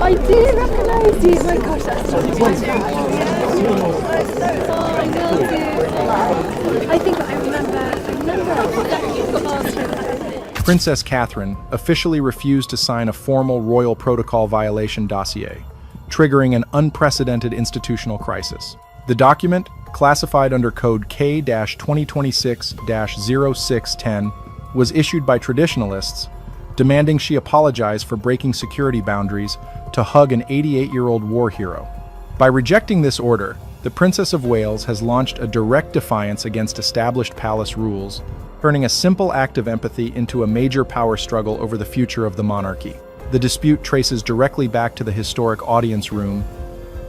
I do recognise you. My gosh, that's so much. Oh, I know you. I think I remember. Princess Catherine officially refused to sign a formal royal protocol violation dossier, triggering an unprecedented institutional crisis. The document, classified under code K-2026-0610, was issued by traditionalists, demanding she apologize for breaking security boundaries to hug an 88-year-old war hero. By rejecting this order, the Princess of Wales has launched a direct defiance against established palace rules, turning a simple act of empathy into a major power struggle over the future of the monarchy. The dispute traces directly back to the historic audience room,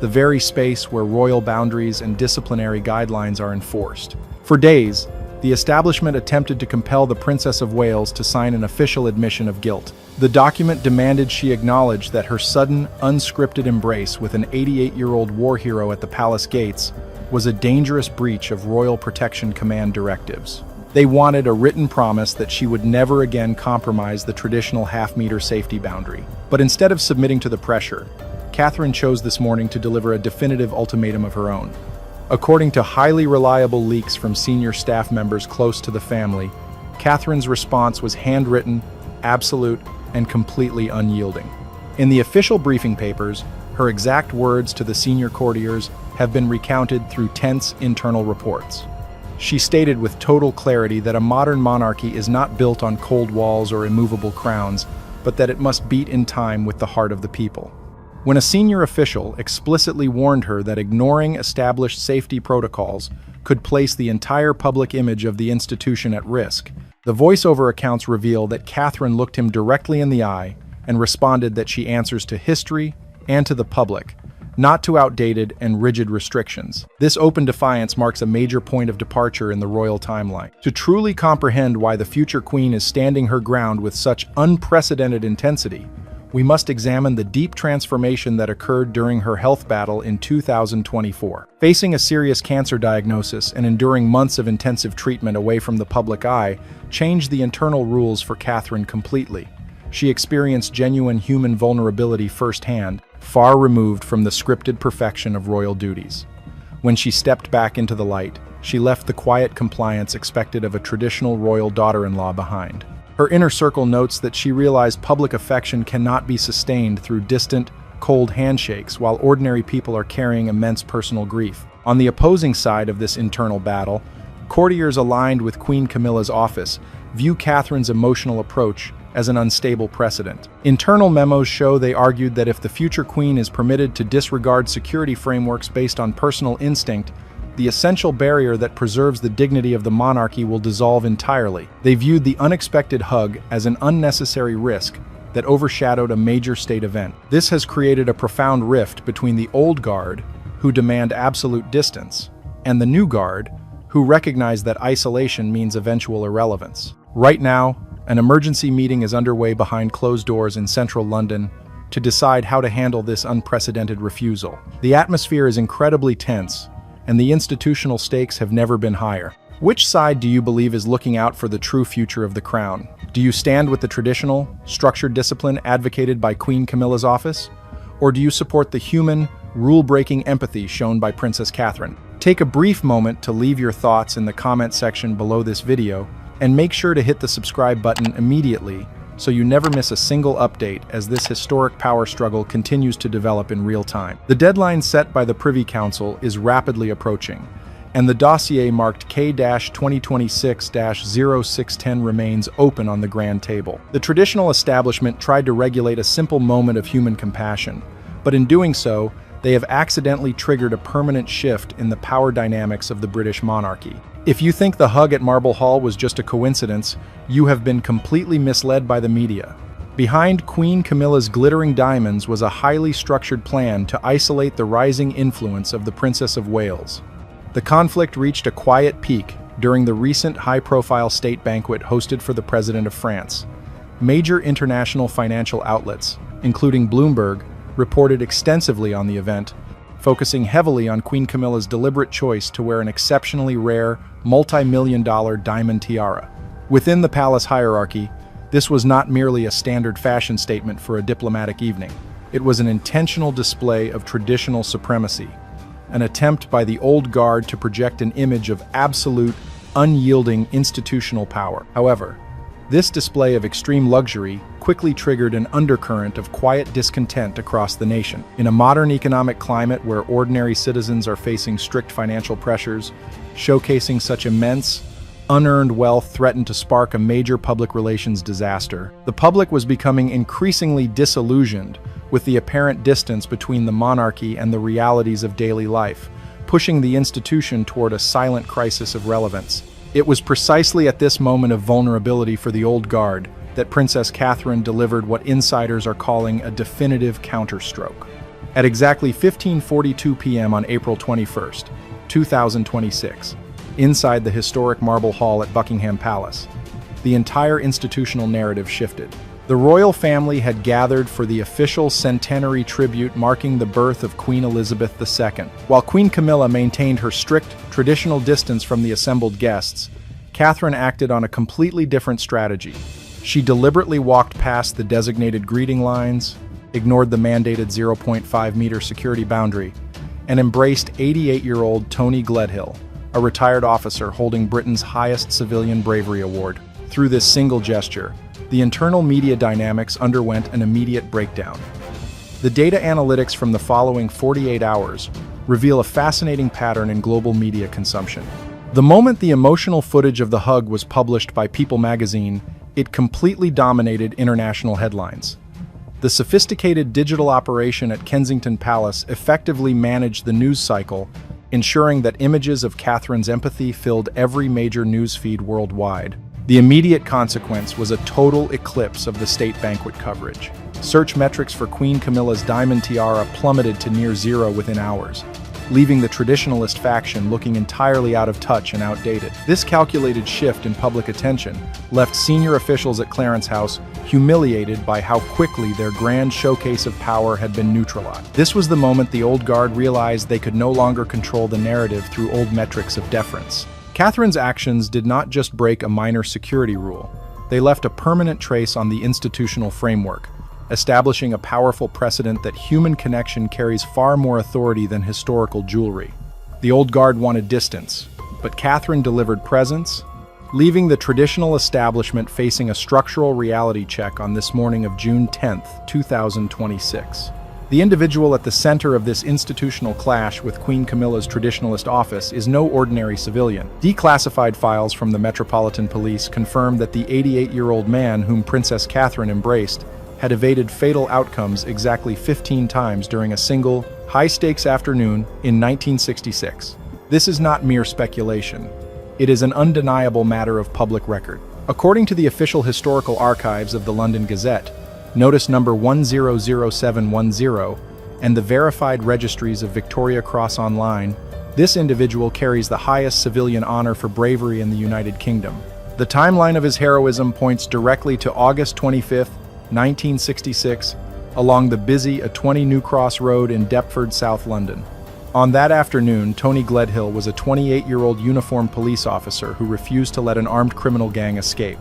the very space where royal boundaries and disciplinary guidelines are enforced. For days, the establishment attempted to compel the Princess of Wales to sign an official admission of guilt. The document demanded she acknowledge that her sudden, unscripted embrace with an 88-year-old war hero at the palace gates was a dangerous breach of Royal Protection Command directives. They wanted a written promise that she would never again compromise the traditional half-meter safety boundary. But instead of submitting to the pressure, Catherine chose this morning to deliver a definitive ultimatum of her own. According to highly reliable leaks from senior staff members close to the family, Catherine's response was handwritten, absolute, and completely unyielding. In the official briefing papers, her exact words to the senior courtiers have been recounted through tense internal reports. She stated with total clarity that a modern monarchy is not built on cold walls or immovable crowns, but that it must beat in time with the heart of the people. When a senior official explicitly warned her that ignoring established safety protocols could place the entire public image of the institution at risk, the voiceover accounts reveal that Catherine looked him directly in the eye and responded that she answers to history and to the public, not to outdated and rigid restrictions. This open defiance marks a major point of departure in the royal timeline. To truly comprehend why the future queen is standing her ground with such unprecedented intensity, we must examine the deep transformation that occurred during her health battle in 2024. Facing a serious cancer diagnosis and enduring months of intensive treatment away from the public eye changed the internal rules for Catherine completely. She experienced genuine human vulnerability firsthand, far removed from the scripted perfection of royal duties. When she stepped back into the light, she left the quiet compliance expected of a traditional royal daughter-in-law behind. Her inner circle notes that she realized public affection cannot be sustained through distant, cold handshakes while ordinary people are carrying immense personal grief. On the opposing side of this internal battle, courtiers aligned with Queen Camilla's office view Catherine's emotional approach as an unstable precedent. Internal memos show they argued that if the future queen is permitted to disregard security frameworks based on personal instinct, the essential barrier that preserves the dignity of the monarchy will dissolve entirely. They viewed the unexpected hug as an unnecessary risk that overshadowed a major state event. This has created a profound rift between the old guard, who demand absolute distance, and the new guard, who recognize that isolation means eventual irrelevance. Right now, an emergency meeting is underway behind closed doors in central London to decide how to handle this unprecedented refusal. The atmosphere is incredibly tense, and the institutional stakes have never been higher. Which side do you believe is looking out for the true future of the crown? Do you stand with the traditional, structured discipline advocated by Queen Camilla's office? Or do you support the human, rule-breaking empathy shown by Princess Catherine? Take a brief moment to leave your thoughts in the comment section below this video, and make sure to hit the subscribe button immediately so you never miss a single update as this historic power struggle continues to develop in real time. The deadline set by the Privy Council is rapidly approaching, and the dossier marked K-2026-0610 remains open on the grand table. The traditional establishment tried to regulate a simple moment of human compassion, but in doing so, they have accidentally triggered a permanent shift in the power dynamics of the British monarchy. If you think the hug at Marble Hall was just a coincidence, you have been completely misled by the media. Behind Queen Camilla's glittering diamonds was a highly structured plan to isolate the rising influence of the Princess of Wales. The conflict reached a quiet peak during the recent high-profile state banquet hosted for the President of France. Major international financial outlets, including Bloomberg, reported extensively on the event, focusing heavily on Queen Camilla's deliberate choice to wear an exceptionally rare, multi-million-dollar diamond tiara. Within the palace hierarchy, this was not merely a standard fashion statement for a diplomatic evening. It was an intentional display of traditional supremacy, an attempt by the old guard to project an image of absolute, unyielding institutional power. However, this display of extreme luxury quickly triggered an undercurrent of quiet discontent across the nation. In a modern economic climate where ordinary citizens are facing strict financial pressures, showcasing such immense, unearned wealth threatened to spark a major public relations disaster. The public was becoming increasingly disillusioned with the apparent distance between the monarchy and the realities of daily life, pushing the institution toward a silent crisis of relevance. It was precisely at this moment of vulnerability for the old guard that Princess Catherine delivered what insiders are calling a definitive counterstroke. At exactly 15:42 p.m. on April 21st, 2026, inside the historic Marble Hall at Buckingham Palace, the entire institutional narrative shifted. The royal family had gathered for the official centenary tribute marking the birth of Queen Elizabeth II. While Queen Camilla maintained her strict, traditional distance from the assembled guests, Catherine acted on a completely different strategy. She deliberately walked past the designated greeting lines, ignored the mandated 0.5-meter security boundary, and embraced 88-year-old Tony Gledhill, a retired officer holding Britain's highest civilian bravery award. Through this single gesture, the internal media dynamics underwent an immediate breakdown. The data analytics from the following 48 hours reveal a fascinating pattern in global media consumption. The moment the emotional footage of the hug was published by People magazine, it completely dominated international headlines. The sophisticated digital operation at Kensington Palace effectively managed the news cycle, ensuring that images of Catherine's empathy filled every major news feed worldwide. The immediate consequence was a total eclipse of the state banquet coverage. Search metrics for Queen Camilla's diamond tiara plummeted to near zero within hours, leaving the traditionalist faction looking entirely out of touch and outdated. This calculated shift in public attention left senior officials at Clarence House humiliated by how quickly their grand showcase of power had been neutralized. This was the moment the old guard realized they could no longer control the narrative through old metrics of deference. Catherine's actions did not just break a minor security rule, they left a permanent trace on the institutional framework, establishing a powerful precedent that human connection carries far more authority than historical jewelry. The old guard wanted distance, but Catherine delivered presence, leaving the traditional establishment facing a structural reality check on this morning of June 10, 2026. The individual at the center of this institutional clash with Queen Camilla's traditionalist office is no ordinary civilian. Declassified files from the Metropolitan Police confirm that the 88-year-old man whom Princess Catherine embraced had evaded fatal outcomes exactly 15 times during a single, high-stakes afternoon in 1966. This is not mere speculation. It is an undeniable matter of public record. According to the official historical archives of the London Gazette, notice number 100710, and the verified registries of Victoria Cross Online, this individual carries the highest civilian honor for bravery in the United Kingdom. The timeline of his heroism points directly to August 25, 1966, along the busy A20 New Cross Road in Deptford, South London. On that afternoon, Tony Gledhill was a 28-year-old uniformed police officer who refused to let an armed criminal gang escape.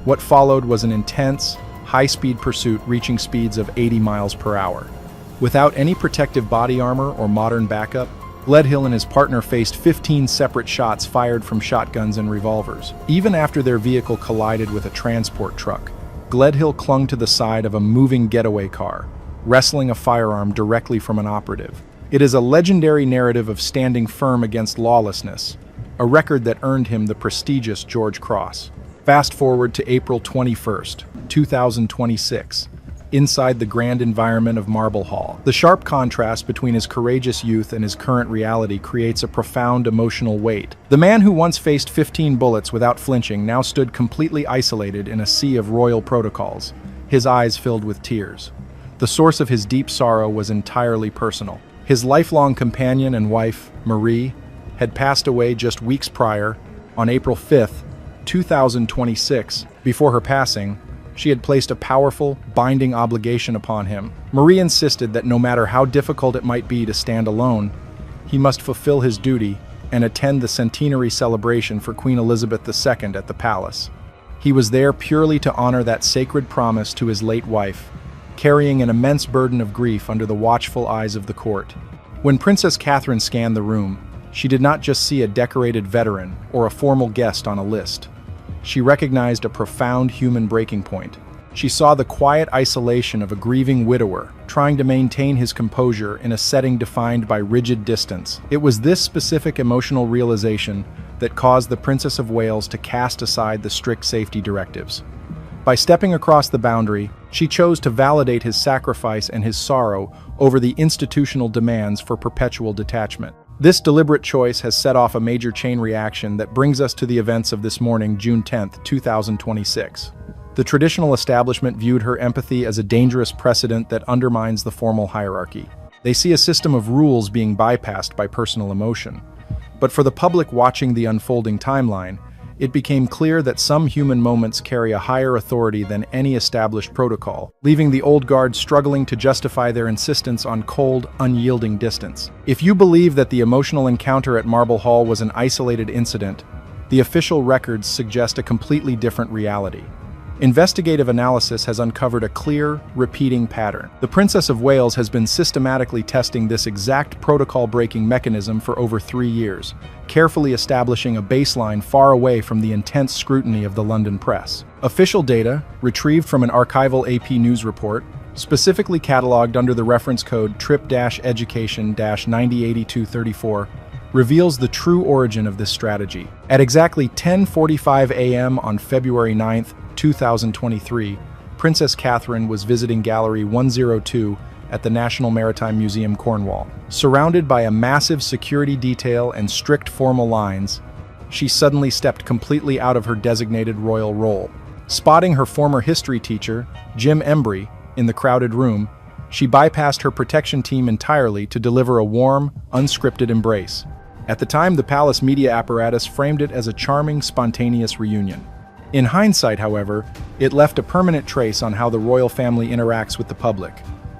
What followed was an intense, high-speed pursuit reaching speeds of 80 miles per hour. Without any protective body armor or modern backup, Gledhill and his partner faced 15 separate shots fired from shotguns and revolvers. Even after their vehicle collided with a transport truck, Gledhill clung to the side of a moving getaway car, wresting a firearm directly from an operative. It is a legendary narrative of standing firm against lawlessness, a record that earned him the prestigious George Cross. Fast forward to April 21st, 2026, inside the grand environment of Marble Hall. The sharp contrast between his courageous youth and his current reality creates a profound emotional weight. The man who once faced 15 bullets without flinching now stood completely isolated in a sea of royal protocols, his eyes filled with tears. The source of his deep sorrow was entirely personal. His lifelong companion and wife, Marie, had passed away just weeks prior, on April 5th, 2026. Before her passing, she had placed a powerful, binding obligation upon him. Marie insisted that no matter how difficult it might be to stand alone, he must fulfill his duty and attend the centenary celebration for Queen Elizabeth II at the palace. He was there purely to honor that sacred promise to his late wife carrying an immense burden of grief under the watchful eyes of the court. When Princess Catherine scanned the room, she did not just see a decorated veteran or a formal guest on a list. She recognized a profound human breaking point. She saw the quiet isolation of a grieving widower, trying to maintain his composure in a setting defined by rigid distance. It was this specific emotional realization that caused the Princess of Wales to cast aside the strict safety directives. By stepping across the boundary, she chose to validate his sacrifice and his sorrow over the institutional demands for perpetual detachment. This deliberate choice has set off a major chain reaction that brings us to the events of this morning, June 10, 2026. The traditional establishment viewed her empathy as a dangerous precedent that undermines the formal hierarchy. They see a system of rules being bypassed by personal emotion. But for the public watching the unfolding timeline, it became clear that some human moments carry a higher authority than any established protocol, leaving the old guard struggling to justify their insistence on cold, unyielding distance. If you believe that the emotional encounter at Marble Hall was an isolated incident, the official records suggest a completely different reality. Investigative analysis has uncovered a clear, repeating pattern. The Princess of Wales has been systematically testing this exact protocol-breaking mechanism for over 3 years, carefully establishing a baseline far away from the intense scrutiny of the London press. Official data, retrieved from an archival AP News report, specifically catalogued under the reference code TRIP-Education-908234, reveals the true origin of this strategy. At exactly 10:45 a.m. on February 9th, 2023, Princess Catherine was visiting Gallery 102 at the National Maritime Museum, Cornwall. Surrounded by a massive security detail and strict formal lines, she suddenly stepped completely out of her designated royal role. Spotting her former history teacher, Jim Embry, in the crowded room, she bypassed her protection team entirely to deliver a warm, unscripted embrace. At the time, the palace media apparatus framed it as a charming, spontaneous reunion. In hindsight, however, it left a permanent trace on how the royal family interacts with the public,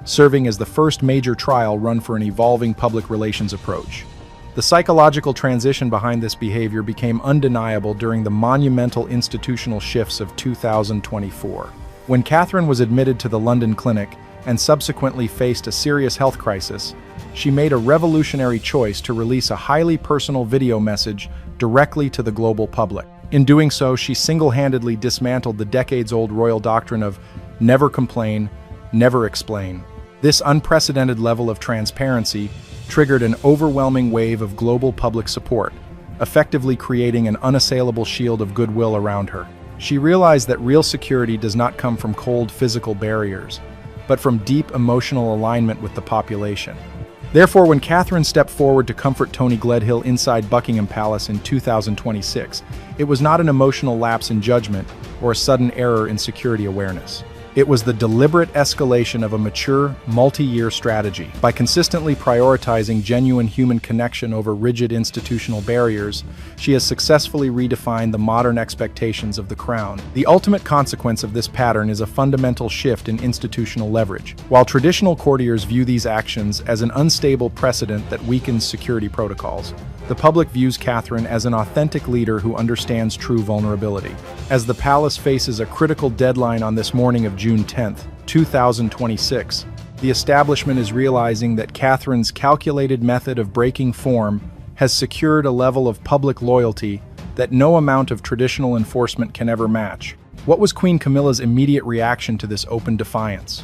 serving as the first major trial run for an evolving public relations approach. The psychological transition behind this behavior became undeniable during the monumental institutional shifts of 2024. When Catherine was admitted to the London clinic and subsequently faced a serious health crisis, she made a revolutionary choice to release a highly personal video message directly to the global public. In doing so, she single-handedly dismantled the decades-old royal doctrine of never complain, never explain. This unprecedented level of transparency triggered an overwhelming wave of global public support, effectively creating an unassailable shield of goodwill around her. She realized that real security does not come from cold physical barriers, but from deep emotional alignment with the population. Therefore, when Catherine stepped forward to comfort Tony Gledhill inside Buckingham Palace in 2026, it was not an emotional lapse in judgment or a sudden error in security awareness. It was the deliberate escalation of a mature, multi-year strategy. By consistently prioritizing genuine human connection over rigid institutional barriers, she has successfully redefined the modern expectations of the crown. The ultimate consequence of this pattern is a fundamental shift in institutional leverage. While traditional courtiers view these actions as an unstable precedent that weakens security protocols, the public views Catherine as an authentic leader who understands true vulnerability. As the palace faces a critical deadline on this morning of June 10, 2026, the establishment is realizing that Catherine's calculated method of breaking form has secured a level of public loyalty that no amount of traditional enforcement can ever match. What was Queen Camilla's immediate reaction to this open defiance?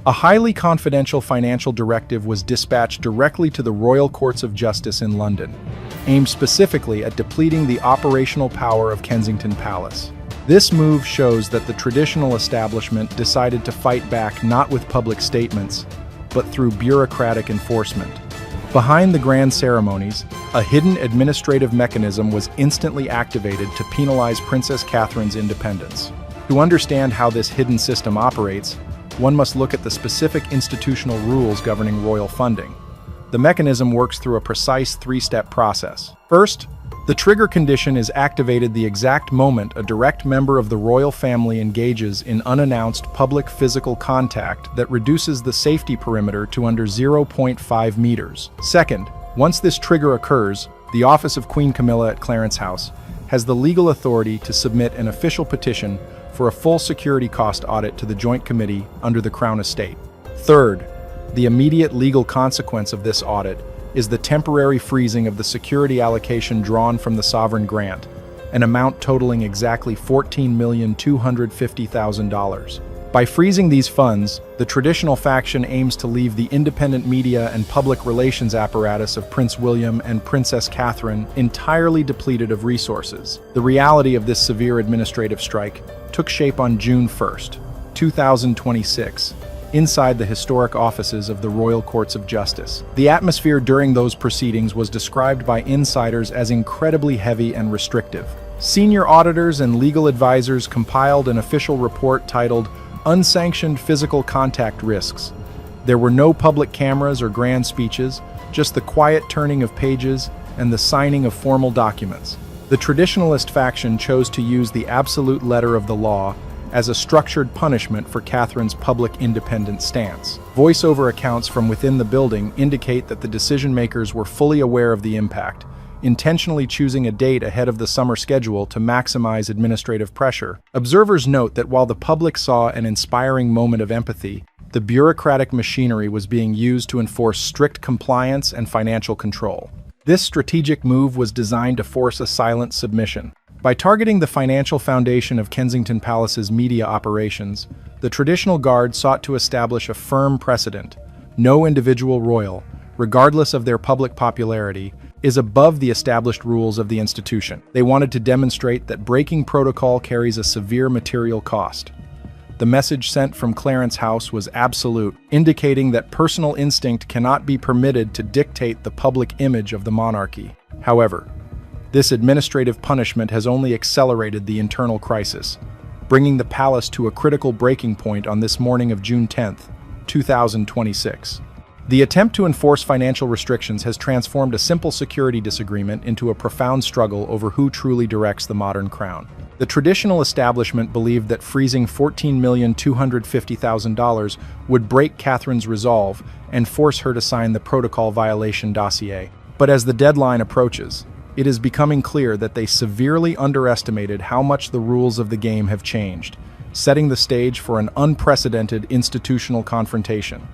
A highly confidential financial directive was dispatched directly to the Royal Courts of Justice in London, aimed specifically at depleting the operational power of Kensington Palace. This move shows that the traditional establishment decided to fight back not with public statements, but through bureaucratic enforcement. Behind the grand ceremonies, a hidden administrative mechanism was instantly activated to penalize Princess Catherine's independence. To understand how this hidden system operates, one must look at the specific institutional rules governing royal funding. The mechanism works through a precise three-step process. First, the trigger condition is activated the exact moment a direct member of the royal family engages in unannounced public physical contact that reduces the safety perimeter to under 0.5 meters. Second, once this trigger occurs, the office of Queen Camilla at Clarence House has the legal authority to submit an official petition for a full security cost audit to the Joint Committee under the Crown Estate. Third, the immediate legal consequence of this audit is the temporary freezing of the security allocation drawn from the sovereign grant, an amount totaling exactly $14,250,000. By freezing these funds, the traditional faction aims to leave the independent media and public relations apparatus of Prince William and Princess Catherine entirely depleted of resources. The reality of this severe administrative strike took shape on June 1st, 2026, inside the historic offices of the Royal Courts of Justice. The atmosphere during those proceedings was described by insiders as incredibly heavy and restrictive. Senior auditors and legal advisors compiled an official report titled Unsanctioned Physical Contact Risks. There were no public cameras or grand speeches, just the quiet turning of pages and the signing of formal documents. The traditionalist faction chose to use the absolute letter of the law as a structured punishment for Catherine's public independent stance. Voiceover accounts from within the building indicate that the decision-makers were fully aware of the impact, intentionally choosing a date ahead of the summer schedule to maximize administrative pressure. Observers note that while the public saw an inspiring moment of empathy, the bureaucratic machinery was being used to enforce strict compliance and financial control. This strategic move was designed to force a silent submission. By targeting the financial foundation of Kensington Palace's media operations, the Traditional Guard sought to establish a firm precedent. No individual royal, regardless of their public popularity, is above the established rules of the institution. They wanted to demonstrate that breaking protocol carries a severe material cost. The message sent from Clarence House was absolute, indicating that personal instinct cannot be permitted to dictate the public image of the monarchy. However, this administrative punishment has only accelerated the internal crisis, bringing the palace to a critical breaking point on this morning of June 10th, 2026. The attempt to enforce financial restrictions has transformed a simple security disagreement into a profound struggle over who truly directs the modern crown. The traditional establishment believed that freezing $14,250,000 would break Catherine's resolve and force her to sign the protocol violation dossier. But as the deadline approaches, it is becoming clear that they severely underestimated how much the rules of the game have changed, setting the stage for an unprecedented institutional confrontation.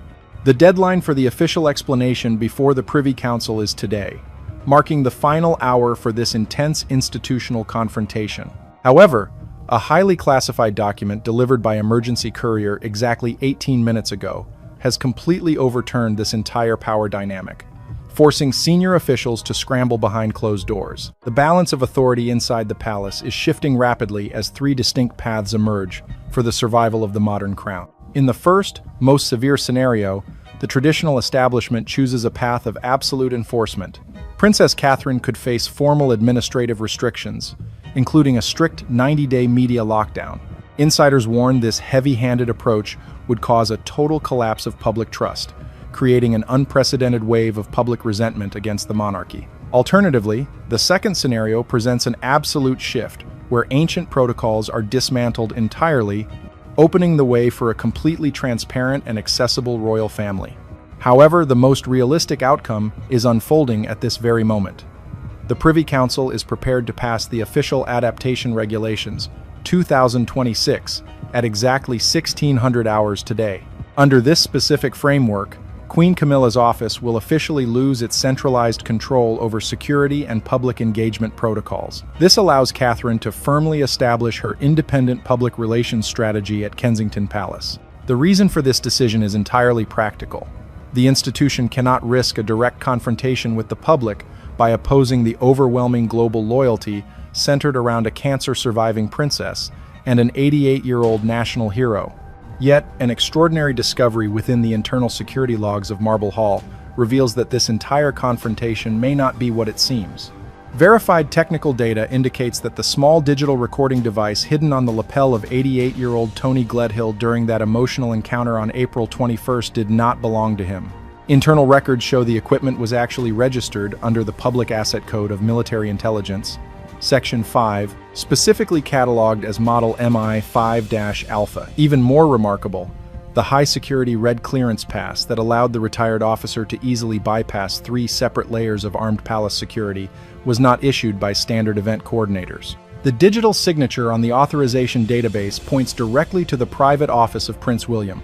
The deadline for the official explanation before the Privy Council is today, marking the final hour for this intense institutional confrontation. However, a highly classified document delivered by emergency courier exactly 18 minutes ago has completely overturned this entire power dynamic, forcing senior officials to scramble behind closed doors. The balance of authority inside the palace is shifting rapidly as three distinct paths emerge for the survival of the modern crown. In the first, most severe scenario, the traditional establishment chooses a path of absolute enforcement. Princess Catherine could face formal administrative restrictions, including a strict 90-day media lockdown. Insiders warn this heavy-handed approach would cause a total collapse of public trust, creating an unprecedented wave of public resentment against the monarchy. Alternatively, the second scenario presents an absolute shift, where ancient protocols are dismantled entirely, opening the way for a completely transparent and accessible royal family. However, the most realistic outcome is unfolding at this very moment. The Privy Council is prepared to pass the official Adaptation Regulations 2026 at exactly 1600 hours today. Under this specific framework, Queen Camilla's office will officially lose its centralized control over security and public engagement protocols. This allows Catherine to firmly establish her independent public relations strategy at Kensington Palace. The reason for this decision is entirely practical. The institution cannot risk a direct confrontation with the public by opposing the overwhelming global loyalty centered around a cancer-surviving princess and an 88-year-old national hero. Yet, an extraordinary discovery within the internal security logs of Marble Hall reveals that this entire confrontation may not be what it seems. Verified technical data indicates that the small digital recording device hidden on the lapel of 88-year-old Tony Gledhill during that emotional encounter on April 21st did not belong to him. Internal records show the equipment was actually registered under the Public Asset Code of Military Intelligence, Section 5, specifically cataloged as Model MI-5-Alpha. Even more remarkable, the high-security red clearance pass that allowed the retired officer to easily bypass 3 separate layers of armed palace security was not issued by standard event coordinators. The digital signature on the authorization database points directly to the private office of Prince William,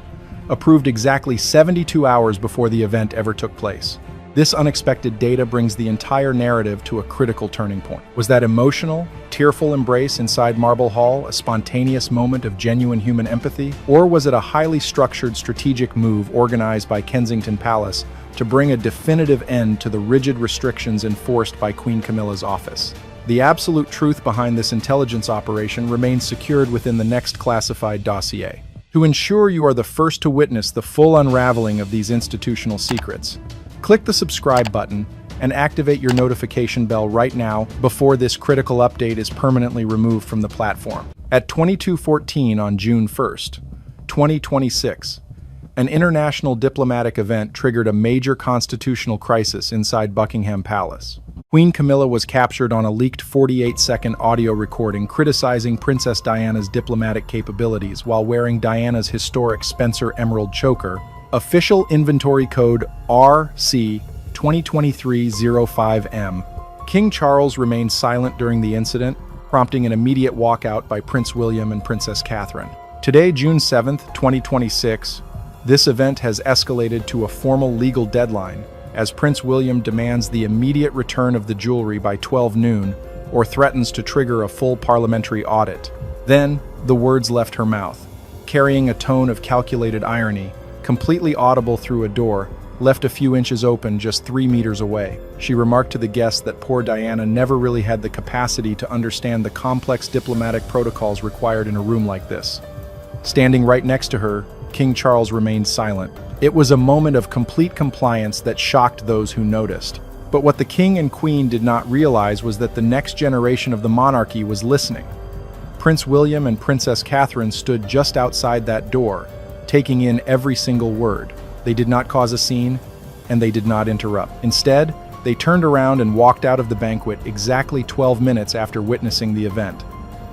approved exactly 72 hours before the event ever took place. This unexpected data brings the entire narrative to a critical turning point. Was that emotional, tearful embrace inside Marble Hall a spontaneous moment of genuine human empathy? Or was it a highly structured strategic move organized by Kensington Palace to bring a definitive end to the rigid restrictions enforced by Queen Camilla's office? The absolute truth behind this intelligence operation remains secured within the next classified dossier. To ensure you are the first to witness the full unraveling of these institutional secrets, click the subscribe button and activate your notification bell right now before this critical update is permanently removed from the platform. At 22:14 on June 1st, 2026, an international diplomatic event triggered a major constitutional crisis inside Buckingham Palace. Queen Camilla was captured on a leaked 48-second audio recording criticizing Princess Diana's diplomatic capabilities while wearing Diana's historic Spencer Emerald choker. Official inventory code RC 2023-05M. King Charles remained silent during the incident, prompting an immediate walkout by Prince William and Princess Catherine. Today, June 7th, 2026, this event has escalated to a formal legal deadline as Prince William demands the immediate return of the jewelry by 12 noon or threatens to trigger a full parliamentary audit. Then, the words left her mouth, carrying a tone of calculated irony, completely audible through a door, left a few inches open just 3 meters away. She remarked to the guests that poor Diana never really had the capacity to understand the complex diplomatic protocols required in a room like this. Standing right next to her, King Charles remained silent. It was a moment of complete compliance that shocked those who noticed. But what the king and queen did not realize was that the next generation of the monarchy was listening. Prince William and Princess Catherine stood just outside that door, taking in every single word. They did not cause a scene, and they did not interrupt. Instead, they turned around and walked out of the banquet exactly 12 minutes after witnessing the event.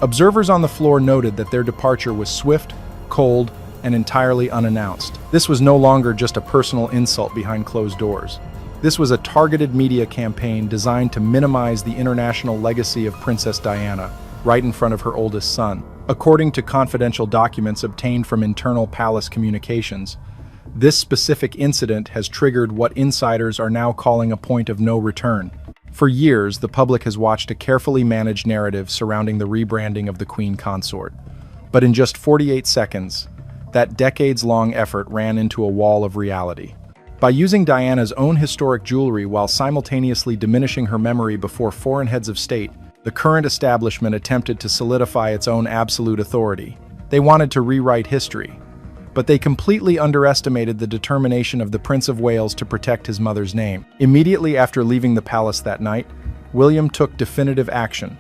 Observers on the floor noted that their departure was swift, cold, and entirely unannounced. This was no longer just a personal insult behind closed doors. This was a targeted media campaign designed to minimize the international legacy of Princess Diana, right in front of her oldest son. According to confidential documents obtained from internal palace communications, this specific incident has triggered what insiders are now calling a point of no return. For years, the public has watched a carefully managed narrative surrounding the rebranding of the Queen Consort. But in just 48 seconds, that decades-long effort ran into a wall of reality. By using Diana's own historic jewelry while simultaneously diminishing her memory before foreign heads of state, the current establishment attempted to solidify its own absolute authority. They wanted to rewrite history, but they completely underestimated the determination of the Prince of Wales to protect his mother's name. Immediately after leaving the palace that night, William took definitive action.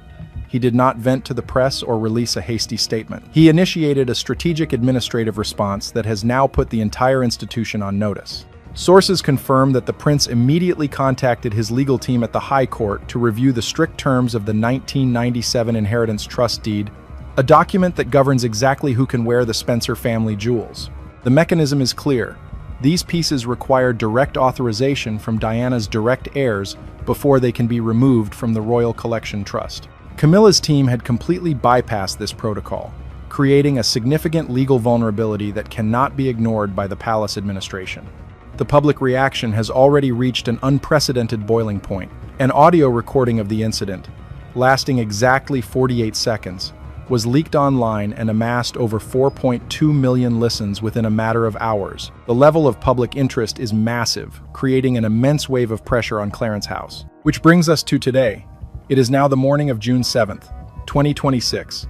He did not vent to the press or release a hasty statement. He initiated a strategic administrative response that has now put the entire institution on notice. Sources confirm that the prince immediately contacted his legal team at the High Court to review the strict terms of the 1997 Inheritance Trust Deed, a document that governs exactly who can wear the Spencer family jewels. The mechanism is clear. These pieces require direct authorization from Diana's direct heirs before they can be removed from the Royal Collection Trust. Camilla's team had completely bypassed this protocol, creating a significant legal vulnerability that cannot be ignored by the palace administration. The public reaction has already reached an unprecedented boiling point. An audio recording of the incident, lasting exactly 48 seconds, was leaked online and amassed over 4.2 million listens within a matter of hours. The level of public interest is massive, creating an immense wave of pressure on Clarence House. Which brings us to today. It is now the morning of June 7th, 2026,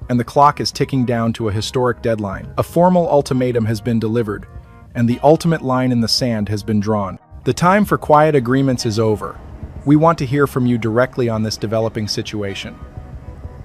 and the clock is ticking down to a historic deadline. A formal ultimatum has been delivered, and the ultimate line in the sand has been drawn. The time for quiet agreements is over. We want to hear from you directly on this developing situation.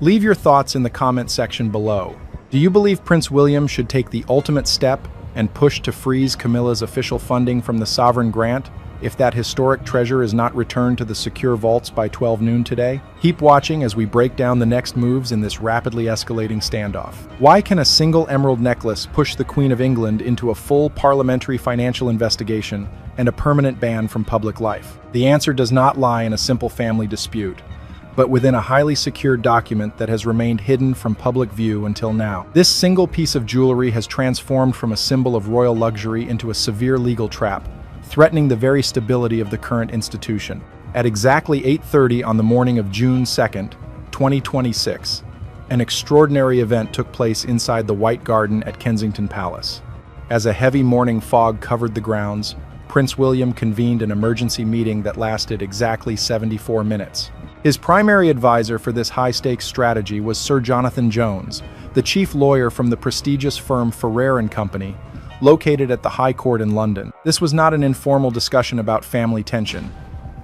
Leave your thoughts in the comment section below. Do you believe Prince William should take the ultimate step and push to freeze Camilla's official funding from the sovereign grant if that historic treasure is not returned to the secure vaults by 12 noon today? Keep watching as we break down the next moves in this rapidly escalating standoff. Why can a single emerald necklace push the Queen of England into a full parliamentary financial investigation and a permanent ban from public life? The answer does not lie in a simple family dispute, but within a highly secured document that has remained hidden from public view until now. This single piece of jewelry has transformed from a symbol of royal luxury into a severe legal trap, threatening the very stability of the current institution. At exactly 8:30 on the morning of June 2nd, 2026, an extraordinary event took place inside the White Garden at Kensington Palace. As a heavy morning fog covered the grounds, Prince William convened an emergency meeting that lasted exactly 74 minutes. His primary advisor for this high-stakes strategy was Sir Jonathan Jones, the chief lawyer from the prestigious firm Ferrer & Company, located at the High Court in London. This was not an informal discussion about family tension.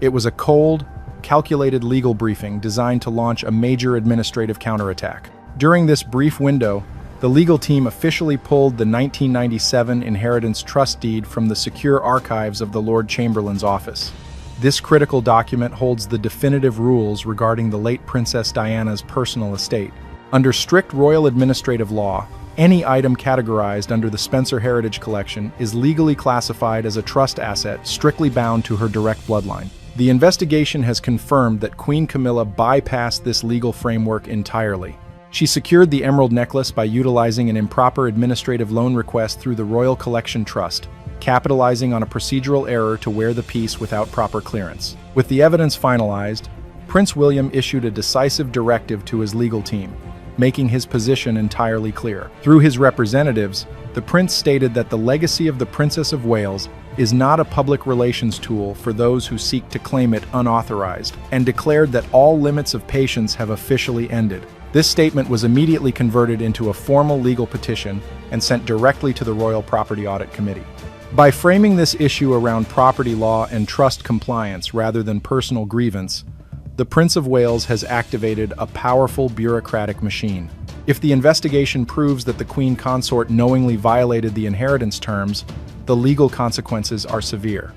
It was a cold, calculated legal briefing designed to launch a major administrative counterattack. During this brief window, the legal team officially pulled the 1997 inheritance trust deed from the secure archives of the Lord Chamberlain's office. This critical document holds the definitive rules regarding the late Princess Diana's personal estate. Under strict royal administrative law, any item categorized under the Spencer Heritage Collection is legally classified as a trust asset strictly bound to her direct bloodline. The investigation has confirmed that Queen Camilla bypassed this legal framework entirely. She secured the emerald necklace by utilizing an improper administrative loan request through the Royal Collection Trust, capitalizing on a procedural error to wear the piece without proper clearance. With the evidence finalized, Prince William issued a decisive directive to his legal team, making his position entirely clear. Through his representatives, the prince stated that the legacy of the Princess of Wales is not a public relations tool for those who seek to claim it unauthorized, and declared that all limits of patience have officially ended. This statement was immediately converted into a formal legal petition and sent directly to the Royal Property Audit Committee. By framing this issue around property law and trust compliance rather than personal grievance, the Prince of Wales has activated a powerful bureaucratic machine. If the investigation proves that the Queen Consort knowingly violated the inheritance terms, the legal consequences are severe.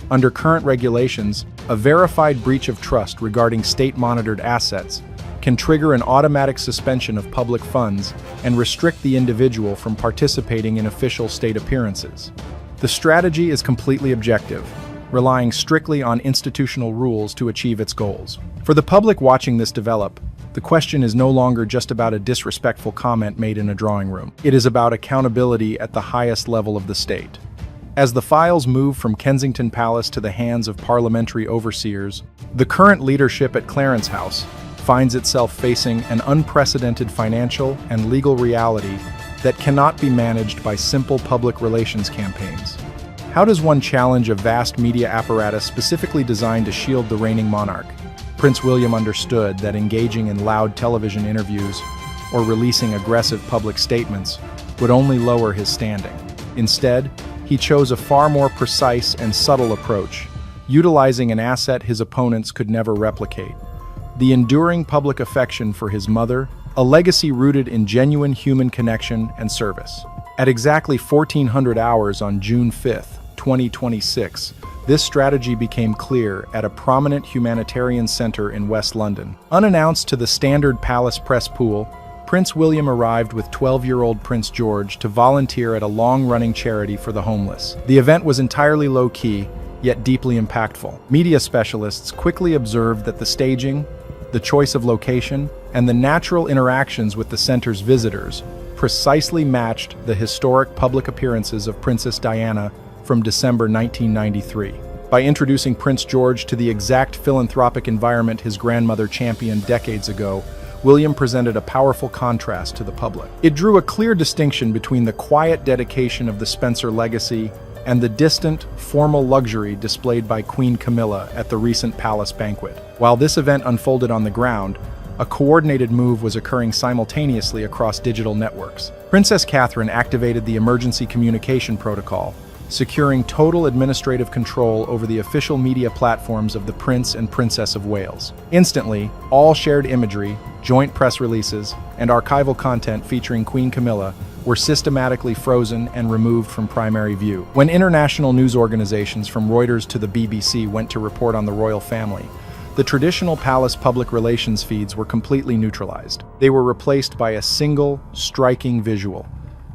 Under current regulations, a verified breach of trust regarding state-monitored assets can trigger an automatic suspension of public funds and restrict the individual from participating in official state appearances. The strategy is completely objective, relying strictly on institutional rules to achieve its goals. For the public watching this develop, the question is no longer just about a disrespectful comment made in a drawing room. It is about accountability at the highest level of the state. As the files move from Kensington Palace to the hands of parliamentary overseers, the current leadership at Clarence House finds itself facing an unprecedented financial and legal reality that cannot be managed by simple public relations campaigns. How does one challenge a vast media apparatus specifically designed to shield the reigning monarch? Prince William understood that engaging in loud television interviews or releasing aggressive public statements would only lower his standing. Instead, he chose a far more precise and subtle approach, utilizing an asset his opponents could never replicate: the enduring public affection for his mother, a legacy rooted in genuine human connection and service. At exactly 1400 hours on June 5th, 2026, this strategy became clear at a prominent humanitarian center in West London. Unannounced to the standard palace press pool, Prince William arrived with 12-year-old Prince George to volunteer at a long-running charity for the homeless. The event was entirely low-key, yet deeply impactful. Media specialists quickly observed that the staging, the choice of location, and the natural interactions with the center's visitors precisely matched the historic public appearances of Princess Diana from December 1993. By introducing Prince George to the exact philanthropic environment his grandmother championed decades ago, William presented a powerful contrast to the public. It drew a clear distinction between the quiet dedication of the Spencer legacy and the distant, formal luxury displayed by Queen Camilla at the recent palace banquet. While this event unfolded on the ground, a coordinated move was occurring simultaneously across digital networks. Princess Catherine activated the emergency communication protocol, securing total administrative control over the official media platforms of the Prince and Princess of Wales. Instantly, all shared imagery, joint press releases, and archival content featuring Queen Camilla were systematically frozen and removed from primary view. When international news organizations from Reuters to the BBC went to report on the royal family, the traditional palace public relations feeds were completely neutralized. They were replaced by a single, striking visual: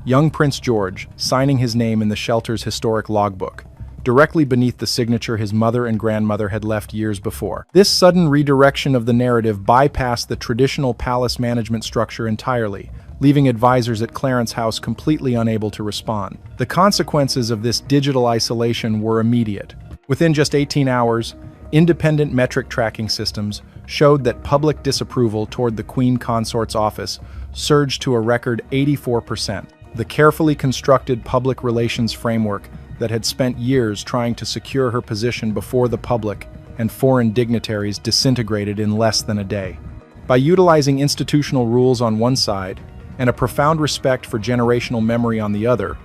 young Prince George signing his name in the shelter's historic logbook, directly beneath the signature his mother and grandmother had left years before. This sudden redirection of the narrative bypassed the traditional palace management structure entirely, leaving advisors at Clarence House completely unable to respond. The consequences of this digital isolation were immediate. Within just 18 hours, independent metric tracking systems showed that public disapproval toward the Queen Consort's office surged to a record 84%. The carefully constructed public relations framework that had spent years trying to secure her position before the public and foreign dignitaries disintegrated in less than a day. By utilizing institutional rules on one side and a profound respect for generational memory on the other,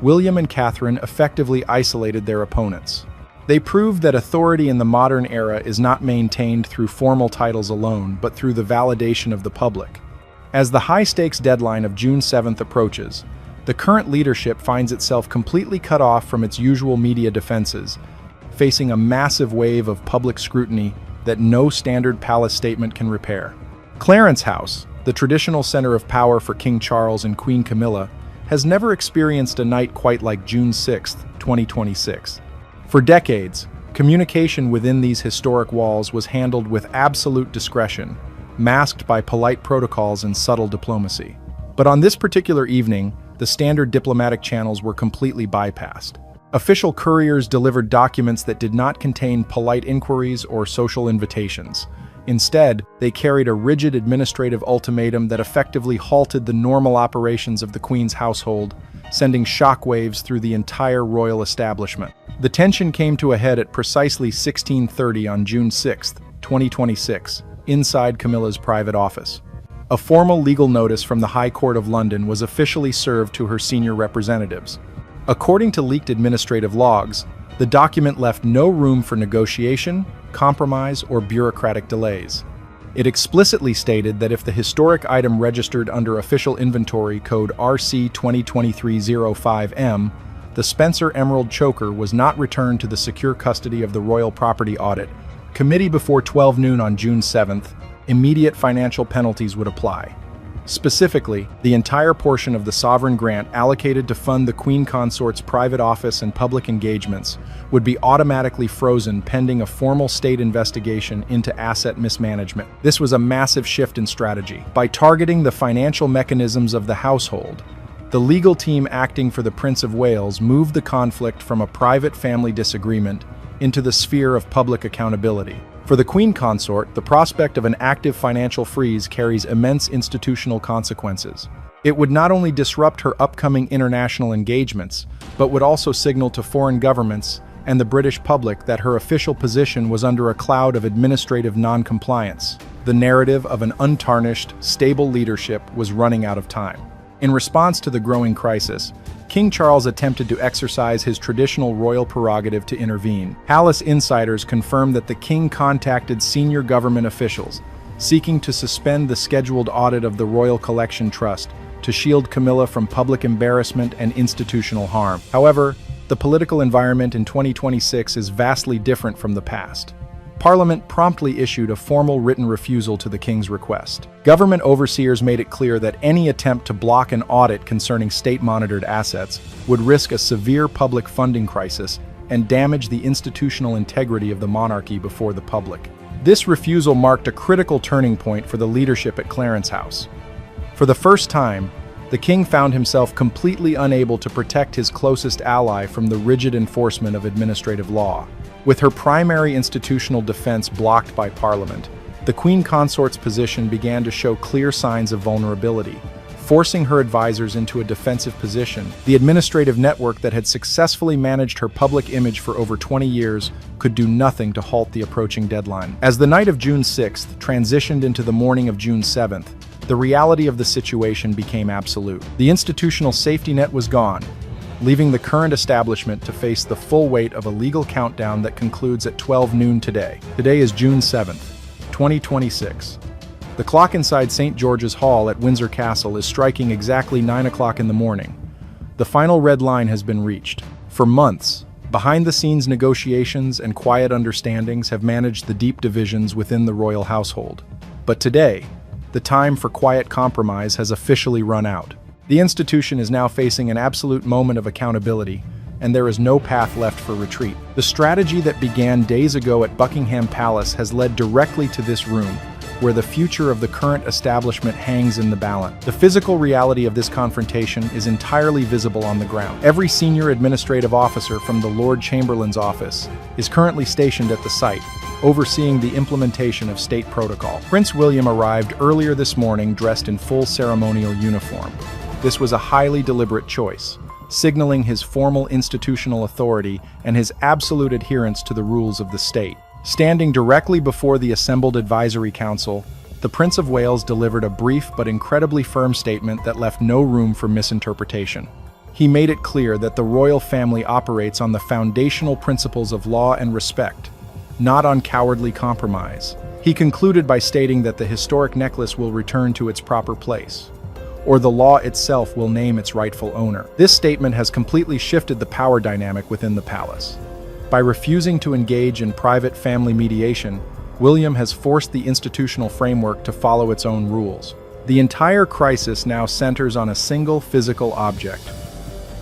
William and Catherine effectively isolated their opponents. They proved that authority in the modern era is not maintained through formal titles alone, but through the validation of the public. As the high-stakes deadline of June 7th approaches, the current leadership finds itself completely cut off from its usual media defenses, facing a massive wave of public scrutiny that no standard palace statement can repair. Clarence House, the traditional center of power for King Charles and Queen Camilla, has never experienced a night quite like June 6, 2026. For decades, communication within these historic walls was handled with absolute discretion, masked by polite protocols and subtle diplomacy. But on this particular evening, the standard diplomatic channels were completely bypassed. Official couriers delivered documents that did not contain polite inquiries or social invitations. Instead, they carried a rigid administrative ultimatum that effectively halted the normal operations of the Queen's household, sending shockwaves through the entire royal establishment. The tension came to a head at precisely 16:30 on June 6, 2026, inside Camilla's private office. A formal legal notice from the High Court of London was officially served to her senior representatives. According to leaked administrative logs, the document left no room for negotiation, compromise, or bureaucratic delays. It explicitly stated that if the historic item registered under official inventory code RC 2023-05M, the Spencer Emerald Choker was not returned to the secure custody of the Royal Property Audit Committee before 12 noon on June 7th, immediate financial penalties would apply. Specifically, the entire portion of the sovereign grant allocated to fund the Queen Consort's private office and public engagements would be automatically frozen pending a formal state investigation into asset mismanagement. This was a massive shift in strategy. By targeting the financial mechanisms of the household, the legal team acting for the Prince of Wales moved the conflict from a private family disagreement into the sphere of public accountability. For the Queen Consort, the prospect of an active financial freeze carries immense institutional consequences. It would not only disrupt her upcoming international engagements, but would also signal to foreign governments and the British public that her official position was under a cloud of administrative non-compliance. The narrative of an untarnished, stable leadership was running out of time. In response to the growing crisis, King Charles attempted to exercise his traditional royal prerogative to intervene. Palace insiders confirmed that the king contacted senior government officials, seeking to suspend the scheduled audit of the Royal Collection Trust to shield Camilla from public embarrassment and institutional harm. However, the political environment in 2026 is vastly different from the past. Parliament promptly issued a formal written refusal to the king's request. Government overseers made it clear that any attempt to block an audit concerning state-monitored assets would risk a severe public funding crisis and damage the institutional integrity of the monarchy before the public. This refusal marked a critical turning point for the leadership at Clarence House. For the first time, the king found himself completely unable to protect his closest ally from the rigid enforcement of administrative law. With her primary institutional defense blocked by Parliament, the Queen Consort's position began to show clear signs of vulnerability, forcing her advisors into a defensive position. The administrative network that had successfully managed her public image for over 20 years could do nothing to halt the approaching deadline. As the night of June 6th transitioned into the morning of June 7th, the reality of the situation became absolute. The institutional safety net was gone, leaving the current establishment to face the full weight of a legal countdown that concludes at 12 noon today. Today is June 7th, 2026. The clock inside St. George's Hall at Windsor Castle is striking exactly 9 o'clock in the morning. The final red line has been reached. For months, behind-the-scenes negotiations and quiet understandings have managed the deep divisions within the royal household. But today, the time for quiet compromise has officially run out. The institution is now facing an absolute moment of accountability, and there is no path left for retreat. The strategy that began days ago at Buckingham Palace has led directly to this room, where the future of the current establishment hangs in the balance. The physical reality of this confrontation is entirely visible on the ground. Every senior administrative officer from the Lord Chamberlain's office is currently stationed at the site, overseeing the implementation of state protocol. Prince William arrived earlier this morning dressed in full ceremonial uniform. This was a highly deliberate choice, signaling his formal institutional authority and his absolute adherence to the rules of the state. Standing directly before the assembled advisory council, the Prince of Wales delivered a brief but incredibly firm statement that left no room for misinterpretation. He made it clear that the royal family operates on the foundational principles of law and respect, not on cowardly compromise. He concluded by stating that the historic necklace will return to its proper place, or the law itself will name its rightful owner. This statement has completely shifted the power dynamic within the palace. By refusing to engage in private family mediation, William has forced the institutional framework to follow its own rules. The entire crisis now centers on a single physical object,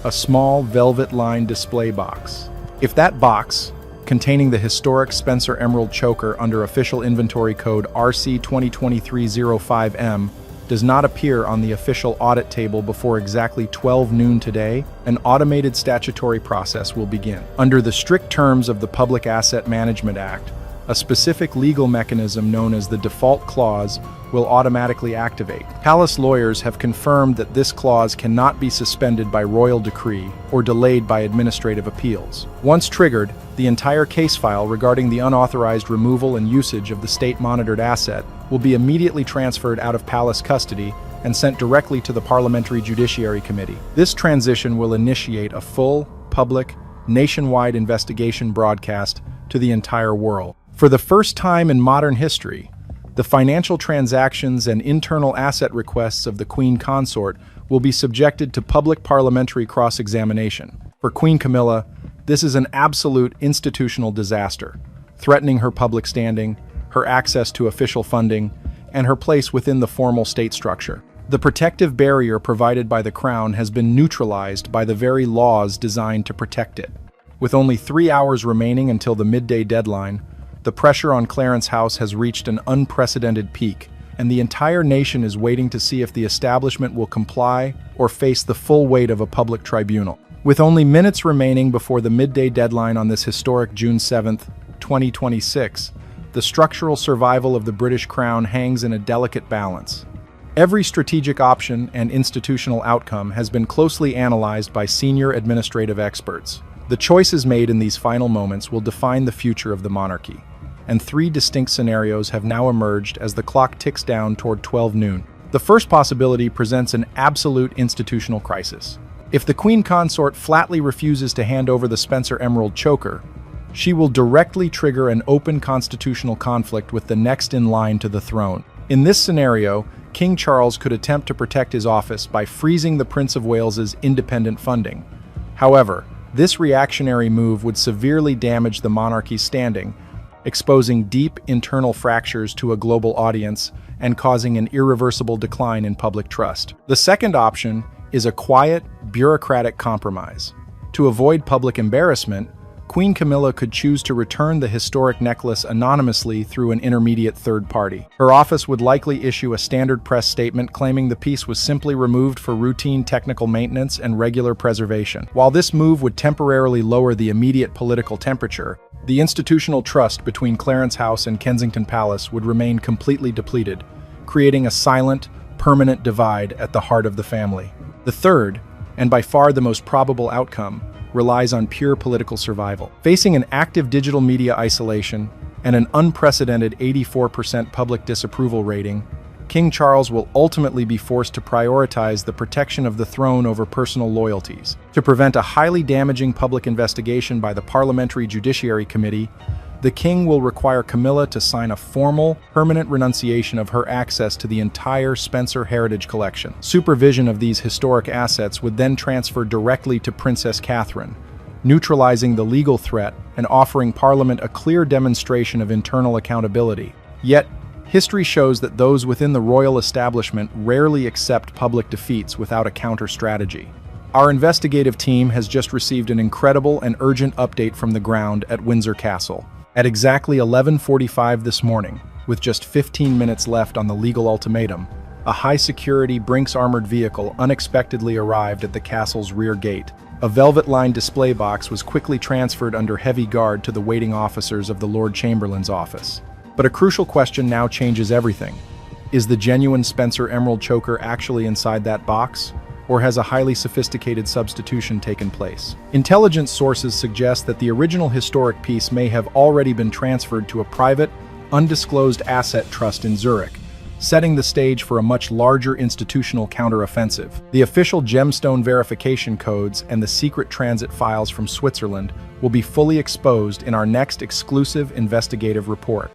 a small velvet-lined display box. If that box, containing the historic Spencer Emerald choker under official inventory code RC 2023-05M, does not appear on the official audit table before exactly 12 noon today, an automated statutory process will begin. Under the strict terms of the Public Asset Management Act, a specific legal mechanism known as the default clause will automatically activate. Palace lawyers have confirmed that this clause cannot be suspended by royal decree or delayed by administrative appeals. Once triggered, the entire case file regarding the unauthorized removal and usage of the state-monitored asset will be immediately transferred out of palace custody and sent directly to the Parliamentary Judiciary Committee. This transition will initiate a full, public, nationwide investigation broadcast to the entire world. For the first time in modern history, the financial transactions and internal asset requests of the Queen Consort will be subjected to public parliamentary cross-examination. For Queen Camilla, this is an absolute institutional disaster, threatening her public standing, her access to official funding, and her place within the formal state structure. The protective barrier provided by the Crown has been neutralized by the very laws designed to protect it. With only 3 hours remaining until the midday deadline, the pressure on Clarence House has reached an unprecedented peak, and the entire nation is waiting to see if the establishment will comply or face the full weight of a public tribunal. With only minutes remaining before the midday deadline on this historic June 7, 2026, the structural survival of the British Crown hangs in a delicate balance. Every strategic option and institutional outcome has been closely analyzed by senior administrative experts. The choices made in these final moments will define the future of the monarchy, and 3 distinct scenarios have now emerged as the clock ticks down toward 12 noon. The first possibility presents an absolute institutional crisis. If the Queen Consort flatly refuses to hand over the Spencer Emerald choker, she will directly trigger an open constitutional conflict with the next in line to the throne. In this scenario, King Charles could attempt to protect his office by freezing the Prince of Wales's independent funding. However, this reactionary move would severely damage the monarchy's standing, exposing deep internal fractures to a global audience and causing an irreversible decline in public trust. The second option is a quiet, bureaucratic compromise. To avoid public embarrassment, Queen Camilla could choose to return the historic necklace anonymously through an intermediate third party. Her office would likely issue a standard press statement claiming the piece was simply removed for routine technical maintenance and regular preservation. While this move would temporarily lower the immediate political temperature, the institutional trust between Clarence House and Kensington Palace would remain completely depleted, creating a silent, permanent divide at the heart of the family. The third, and by far the most probable outcome, relies on pure political survival. Facing an active digital media isolation and an unprecedented 84% public disapproval rating, King Charles will ultimately be forced to prioritize the protection of the throne over personal loyalties. To prevent a highly damaging public investigation by the Parliamentary Judiciary Committee, the King will require Camilla to sign a formal, permanent renunciation of her access to the entire Spencer Heritage Collection. Supervision of these historic assets would then transfer directly to Princess Catherine, neutralizing the legal threat and offering Parliament a clear demonstration of internal accountability. Yet, history shows that those within the royal establishment rarely accept public defeats without a counter-strategy. Our investigative team has just received an incredible and urgent update from the ground at Windsor Castle. At exactly 11:45 this morning, with just 15 minutes left on the legal ultimatum, a high-security Brinks armored vehicle unexpectedly arrived at the castle's rear gate. A velvet-lined display box was quickly transferred under heavy guard to the waiting officers of the Lord Chamberlain's office. But a crucial question now changes everything. Is the genuine Spencer Emerald choker actually inside that box? Or has a highly sophisticated substitution taken place? Intelligence sources suggest that the original historic piece may have already been transferred to a private, undisclosed asset trust in Zurich, setting the stage for a much larger institutional counteroffensive. The official gemstone verification codes and the secret transit files from Switzerland will be fully exposed in our next exclusive investigative report.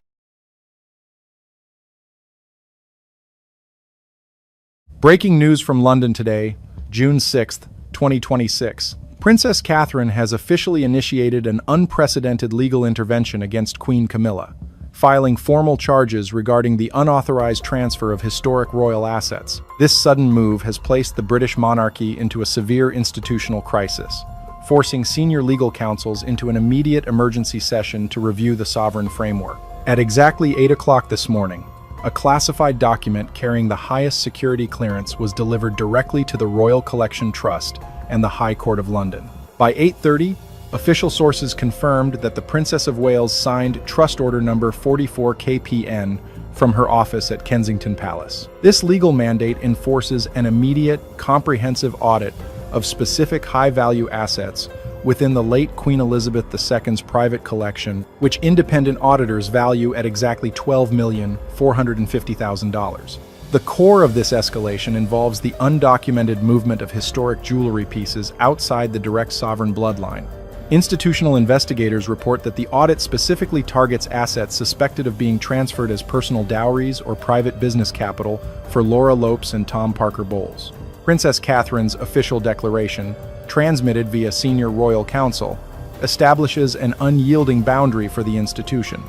Breaking news from London today, June 6, 2026. Princess Catherine has officially initiated an unprecedented legal intervention against Queen Camilla, filing formal charges regarding the unauthorized transfer of historic royal assets. This sudden move has placed the British monarchy into a severe institutional crisis, forcing senior legal counsels into an immediate emergency session to review the sovereign framework. At exactly 8 o'clock this morning, a classified document carrying the highest security clearance was delivered directly to the Royal Collection Trust and the High Court of London. By 8:30, official sources confirmed that the Princess of Wales signed Trust Order number 44 KPN from her office at Kensington Palace. This legal mandate enforces an immediate, comprehensive audit of specific high-value assets within the late Queen Elizabeth II's private collection, which independent auditors value at exactly $12,450,000. The core of this escalation involves the undocumented movement of historic jewelry pieces outside the direct sovereign bloodline. Institutional investigators report that the audit specifically targets assets suspected of being transferred as personal dowries or private business capital for Laura Lopes and Tom Parker Bowles. Princess Catherine's official declaration, transmitted via senior royal counsel, establishes an unyielding boundary for the institution.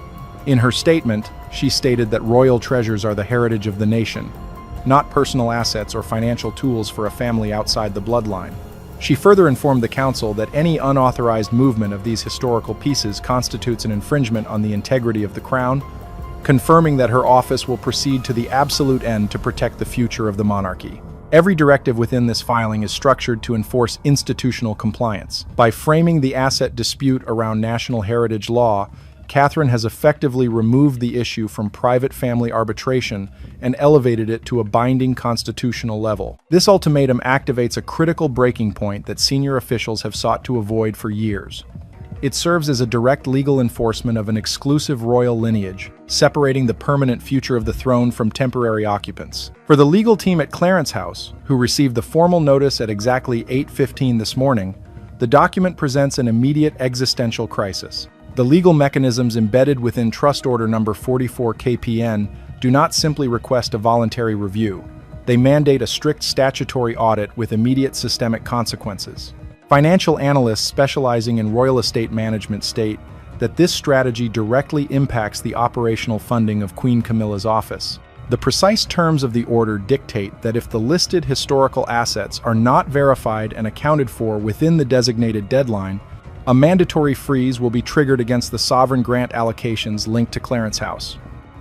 In her statement, she stated that royal treasures are the heritage of the nation, not personal assets or financial tools for a family outside the bloodline. She further informed the council that any unauthorized movement of these historical pieces constitutes an infringement on the integrity of the crown, confirming that her office will proceed to the absolute end to protect the future of the monarchy. Every directive within this filing is structured to enforce institutional compliance. By framing the asset dispute around national heritage law, Catherine has effectively removed the issue from private family arbitration and elevated it to a binding constitutional level. This ultimatum activates a critical breaking point that senior officials have sought to avoid for years. It serves as a direct legal enforcement of an exclusive royal lineage, separating the permanent future of the throne from temporary occupants. For the legal team at Clarence House, who received the formal notice at exactly 8:15 this morning, the document presents an immediate existential crisis. The legal mechanisms embedded within Trust Order number 44 KPN do not simply request a voluntary review. They mandate a strict statutory audit with immediate systemic consequences. Financial analysts specializing in royal estate management state that this strategy directly impacts the operational funding of Queen Camilla's office. The precise terms of the order dictate that if the listed historical assets are not verified and accounted for within the designated deadline, a mandatory freeze will be triggered against the sovereign grant allocations linked to Clarence House.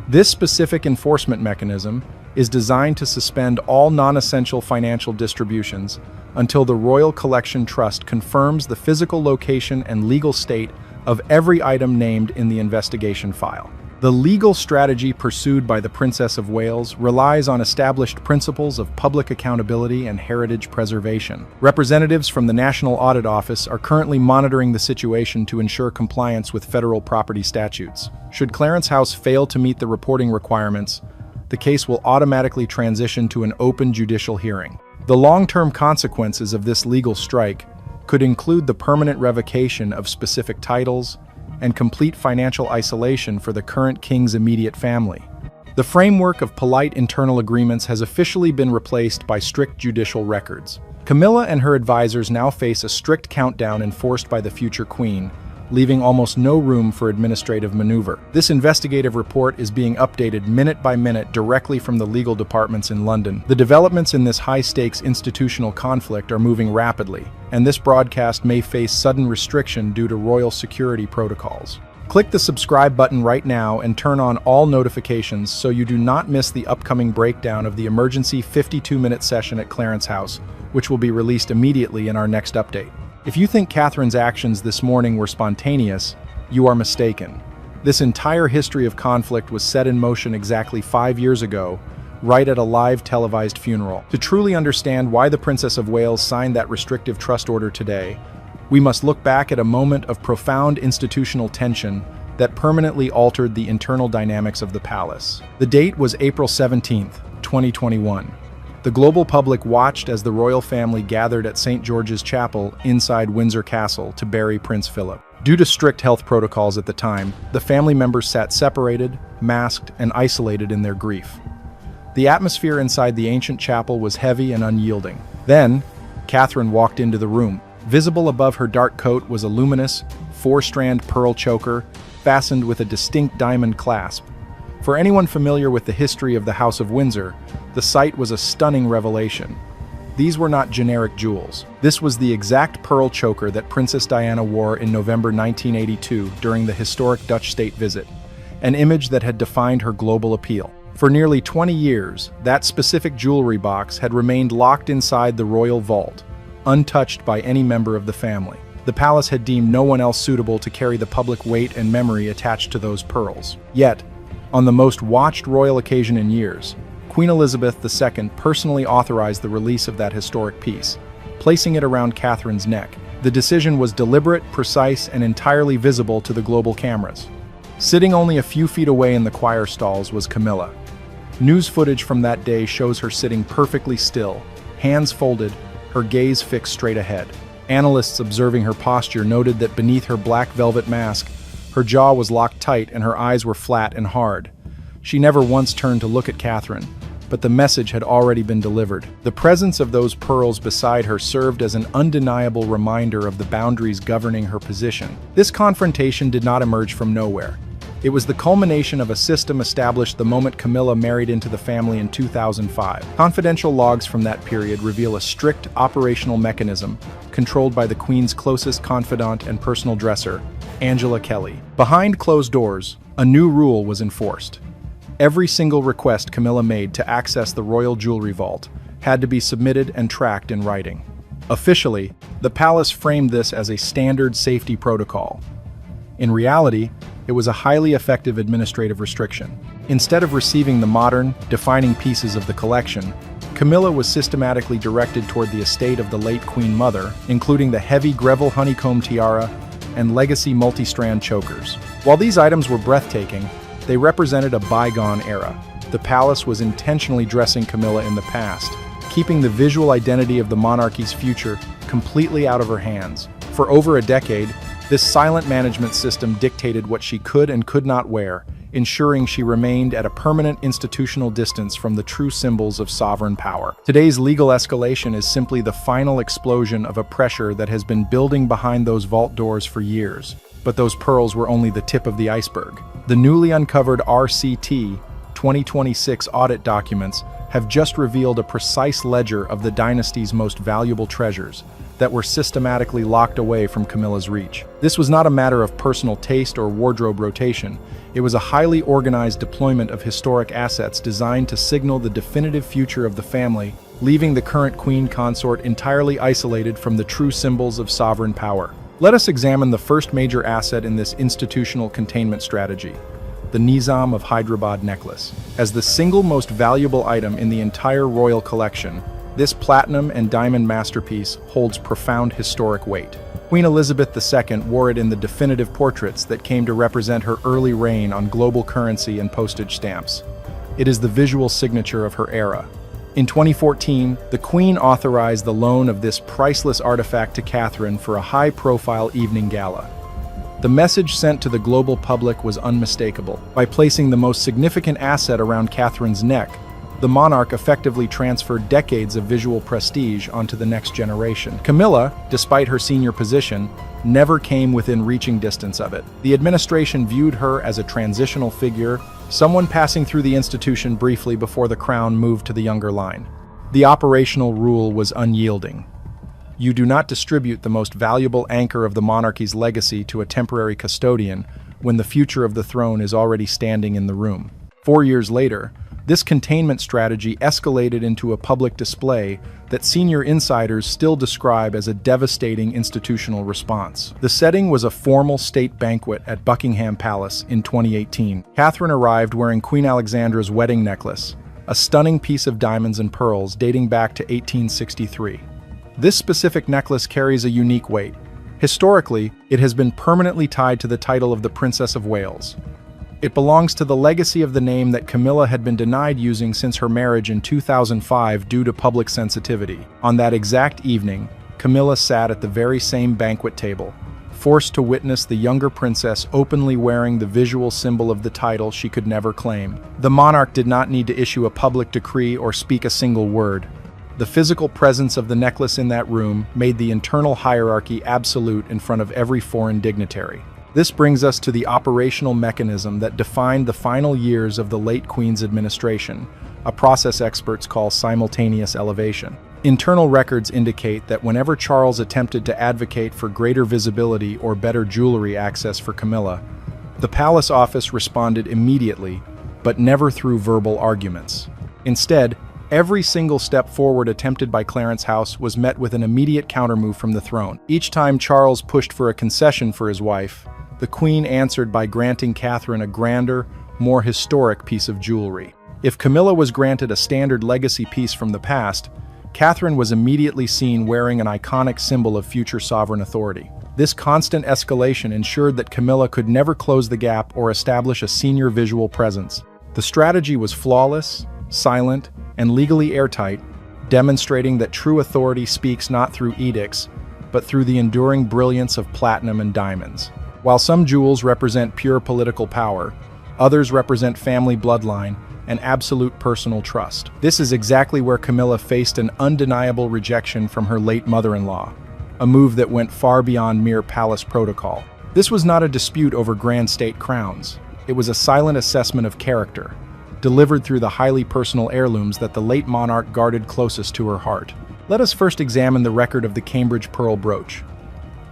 This specific enforcement mechanism is designed to suspend all non-essential financial distributions until the Royal Collection Trust confirms the physical location and legal state of every item named in the investigation file. The legal strategy pursued by the Princess of Wales relies on established principles of public accountability and heritage preservation. Representatives from the National Audit Office are currently monitoring the situation to ensure compliance with federal property statutes. Should Clarence House fail to meet the reporting requirements, the case will automatically transition to an open judicial hearing. The long-term consequences of this legal strike could include the permanent revocation of specific titles and complete financial isolation for the current king's immediate family. The framework of polite internal agreements has officially been replaced by strict judicial records. Camilla and her advisors now face a strict countdown enforced by the future queen, leaving almost no room for administrative maneuver. This investigative report is being updated minute by minute directly from the legal departments in London. The developments in this high-stakes institutional conflict are moving rapidly, and this broadcast may face sudden restriction due to royal security protocols. Click the subscribe button right now and turn on all notifications so you do not miss the upcoming breakdown of the emergency 52-minute session at Clarence House, which will be released immediately in our next update. If you think Catherine's actions this morning were spontaneous, you are mistaken. This entire history of conflict was set in motion exactly 5 years ago, right at a live televised funeral. To truly understand why the Princess of Wales signed that restrictive trust order today, we must look back at a moment of profound institutional tension that permanently altered the internal dynamics of the palace. The date was April 17, 2021. The global public watched as the royal family gathered at St. George's Chapel inside Windsor Castle to bury Prince Philip. Due to strict health protocols at the time, the family members sat separated, masked, and isolated in their grief. The atmosphere inside the ancient chapel was heavy and unyielding. Then, Catherine walked into the room. Visible above her dark coat was a luminous, 4-strand pearl choker fastened with a distinct diamond clasp. For anyone familiar with the history of the House of Windsor, the sight was a stunning revelation. These were not generic jewels. This was the exact pearl choker that Princess Diana wore in November 1982 during the historic Dutch state visit, an image that had defined her global appeal. For nearly 20 years, that specific jewelry box had remained locked inside the royal vault, untouched by any member of the family. The palace had deemed no one else suitable to carry the public weight and memory attached to those pearls. Yet, on the most watched royal occasion in years, Queen Elizabeth II personally authorized the release of that historic piece, placing it around Catherine's neck. The decision was deliberate, precise, and entirely visible to the global cameras. Sitting only a few feet away in the choir stalls was Camilla. News footage from that day shows her sitting perfectly still, hands folded, her gaze fixed straight ahead. Analysts observing her posture noted that beneath her black velvet mask, her jaw was locked tight and her eyes were flat and hard. She never once turned to look at Catherine, but the message had already been delivered. The presence of those pearls beside her served as an undeniable reminder of the boundaries governing her position. This confrontation did not emerge from nowhere. It was the culmination of a system established the moment Camilla married into the family in 2005. Confidential logs from that period reveal a strict operational mechanism controlled by the Queen's closest confidant and personal dresser, Angela Kelly. Behind closed doors, a new rule was enforced. Every single request Camilla made to access the royal jewelry vault had to be submitted and tracked in writing. Officially, the palace framed this as a standard safety protocol. In reality, it was a highly effective administrative restriction. Instead of receiving the modern, defining pieces of the collection, Camilla was systematically directed toward the estate of the late Queen Mother, including the heavy Greville honeycomb tiara and legacy multi-strand chokers. While these items were breathtaking, they represented a bygone era. The palace was intentionally dressing Camilla in the past, keeping the visual identity of the monarchy's future completely out of her hands. For over a decade, this silent management system dictated what she could and could not wear, ensuring she remained at a permanent institutional distance from the true symbols of sovereign power. Today's legal escalation is simply the final explosion of a pressure that has been building behind those vault doors for years. But those pearls were only the tip of the iceberg. The newly uncovered RCT 2026 audit documents have just revealed a precise ledger of the dynasty's most valuable treasures that were systematically locked away from Camilla's reach. This was not a matter of personal taste or wardrobe rotation. It was a highly organized deployment of historic assets designed to signal the definitive future of the family, leaving the current queen consort entirely isolated from the true symbols of sovereign power. Let us examine the first major asset in this institutional containment strategy, the Nizam of Hyderabad necklace. As the single most valuable item in the entire royal collection, this platinum and diamond masterpiece holds profound historic weight. Queen Elizabeth II wore it in the definitive portraits that came to represent her early reign on global currency and postage stamps. It is the visual signature of her era. In 2014, the Queen authorized the loan of this priceless artifact to Catherine for a high-profile evening gala. The message sent to the global public was unmistakable. By placing the most significant asset around Catherine's neck, the monarch effectively transferred decades of visual prestige onto the next generation. Camilla, despite her senior position, never came within reaching distance of it. The administration viewed her as a transitional figure, someone passing through the institution briefly before the crown moved to the younger line. The operational rule was unyielding. You do not distribute the most valuable anchor of the monarchy's legacy to a temporary custodian when the future of the throne is already standing in the room. 4 years later, this containment strategy escalated into a public display that senior insiders still describe as a devastating institutional response. The setting was a formal state banquet at Buckingham Palace in 2018. Catherine arrived wearing Queen Alexandra's wedding necklace, a stunning piece of diamonds and pearls dating back to 1863. This specific necklace carries a unique weight. Historically, it has been permanently tied to the title of the Princess of Wales. It belongs to the legacy of the name that Camilla had been denied using since her marriage in 2005 due to public sensitivity. On that exact evening, Camilla sat at the very same banquet table, forced to witness the younger princess openly wearing the visual symbol of the title she could never claim. The monarch did not need to issue a public decree or speak a single word. The physical presence of the necklace in that room made the internal hierarchy absolute in front of every foreign dignitary. This brings us to the operational mechanism that defined the final years of the late Queen's administration, a process experts call simultaneous elevation. Internal records indicate that whenever Charles attempted to advocate for greater visibility or better jewelry access for Camilla, the palace office responded immediately, but never through verbal arguments. Instead, every single step forward attempted by Clarence House was met with an immediate countermove from the throne. Each time Charles pushed for a concession for his wife, the Queen answered by granting Catherine a grander, more historic piece of jewelry. If Camilla was granted a standard legacy piece from the past, Catherine was immediately seen wearing an iconic symbol of future sovereign authority. This constant escalation ensured that Camilla could never close the gap or establish a senior visual presence. The strategy was flawless, silent, and legally airtight, demonstrating that true authority speaks not through edicts, but through the enduring brilliance of platinum and diamonds. While some jewels represent pure political power, others represent family bloodline and absolute personal trust. This is exactly where Camilla faced an undeniable rejection from her late mother-in-law, a move that went far beyond mere palace protocol. This was not a dispute over grand state crowns. It was a silent assessment of character, delivered through the highly personal heirlooms that the late monarch guarded closest to her heart. Let us first examine the record of the Cambridge pearl brooch.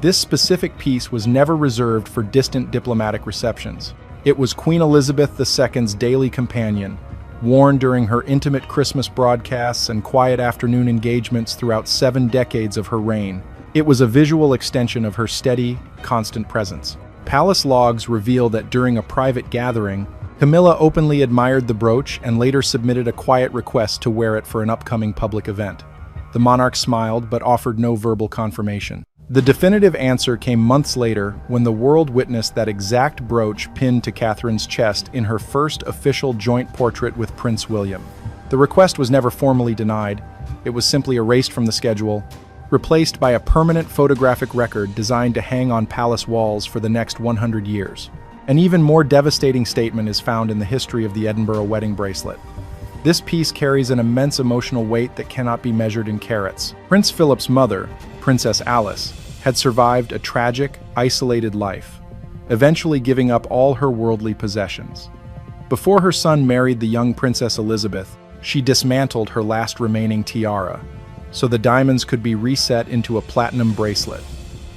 This specific piece was never reserved for distant diplomatic receptions. It was Queen Elizabeth II's daily companion, worn during her intimate Christmas broadcasts and quiet afternoon engagements throughout 7 decades of her reign. It was a visual extension of her steady, constant presence. Palace logs reveal that during a private gathering, Camilla openly admired the brooch and later submitted a quiet request to wear it for an upcoming public event. The monarch smiled but offered no verbal confirmation. The definitive answer came months later when the world witnessed that exact brooch pinned to Catherine's chest in her first official joint portrait with Prince William. The request was never formally denied. It was simply erased from the schedule, replaced by a permanent photographic record designed to hang on palace walls for the next 100 years. An even more devastating statement is found in the history of the Edinburgh wedding bracelet. This piece carries an immense emotional weight that cannot be measured in carats. Prince Philip's mother, Princess Alice, had survived a tragic, isolated life, eventually giving up all her worldly possessions. Before her son married the young Princess Elizabeth, she dismantled her last remaining tiara, so the diamonds could be reset into a platinum bracelet,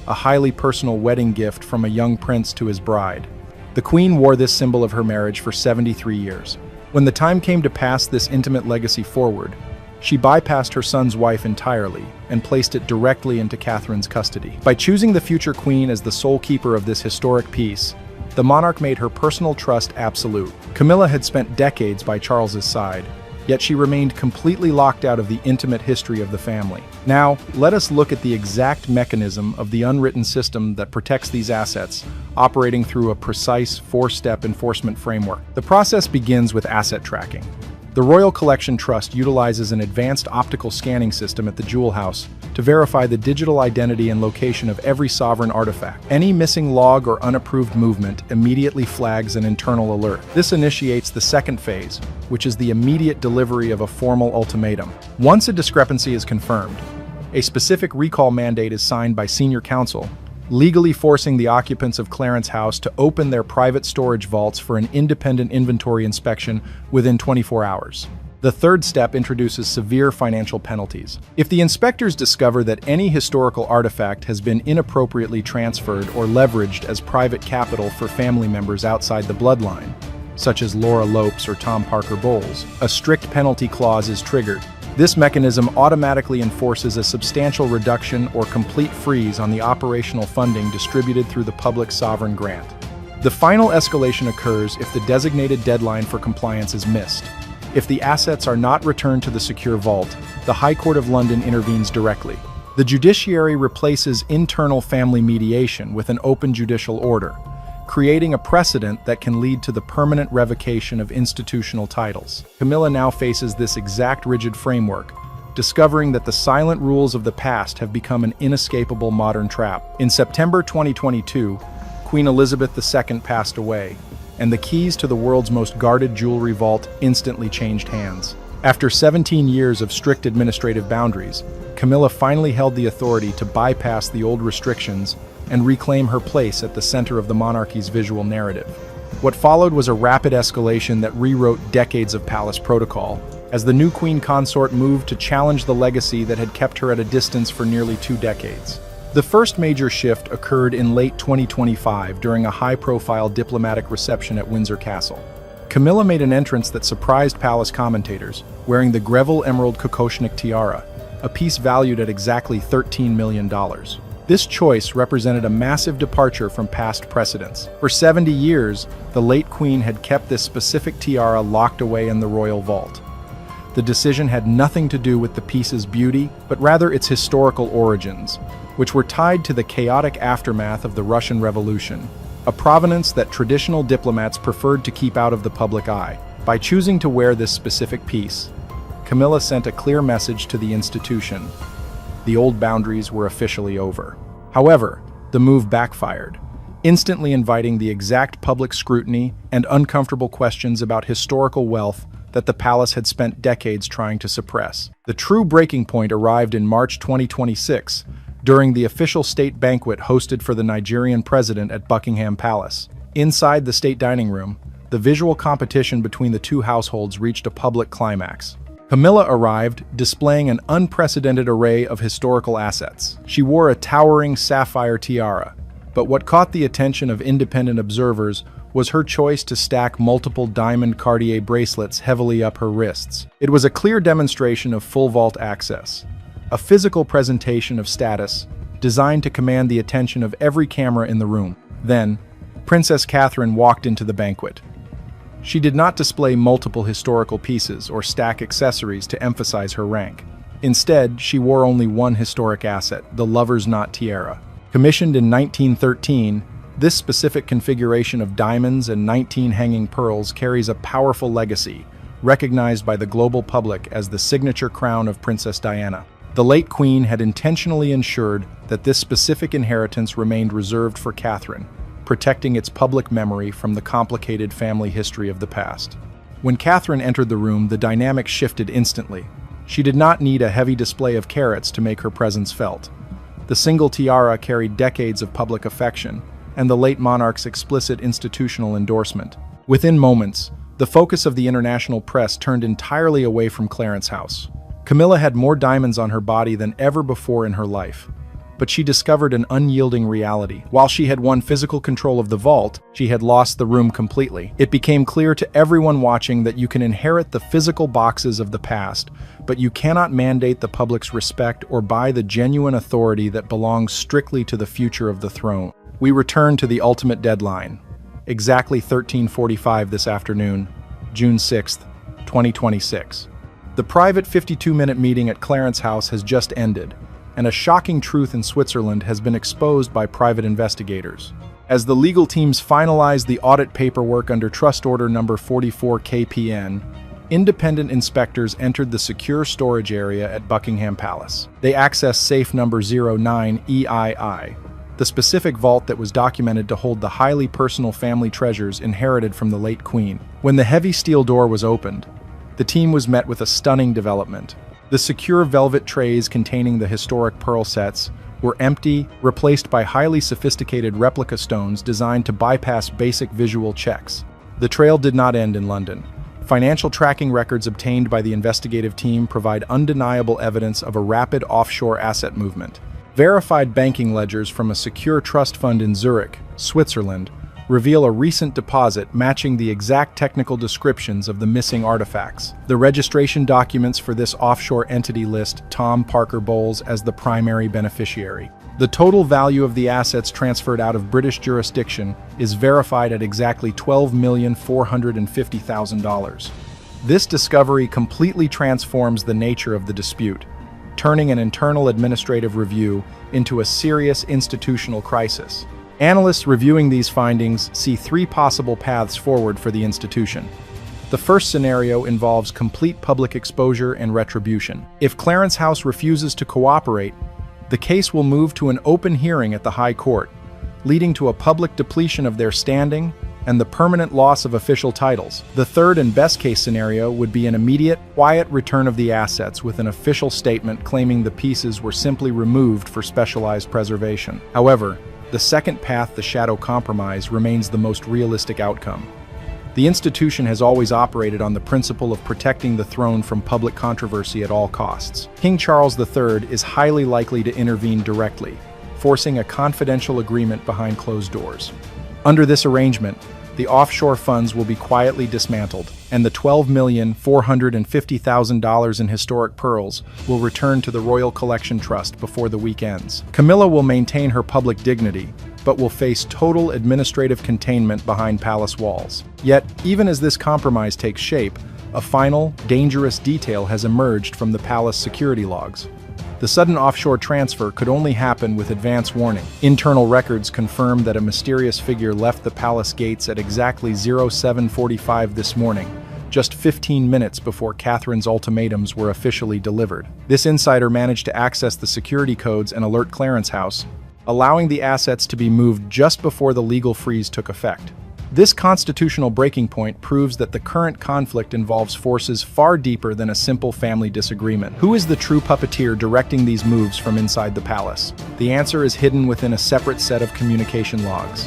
a highly personal wedding gift from a young prince to his bride. The Queen wore this symbol of her marriage for 73 years. When the time came to pass this intimate legacy forward, she bypassed her son's wife entirely and placed it directly into Catherine's custody. By choosing the future queen as the sole keeper of this historic piece, the monarch made her personal trust absolute. Camilla had spent decades by Charles's side, yet she remained completely locked out of the intimate history of the family. Now, let us look at the exact mechanism of the unwritten system that protects these assets, operating through a precise 4-step enforcement framework. The process begins with asset tracking. The Royal Collection Trust utilizes an advanced optical scanning system at the Jewel House to verify the digital identity and location of every sovereign artifact. Any missing log or unapproved movement immediately flags an internal alert. This initiates the second phase, which is the immediate delivery of a formal ultimatum. Once a discrepancy is confirmed, a specific recall mandate is signed by senior counsel, legally forcing the occupants of Clarence House to open their private storage vaults for an independent inventory inspection within 24 hours. The third step introduces severe financial penalties. If the inspectors discover that any historical artifact has been inappropriately transferred or leveraged as private capital for family members outside the bloodline, such as Laura Lopes or Tom Parker Bowles, a strict penalty clause is triggered. This mechanism automatically enforces a substantial reduction or complete freeze on the operational funding distributed through the public sovereign grant. The final escalation occurs if the designated deadline for compliance is missed. If the assets are not returned to the secure vault, the High Court of London intervenes directly. The judiciary replaces internal family mediation with an open judicial order, creating a precedent that can lead to the permanent revocation of institutional titles. Camilla now faces this exact rigid framework, discovering that the silent rules of the past have become an inescapable modern trap. In September 2022, Queen Elizabeth II passed away, and the keys to the world's most guarded jewelry vault instantly changed hands. After 17 years of strict administrative boundaries, Camilla finally held the authority to bypass the old restrictions and reclaim her place at the center of the monarchy's visual narrative. What followed was a rapid escalation that rewrote decades of palace protocol, as the new queen consort moved to challenge the legacy that had kept her at a distance for nearly 2 decades. The first major shift occurred in late 2025 during a high-profile diplomatic reception at Windsor Castle. Camilla made an entrance that surprised palace commentators, wearing the Greville Emerald Kokoshnik tiara, a piece valued at exactly $13 million. This choice represented a massive departure from past precedents. For 70 years, the late queen had kept this specific tiara locked away in the royal vault. The decision had nothing to do with the piece's beauty, but rather its historical origins, which were tied to the chaotic aftermath of the Russian Revolution, a provenance that traditional diplomats preferred to keep out of the public eye. By choosing to wear this specific piece, Camilla sent a clear message to the institution. The old boundaries were officially over. However, the move backfired, instantly inviting the exact public scrutiny and uncomfortable questions about historical wealth that the palace had spent decades trying to suppress. The true breaking point arrived in March 2026, during the official state banquet hosted for the Nigerian president at Buckingham Palace. Inside the state dining room, the visual competition between the two households reached a public climax. Camilla arrived, displaying an unprecedented array of historical assets. She wore a towering sapphire tiara, but what caught the attention of independent observers was her choice to stack multiple diamond Cartier bracelets heavily up her wrists. It was a clear demonstration of full vault access, a physical presentation of status designed to command the attention of every camera in the room. Then, Princess Catherine walked into the banquet. She did not display multiple historical pieces or stack accessories to emphasize her rank. Instead, she wore only one historic asset, the lover's knot tiara. Commissioned in 1913, this specific configuration of diamonds and 19 hanging pearls carries a powerful legacy, recognized by the global public as the signature crown of Princess Diana. The late queen had intentionally ensured that this specific inheritance remained reserved for Catherine, protecting its public memory from the complicated family history of the past. When Catherine entered the room, the dynamic shifted instantly. She did not need a heavy display of carats to make her presence felt. The single tiara carried decades of public affection, and the late monarch's explicit institutional endorsement. Within moments, the focus of the international press turned entirely away from Clarence House. Camilla had more diamonds on her body than ever before in her life, but she discovered an unyielding reality. While she had won physical control of the vault, she had lost the room completely. It became clear to everyone watching that you can inherit the physical boxes of the past, but you cannot mandate the public's respect or buy the genuine authority that belongs strictly to the future of the throne. We return to the ultimate deadline, exactly 13:45 this afternoon, June 6th, 2026. The private 52-minute meeting at Clarence House has just ended, and a shocking truth in Switzerland has been exposed by private investigators. As the legal teams finalize the audit paperwork under Trust Order Number 44 KPN, independent inspectors entered the secure storage area at Buckingham Palace. They accessed safe number 09EII, the specific vault that was documented to hold the highly personal family treasures inherited from the late Queen. When the heavy steel door was opened, the team was met with a stunning development. The secure velvet trays containing the historic pearl sets were empty, replaced by highly sophisticated replica stones designed to bypass basic visual checks. The trail did not end in London. Financial tracking records obtained by the investigative team provide undeniable evidence of a rapid offshore asset movement. Verified banking ledgers from a secure trust fund in Zurich, Switzerland, reveal a recent deposit matching the exact technical descriptions of the missing artifacts. The registration documents for this offshore entity list Tom Parker Bowles as the primary beneficiary. The total value of the assets transferred out of British jurisdiction is verified at exactly $12,450,000. This discovery completely transforms the nature of the dispute, turning an internal administrative review into a serious institutional crisis. Analysts reviewing these findings see three possible paths forward for the institution. The first scenario involves complete public exposure and retribution. If Clarence House refuses to cooperate, the case will move to an open hearing at the High Court, leading to a public depletion of their standing and the permanent loss of official titles. The third and best-case scenario would be an immediate, quiet return of the assets with an official statement claiming the pieces were simply removed for specialized preservation. However, the second path, the shadow compromise, remains the most realistic outcome. The institution has always operated on the principle of protecting the throne from public controversy at all costs. King Charles III is highly likely to intervene directly, forcing a confidential agreement behind closed doors. Under this arrangement, the offshore funds will be quietly dismantled, and the $12,450,000 in historic pearls will return to the Royal Collection Trust before the week ends. Camilla will maintain her public dignity, but will face total administrative containment behind palace walls. Yet, even as this compromise takes shape, a final, dangerous detail has emerged from the palace security logs. The sudden offshore transfer could only happen with advance warning. Internal records confirm that a mysterious figure left the palace gates at exactly 07:45 this morning, just 15 minutes before Catherine's ultimatums were officially delivered. This insider managed to access the security codes and alert Clarence House, allowing the assets to be moved just before the legal freeze took effect. This constitutional breaking point proves that the current conflict involves forces far deeper than a simple family disagreement. Who is the true puppeteer directing these moves from inside the palace? The answer is hidden within a separate set of communication logs.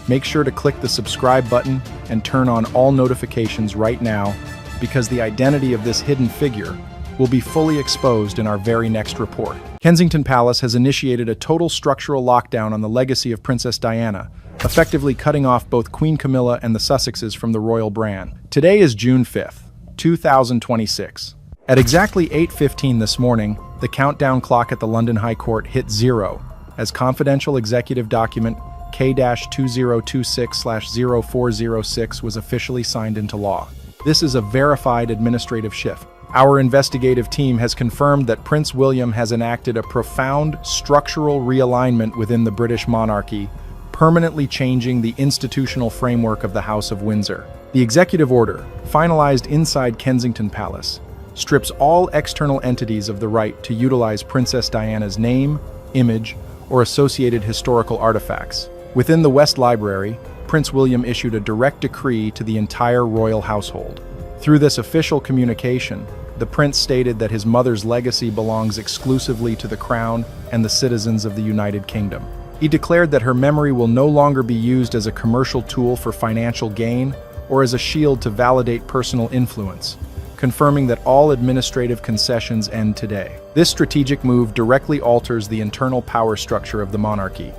Make sure to click the subscribe button and turn on all notifications right now, because the identity of this hidden figure will be fully exposed in our very next report. Kensington Palace has initiated a total structural lockdown on the legacy of Princess Diana, effectively cutting off both Queen Camilla and the Sussexes from the royal brand. Today is June 5th, 2026. At exactly 8:15 this morning, the countdown clock at the London High Court hit 0 as confidential executive document K-2026/0406 was officially signed into law. This is a verified administrative shift. Our investigative team has confirmed that Prince William has enacted a profound structural realignment within the British monarchy, permanently changing the institutional framework of the House of Windsor. The executive order, finalized inside Kensington Palace, strips all external entities of the right to utilize Princess Diana's name, image, or associated historical artifacts. Within the West Library, Prince William issued a direct decree to the entire royal household. Through this official communication, the prince stated that his mother's legacy belongs exclusively to the crown and the citizens of the United Kingdom. He declared that her memory will no longer be used as a commercial tool for financial gain or as a shield to validate personal influence, confirming that all administrative concessions end today. This strategic move directly alters the internal power structure of the monarchy.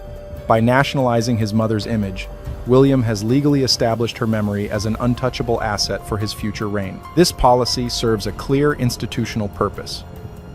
By nationalizing his mother's image, William has legally established her memory as an untouchable asset for his future reign. This policy serves a clear institutional purpose,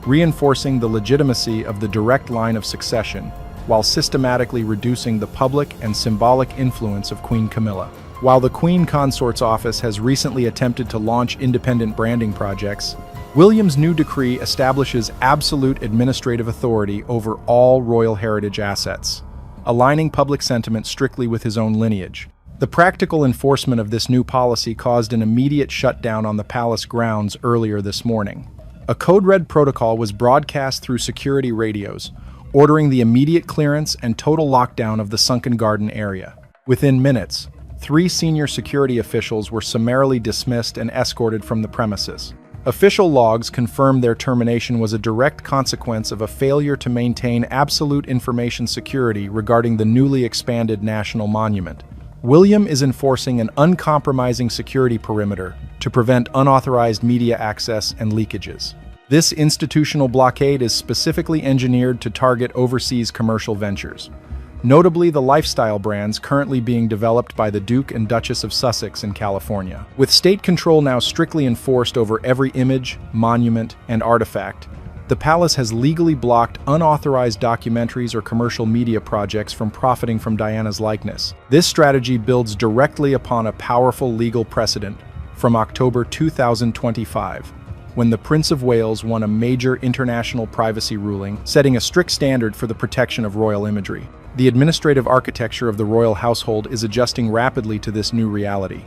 reinforcing the legitimacy of the direct line of succession while systematically reducing the public and symbolic influence of Queen Camilla. While the Queen Consort's office has recently attempted to launch independent branding projects, William's new decree establishes absolute administrative authority over all royal heritage assets, aligning public sentiment strictly with his own lineage. The practical enforcement of this new policy caused an immediate shutdown on the palace grounds earlier this morning. A code red protocol was broadcast through security radios, ordering the immediate clearance and total lockdown of the sunken garden area. Within minutes, 3 senior security officials were summarily dismissed and escorted from the premises. Official logs confirmed their termination was a direct consequence of a failure to maintain absolute information security regarding the newly expanded national monument. William is enforcing an uncompromising security perimeter to prevent unauthorized media access and leakages. This institutional blockade is specifically engineered to target overseas commercial ventures, notably the lifestyle brands currently being developed by the Duke and Duchess of Sussex in California. With state control now strictly enforced over every image, monument, and artifact, the palace has legally blocked unauthorized documentaries or commercial media projects from profiting from Diana's likeness. This strategy builds directly upon a powerful legal precedent from October 2025, when the Prince of Wales won a major international privacy ruling, setting a strict standard for the protection of royal imagery. The administrative architecture of the royal household is adjusting rapidly to this new reality.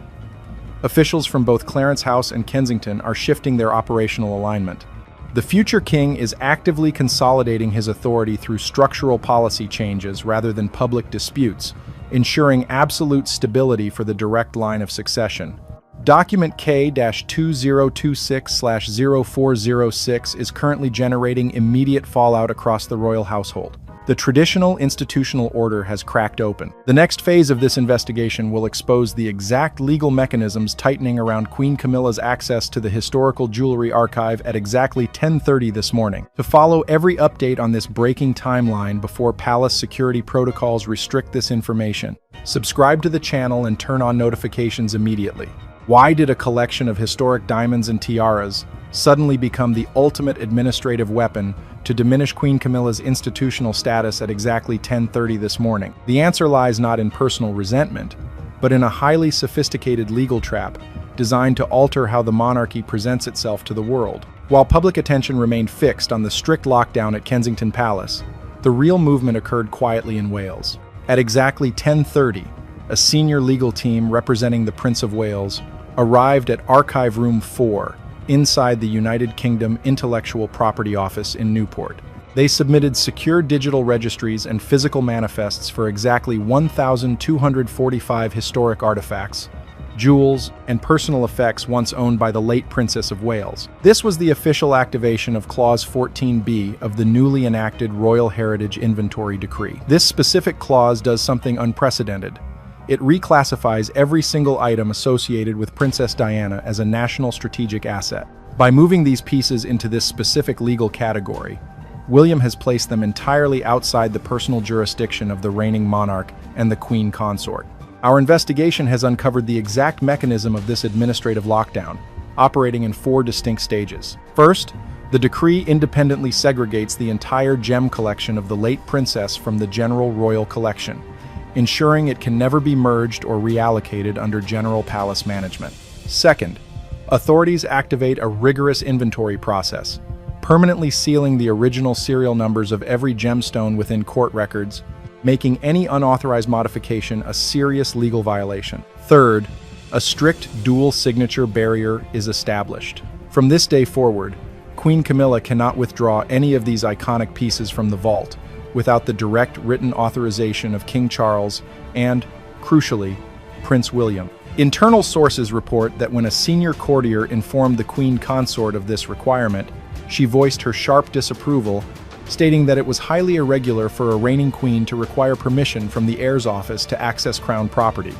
Officials from both Clarence House and Kensington are shifting their operational alignment. The future king is actively consolidating his authority through structural policy changes rather than public disputes, ensuring absolute stability for the direct line of succession. Document K-2026/0406 is currently generating immediate fallout across the royal household. The traditional institutional order has cracked open. The next phase of this investigation will expose the exact legal mechanisms tightening around Queen Camilla's access to the historical jewelry archive at exactly 10:30 this morning. To follow every update on this breaking timeline before palace security protocols restrict this information, subscribe to the channel and turn on notifications immediately. Why did a collection of historic diamonds and tiaras suddenly become the ultimate administrative weapon to diminish Queen Camilla's institutional status at exactly 10:30 this morning? The answer lies not in personal resentment, but in a highly sophisticated legal trap designed to alter how the monarchy presents itself to the world. While public attention remained fixed on the strict lockdown at Kensington Palace, the real movement occurred quietly in Wales. At exactly 10:30, a senior legal team representing the Prince of Wales arrived at Archive Room 4, inside the United Kingdom Intellectual Property Office in Newport. They submitted secure digital registries and physical manifests for exactly 1,245 historic artifacts, jewels, and personal effects once owned by the late Princess of Wales. This was the official activation of Clause 14B of the newly enacted Royal Heritage Inventory Decree. This specific clause does something unprecedented. It reclassifies every single item associated with Princess Diana as a national strategic asset. By moving these pieces into this specific legal category, William has placed them entirely outside the personal jurisdiction of the reigning monarch and the Queen Consort. Our investigation has uncovered the exact mechanism of this administrative lockdown, operating in 4 distinct stages. First, the decree independently segregates the entire gem collection of the late princess from the general royal collection, ensuring it can never be merged or reallocated under general palace management. Second, authorities activate a rigorous inventory process, permanently sealing the original serial numbers of every gemstone within court records, making any unauthorized modification a serious legal violation. Third, a strict dual signature barrier is established. From this day forward, Queen Camilla cannot withdraw any of these iconic pieces from the vault without the direct written authorization of King Charles and, crucially, Prince William. Internal sources report that when a senior courtier informed the Queen Consort of this requirement, she voiced her sharp disapproval, stating that it was highly irregular for a reigning queen to require permission from the heir's office to access crown property.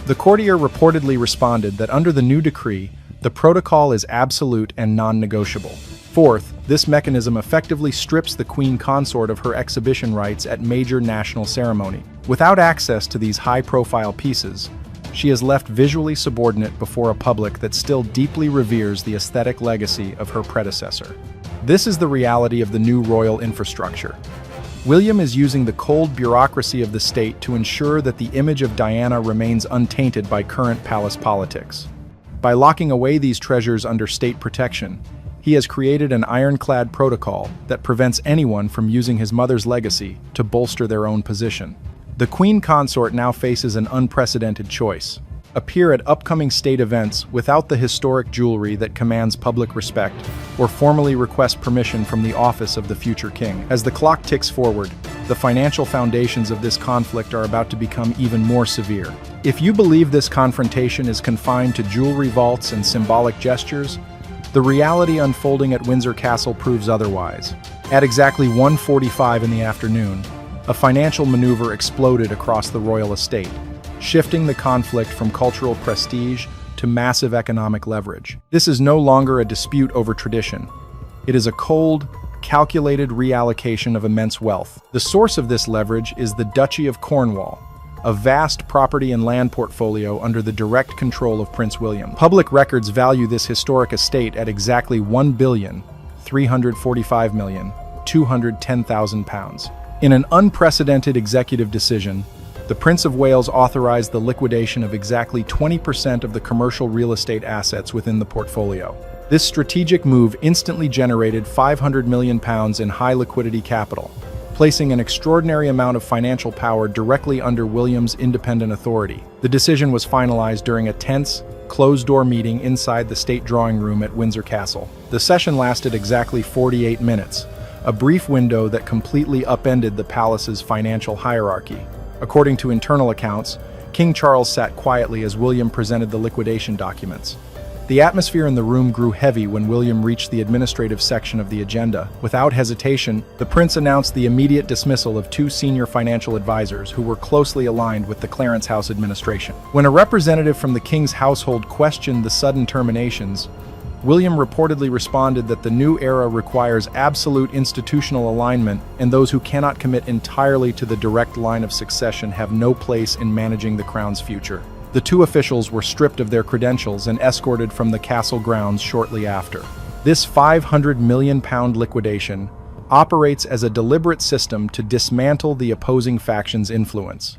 The courtier reportedly responded that under the new decree, the protocol is absolute and non-negotiable. Fourth, this mechanism effectively strips the Queen Consort of her exhibition rights at major national ceremony. Without access to these high-profile pieces, she is left visually subordinate before a public that still deeply reveres the aesthetic legacy of her predecessor. This is the reality of the new royal infrastructure. William is using the cold bureaucracy of the state to ensure that the image of Diana remains untainted by current palace politics. By locking away these treasures under state protection, he has created an ironclad protocol that prevents anyone from using his mother's legacy to bolster their own position. The Queen Consort now faces an unprecedented choice: appear at upcoming state events without the historic jewelry that commands public respect, or formally request permission from the office of the future king. As the clock ticks forward, the financial foundations of this conflict are about to become even more severe. If you believe this confrontation is confined to jewelry vaults and symbolic gestures, the reality unfolding at Windsor Castle proves otherwise. At exactly 1:45 in the afternoon, a financial maneuver exploded across the royal estate, shifting the conflict from cultural prestige to massive economic leverage. This is no longer a dispute over tradition. It is a cold, calculated reallocation of immense wealth. The source of this leverage is the Duchy of Cornwall, a vast property and land portfolio under the direct control of Prince William. Public records value this historic estate at exactly £1,345,210,000. In an unprecedented executive decision, the Prince of Wales authorized the liquidation of exactly 20% of the commercial real estate assets within the portfolio. This strategic move instantly generated £500 million in high liquidity capital, placing an extraordinary amount of financial power directly under William's independent authority. The decision was finalized during a tense, closed-door meeting inside the state drawing room at Windsor Castle. The session lasted exactly 48 minutes, a brief window that completely upended the palace's financial hierarchy. According to internal accounts, King Charles sat quietly as William presented the liquidation documents. The atmosphere in the room grew heavy when William reached the administrative section of the agenda. Without hesitation, the prince announced the immediate dismissal of two senior financial advisors who were closely aligned with the Clarence House administration. When a representative from the king's household questioned the sudden terminations, William reportedly responded that the new era requires absolute institutional alignment, and those who cannot commit entirely to the direct line of succession have no place in managing the crown's future. The two officials were stripped of their credentials and escorted from the castle grounds shortly after. This £500 million liquidation operates as a deliberate system to dismantle the opposing faction's influence.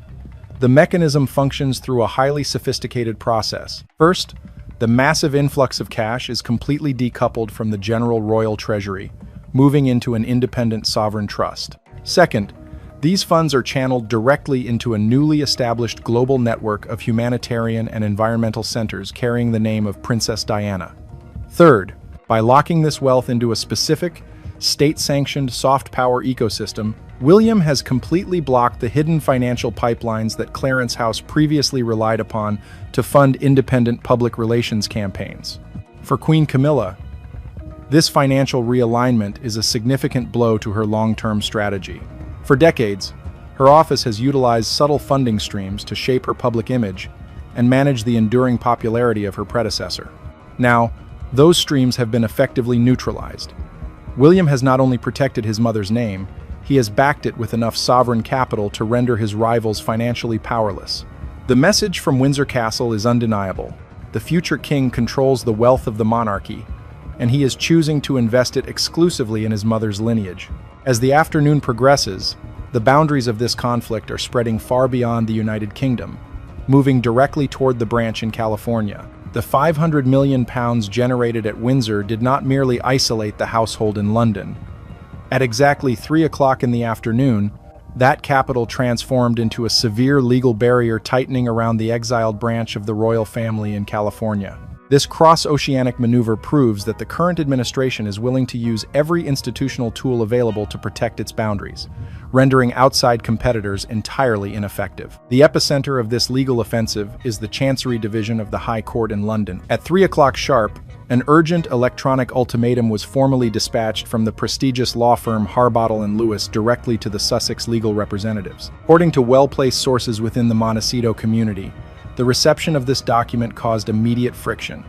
The mechanism functions through a highly sophisticated process. First, the massive influx of cash is completely decoupled from the general royal treasury, moving into an independent sovereign trust. Second, these funds are channeled directly into a newly established global network of humanitarian and environmental centers carrying the name of Princess Diana. Third, by locking this wealth into a specific, state-sanctioned soft power ecosystem, William has completely blocked the hidden financial pipelines that Clarence House previously relied upon to fund independent public relations campaigns. For Queen Camilla, this financial realignment is a significant blow to her long-term strategy. For decades, her office has utilized subtle funding streams to shape her public image and manage the enduring popularity of her predecessor. Now, those streams have been effectively neutralized. William has not only protected his mother's name, he has backed it with enough sovereign capital to render his rivals financially powerless. The message from Windsor Castle is undeniable. The future king controls the wealth of the monarchy, and he is choosing to invest it exclusively in his mother's lineage. As the afternoon progresses, the boundaries of this conflict are spreading far beyond the United Kingdom, moving directly toward the branch in California. The £500 million generated at Windsor did not merely isolate the household in London. At exactly 3 o'clock in the afternoon, that capital transformed into a severe legal barrier tightening around the exiled branch of the royal family in California. This cross-oceanic maneuver proves that the current administration is willing to use every institutional tool available to protect its boundaries, rendering outside competitors entirely ineffective. The epicenter of this legal offensive is the Chancery Division of the High Court in London. At 3 o'clock sharp, an urgent electronic ultimatum was formally dispatched from the prestigious law firm Harbottle & Lewis directly to the Sussex legal representatives. According to well-placed sources within the Montecito community, the reception of this document caused immediate friction.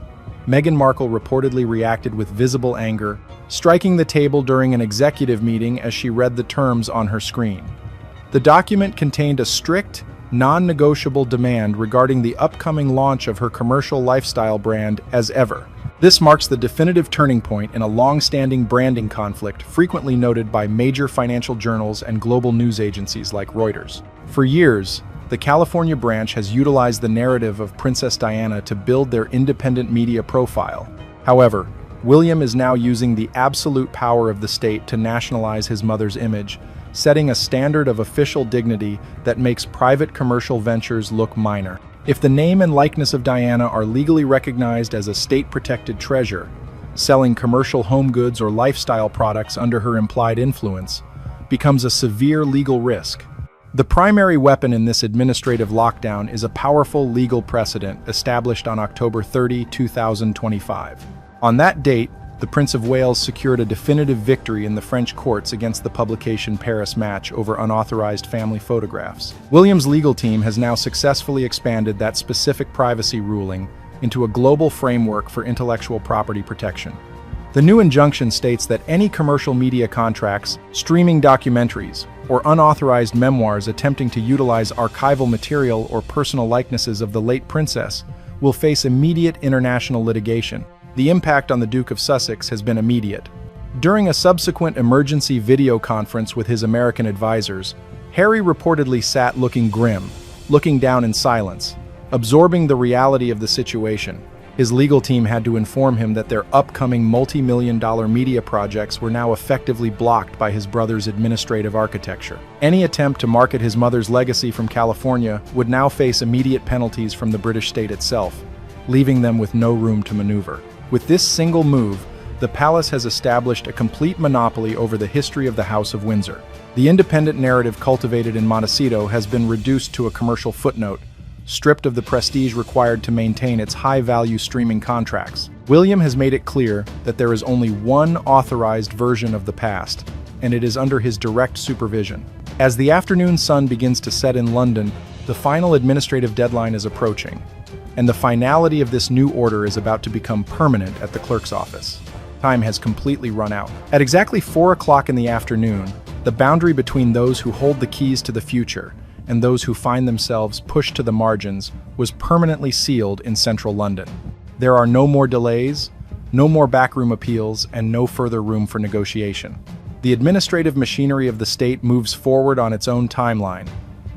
Meghan Markle reportedly reacted with visible anger, striking the table during an executive meeting as she read the terms on her screen. The document contained a strict, non-negotiable demand regarding the upcoming launch of her commercial lifestyle brand As Ever. This marks the definitive turning point in a long-standing branding conflict frequently noted by major financial journals and global news agencies like Reuters. For years, the California branch has utilized the narrative of Princess Diana to build their independent media profile. However, William is now using the absolute power of the state to nationalize his mother's image, setting a standard of official dignity that makes private commercial ventures look minor. If the name and likeness of Diana are legally recognized as a state-protected treasure, selling commercial home goods or lifestyle products under her implied influence becomes a severe legal risk. The primary weapon in this administrative lockdown is a powerful legal precedent established on October 30, 2025. On that date, the Prince of Wales secured a definitive victory in the French courts against the publication Paris Match over unauthorized family photographs. William's legal team has now successfully expanded that specific privacy ruling into a global framework for intellectual property protection. The new injunction states that any commercial media contracts, streaming documentaries, or unauthorized memoirs attempting to utilize archival material or personal likenesses of the late princess will face immediate international litigation. The impact on the Duke of Sussex has been immediate. During a subsequent emergency video conference with his American advisors, Harry reportedly sat looking grim, looking down in silence, absorbing the reality of the situation. His legal team had to inform him that their upcoming multi-million-dollar media projects were now effectively blocked by his brother's administrative architecture. Any attempt to market his mother's legacy from California would now face immediate penalties from the British state itself, leaving them with no room to maneuver. With this single move, the palace has established a complete monopoly over the history of the House of Windsor. The independent narrative cultivated in Montecito has been reduced to a commercial footnote, stripped of the prestige required to maintain its high-value streaming contracts. William has made it clear that there is only one authorized version of the past, and it is under his direct supervision. As the afternoon sun begins to set in London, the final administrative deadline is approaching, and the finality of this new order is about to become permanent at the clerk's office. Time has completely run out. At exactly 4 o'clock in the afternoon, the boundary between those who hold the keys to the future and those who find themselves pushed to the margins was permanently sealed in central London. There are no more delays, no more backroom appeals, and no further room for negotiation. The administrative machinery of the state moves forward on its own timeline,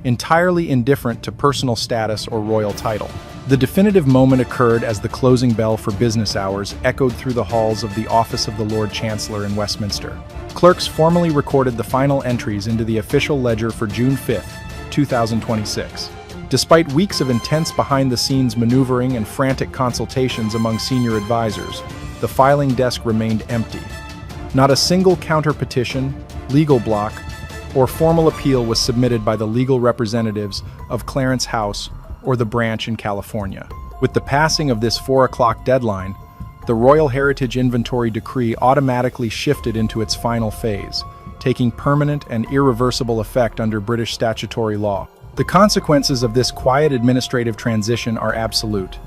entirely indifferent to personal status or royal title. The definitive moment occurred as the closing bell for business hours echoed through the halls of the office of the Lord Chancellor in Westminster. Clerks formally recorded the final entries into the official ledger for June 5, 2026. Despite weeks of intense behind-the-scenes maneuvering and frantic consultations among senior advisors, the filing desk remained empty. Not a single counter-petition, legal block, or formal appeal was submitted by the legal representatives of Clarence House or the branch in California. With the passing of this 4 o'clock deadline, the Royal Heritage Inventory Decree automatically shifted into its final phase, taking permanent and irreversible effect under British statutory law. The consequences of this quiet administrative transition are absolute.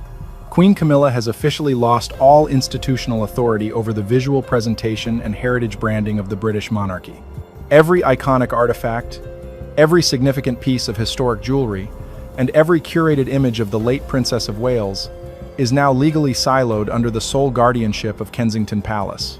Queen Camilla has officially lost all institutional authority over the visual presentation and heritage branding of the British monarchy. Every iconic artifact, every significant piece of historic jewelry, and every curated image of the late Princess of Wales is now legally siloed under the sole guardianship of Kensington Palace.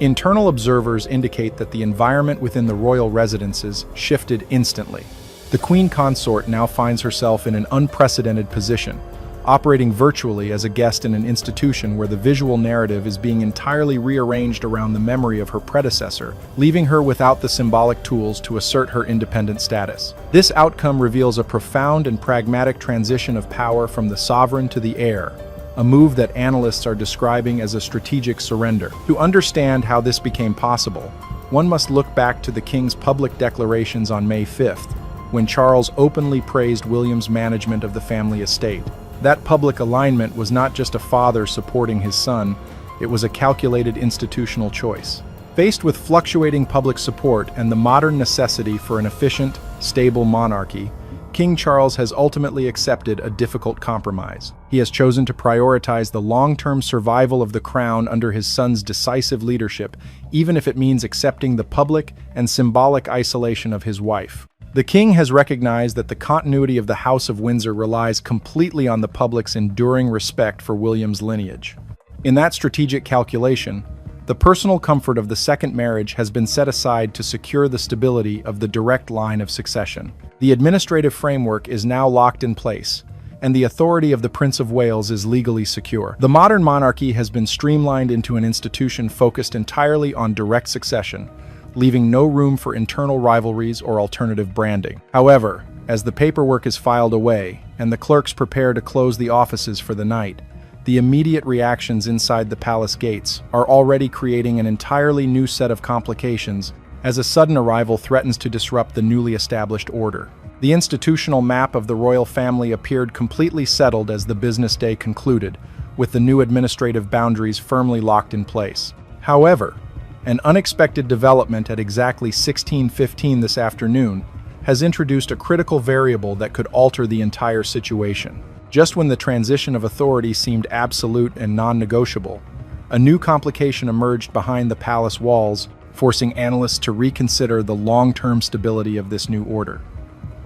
Internal observers indicate that the environment within the royal residences shifted instantly. The Queen Consort now finds herself in an unprecedented position, operating virtually as a guest in an institution where the visual narrative is being entirely rearranged around the memory of her predecessor, leaving her without the symbolic tools to assert her independent status. This outcome reveals a profound and pragmatic transition of power from the sovereign to the heir, a move that analysts are describing as a strategic surrender. To understand how this became possible, one must look back to the King's public declarations on May 5th, when Charles openly praised William's management of the family estate. That public alignment was not just a father supporting his son, it was a calculated institutional choice. Faced with fluctuating public support and the modern necessity for an efficient, stable monarchy, King Charles has ultimately accepted a difficult compromise. He has chosen to prioritize the long-term survival of the crown under his son's decisive leadership, even if it means accepting the public and symbolic isolation of his wife. The king has recognized that the continuity of the House of Windsor relies completely on the public's enduring respect for William's lineage. In that strategic calculation, the personal comfort of the second marriage has been set aside to secure the stability of the direct line of succession. The administrative framework is now locked in place, and the authority of the Prince of Wales is legally secure. The modern monarchy has been streamlined into an institution focused entirely on direct succession, leaving no room for internal rivalries or alternative branding. However, as the paperwork is filed away and the clerks prepare to close the offices for the night, the immediate reactions inside the palace gates are already creating an entirely new set of complications as a sudden arrival threatens to disrupt the newly established order. The institutional map of the royal family appeared completely settled as the business day concluded, with the new administrative boundaries firmly locked in place. However, an unexpected development at exactly 16:15 this afternoon has introduced a critical variable that could alter the entire situation. Just when the transition of authority seemed absolute and non-negotiable, a new complication emerged behind the palace walls, forcing analysts to reconsider the long-term stability of this new order.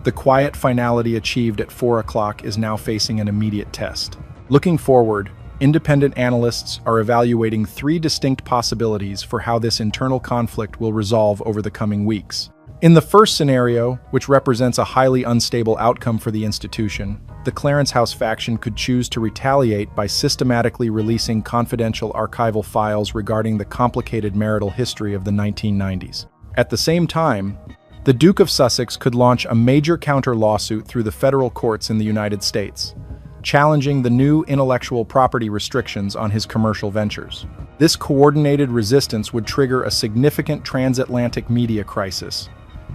The quiet finality achieved at 4 o'clock is now facing an immediate test. Looking forward, independent analysts are evaluating 3 distinct possibilities for how this internal conflict will resolve over the coming weeks. In the first scenario, which represents a highly unstable outcome for the institution, the Clarence House faction could choose to retaliate by systematically releasing confidential archival files regarding the complicated marital history of the 1990s. At the same time, the Duke of Sussex could launch a major counter-lawsuit through the federal courts in the United States, challenging the new intellectual property restrictions on his commercial ventures. This coordinated resistance would trigger a significant transatlantic media crisis,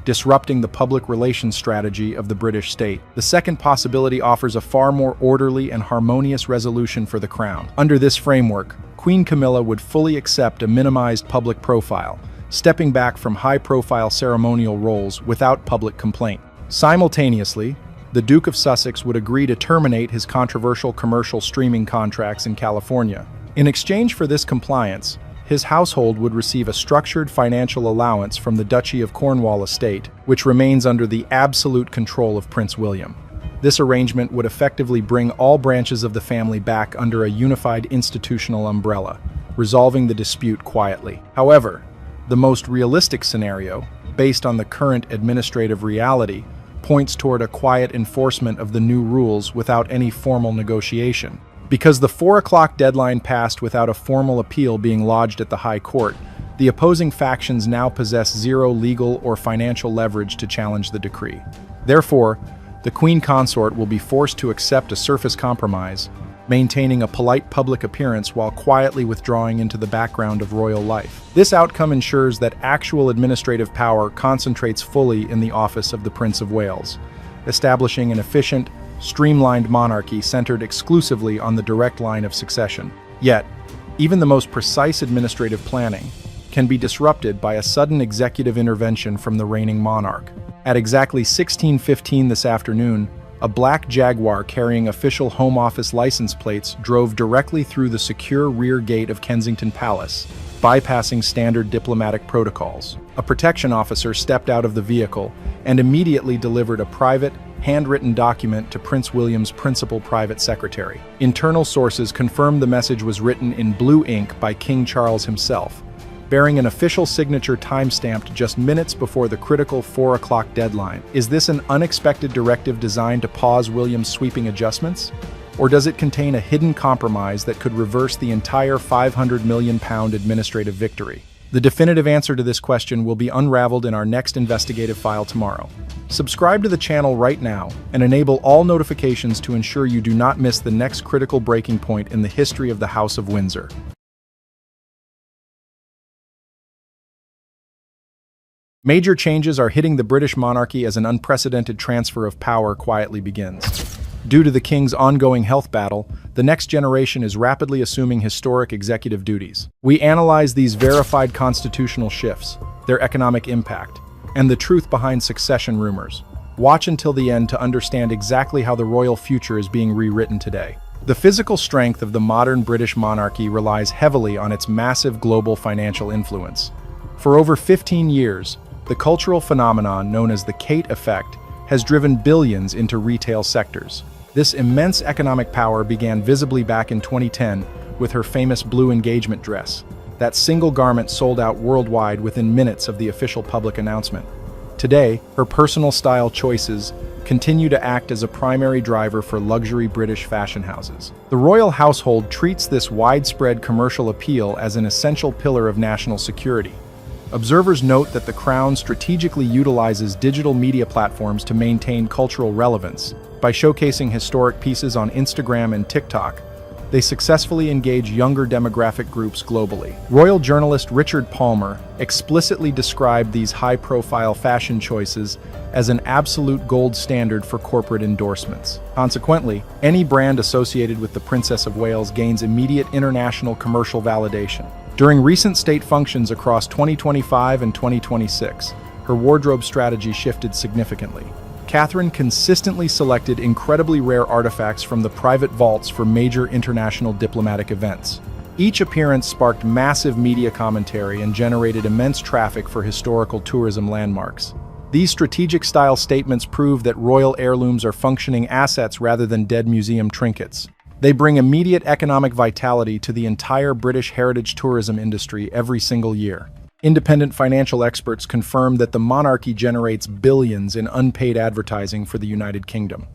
disrupting the public relations strategy of the British state. The second possibility offers a far more orderly and harmonious resolution for the crown. Under this framework, Queen Camilla would fully accept a minimized public profile, stepping back from high-profile ceremonial roles without public complaint. Simultaneously, the Duke of Sussex would agree to terminate his controversial commercial streaming contracts in California. In exchange for this compliance, his household would receive a structured financial allowance from the Duchy of Cornwall estate, which remains under the absolute control of Prince William. This arrangement would effectively bring all branches of the family back under a unified institutional umbrella, resolving the dispute quietly. However, the most realistic scenario, based on the current administrative reality, points toward a quiet enforcement of the new rules without any formal negotiation. Because the 4 o'clock deadline passed without a formal appeal being lodged at the High Court, the opposing factions now possess zero legal or financial leverage to challenge the decree. Therefore, the Queen Consort will be forced to accept a surface compromise, maintaining a polite public appearance while quietly withdrawing into the background of royal life. This outcome ensures that actual administrative power concentrates fully in the office of the Prince of Wales, establishing an efficient, streamlined monarchy centered exclusively on the direct line of succession. Yet, even the most precise administrative planning can be disrupted by a sudden executive intervention from the reigning monarch. At exactly 16:15 this afternoon, a black Jaguar carrying official Home Office license plates drove directly through the secure rear gate of Kensington Palace, bypassing standard diplomatic protocols. A protection officer stepped out of the vehicle and immediately delivered a private, handwritten document to Prince William's principal private secretary. Internal sources confirmed the message was written in blue ink by King Charles himself, bearing an official signature time-stamped just minutes before the critical 4 o'clock deadline. Is this an unexpected directive designed to pause William's sweeping adjustments? Or does it contain a hidden compromise that could reverse the entire £500 million administrative victory? The definitive answer to this question will be unraveled in our next investigative file tomorrow. Subscribe to the channel right now and enable all notifications to ensure you do not miss the next critical breaking point in the history of the House of Windsor. Major changes are hitting the British monarchy as an unprecedented transfer of power quietly begins. Due to the king's ongoing health battle, the next generation is rapidly assuming historic executive duties. We analyze these verified constitutional shifts, their economic impact, and the truth behind succession rumors. Watch until the end to understand exactly how the royal future is being rewritten today. The physical strength of the modern British monarchy relies heavily on its massive global financial influence. For over 15 years, the cultural phenomenon known as the Kate effect has driven billions into retail sectors. This immense economic power began visibly back in 2010 with her famous blue engagement dress. That single garment sold out worldwide within minutes of the official public announcement. Today, her personal style choices continue to act as a primary driver for luxury British fashion houses. The royal household treats this widespread commercial appeal as an essential pillar of national security, Observers note that the crown strategically utilizes digital media platforms to maintain cultural relevance. By showcasing historic pieces on Instagram and TikTok, they successfully engage younger demographic groups globally. Royal journalist Richard Palmer explicitly described these high-profile fashion choices as an absolute gold standard for corporate endorsements. Consequently, any brand associated with the Princess of Wales gains immediate international commercial validation. During recent state functions across 2025 and 2026, her wardrobe strategy shifted significantly. Catherine consistently selected incredibly rare artifacts from the private vaults for major international diplomatic events. Each appearance sparked massive media commentary and generated immense traffic for historical tourism landmarks. These strategic style statements prove that royal heirlooms are functioning assets rather than dead museum trinkets. They bring immediate economic vitality to the entire British heritage tourism industry every single year. Independent financial experts confirm that the monarchy generates billions in unpaid advertising for the United Kingdom.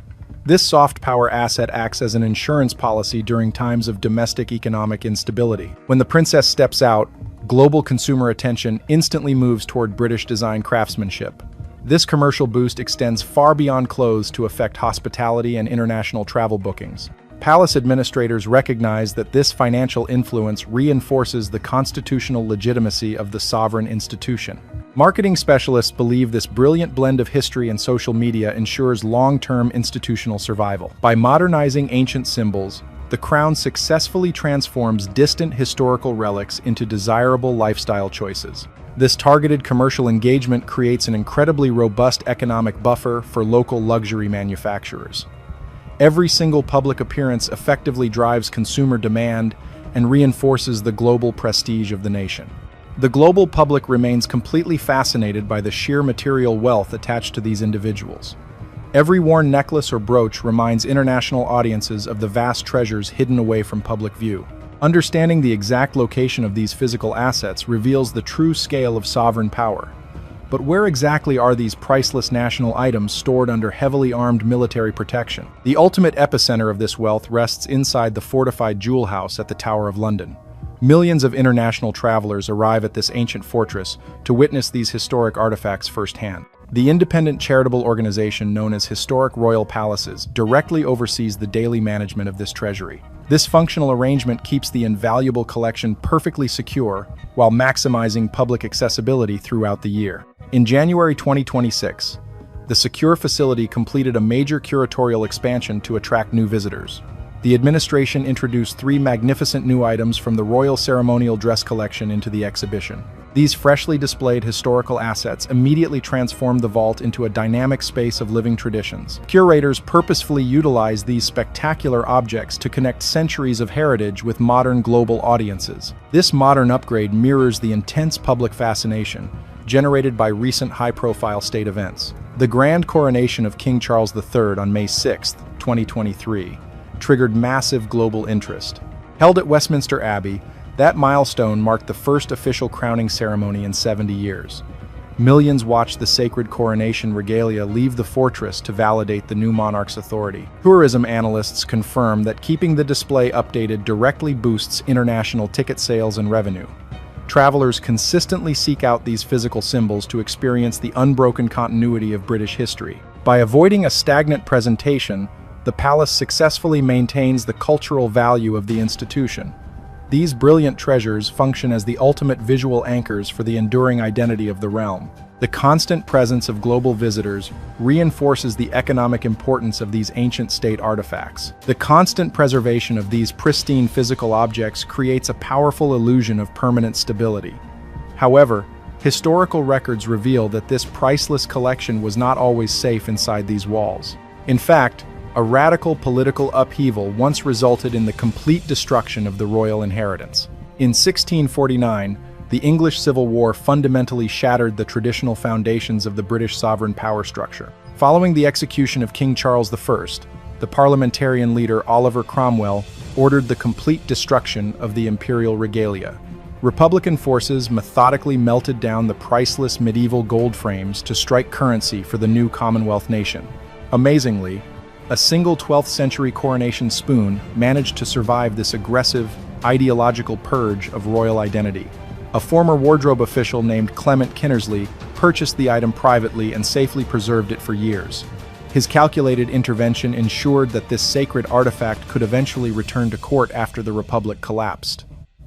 This soft power asset acts as an insurance policy during times of domestic economic instability. When the princess steps out, global consumer attention instantly moves toward British design craftsmanship. This commercial boost extends far beyond clothes to affect hospitality and international travel bookings. Palace administrators recognize that this financial influence reinforces the constitutional legitimacy of the sovereign institution. Marketing specialists believe this brilliant blend of history and social media ensures long-term institutional survival. By modernizing ancient symbols, the crown successfully transforms distant historical relics into desirable lifestyle choices. This targeted commercial engagement creates an incredibly robust economic buffer for local luxury manufacturers. Every single public appearance effectively drives consumer demand and reinforces the global prestige of the nation. The global public remains completely fascinated by the sheer material wealth attached to these individuals. Every worn necklace or brooch reminds international audiences of the vast treasures hidden away from public view. Understanding the exact location of these physical assets reveals the true scale of sovereign power. But where exactly are these priceless national items stored under heavily armed military protection? The ultimate epicenter of this wealth rests inside the fortified jewel house at the Tower of London. Millions of international travelers arrive at this ancient fortress to witness these historic artifacts firsthand. The independent charitable organization known as Historic Royal Palaces directly oversees the daily management of this treasury. This functional arrangement keeps the invaluable collection perfectly secure while maximizing public accessibility throughout the year. In January 2026, the secure facility completed a major curatorial expansion to attract new visitors. The administration introduced 3 magnificent new items from the Royal Ceremonial Dress Collection into the exhibition. These freshly displayed historical assets immediately transformed the vault into a dynamic space of living traditions. Curators purposefully utilized these spectacular objects to connect centuries of heritage with modern global audiences. This modern upgrade mirrors the intense public fascination generated by recent high-profile state events. The grand coronation of King Charles III on May 6, 2023, triggered massive global interest. Held at Westminster Abbey, that milestone marked the first official crowning ceremony in 70 years. Millions watched the sacred coronation regalia leave the fortress to validate the new monarch's authority. Tourism analysts confirm that keeping the display updated directly boosts international ticket sales and revenue. Travelers consistently seek out these physical symbols to experience the unbroken continuity of British history. By avoiding a stagnant presentation, the palace successfully maintains the cultural value of the institution. These brilliant treasures function as the ultimate visual anchors for the enduring identity of the realm. The constant presence of global visitors reinforces the economic importance of these ancient state artifacts. The constant preservation of these pristine physical objects creates a powerful illusion of permanent stability. However, historical records reveal that this priceless collection was not always safe inside these walls. In fact, a radical political upheaval once resulted in the complete destruction of the royal inheritance. In 1649, the English Civil War fundamentally shattered the traditional foundations of the British sovereign power structure. Following the execution of King Charles I, the parliamentarian leader Oliver Cromwell ordered the complete destruction of the imperial regalia. Republican forces methodically melted down the priceless medieval gold frames to strike currency for the new Commonwealth nation. Amazingly, a single 12th century coronation spoon managed to survive this aggressive, ideological purge of royal identity. A former wardrobe official named Clement Kinnersley purchased the item privately and safely preserved it for years. His calculated intervention ensured that this sacred artifact could eventually return to court after the Republic collapsed.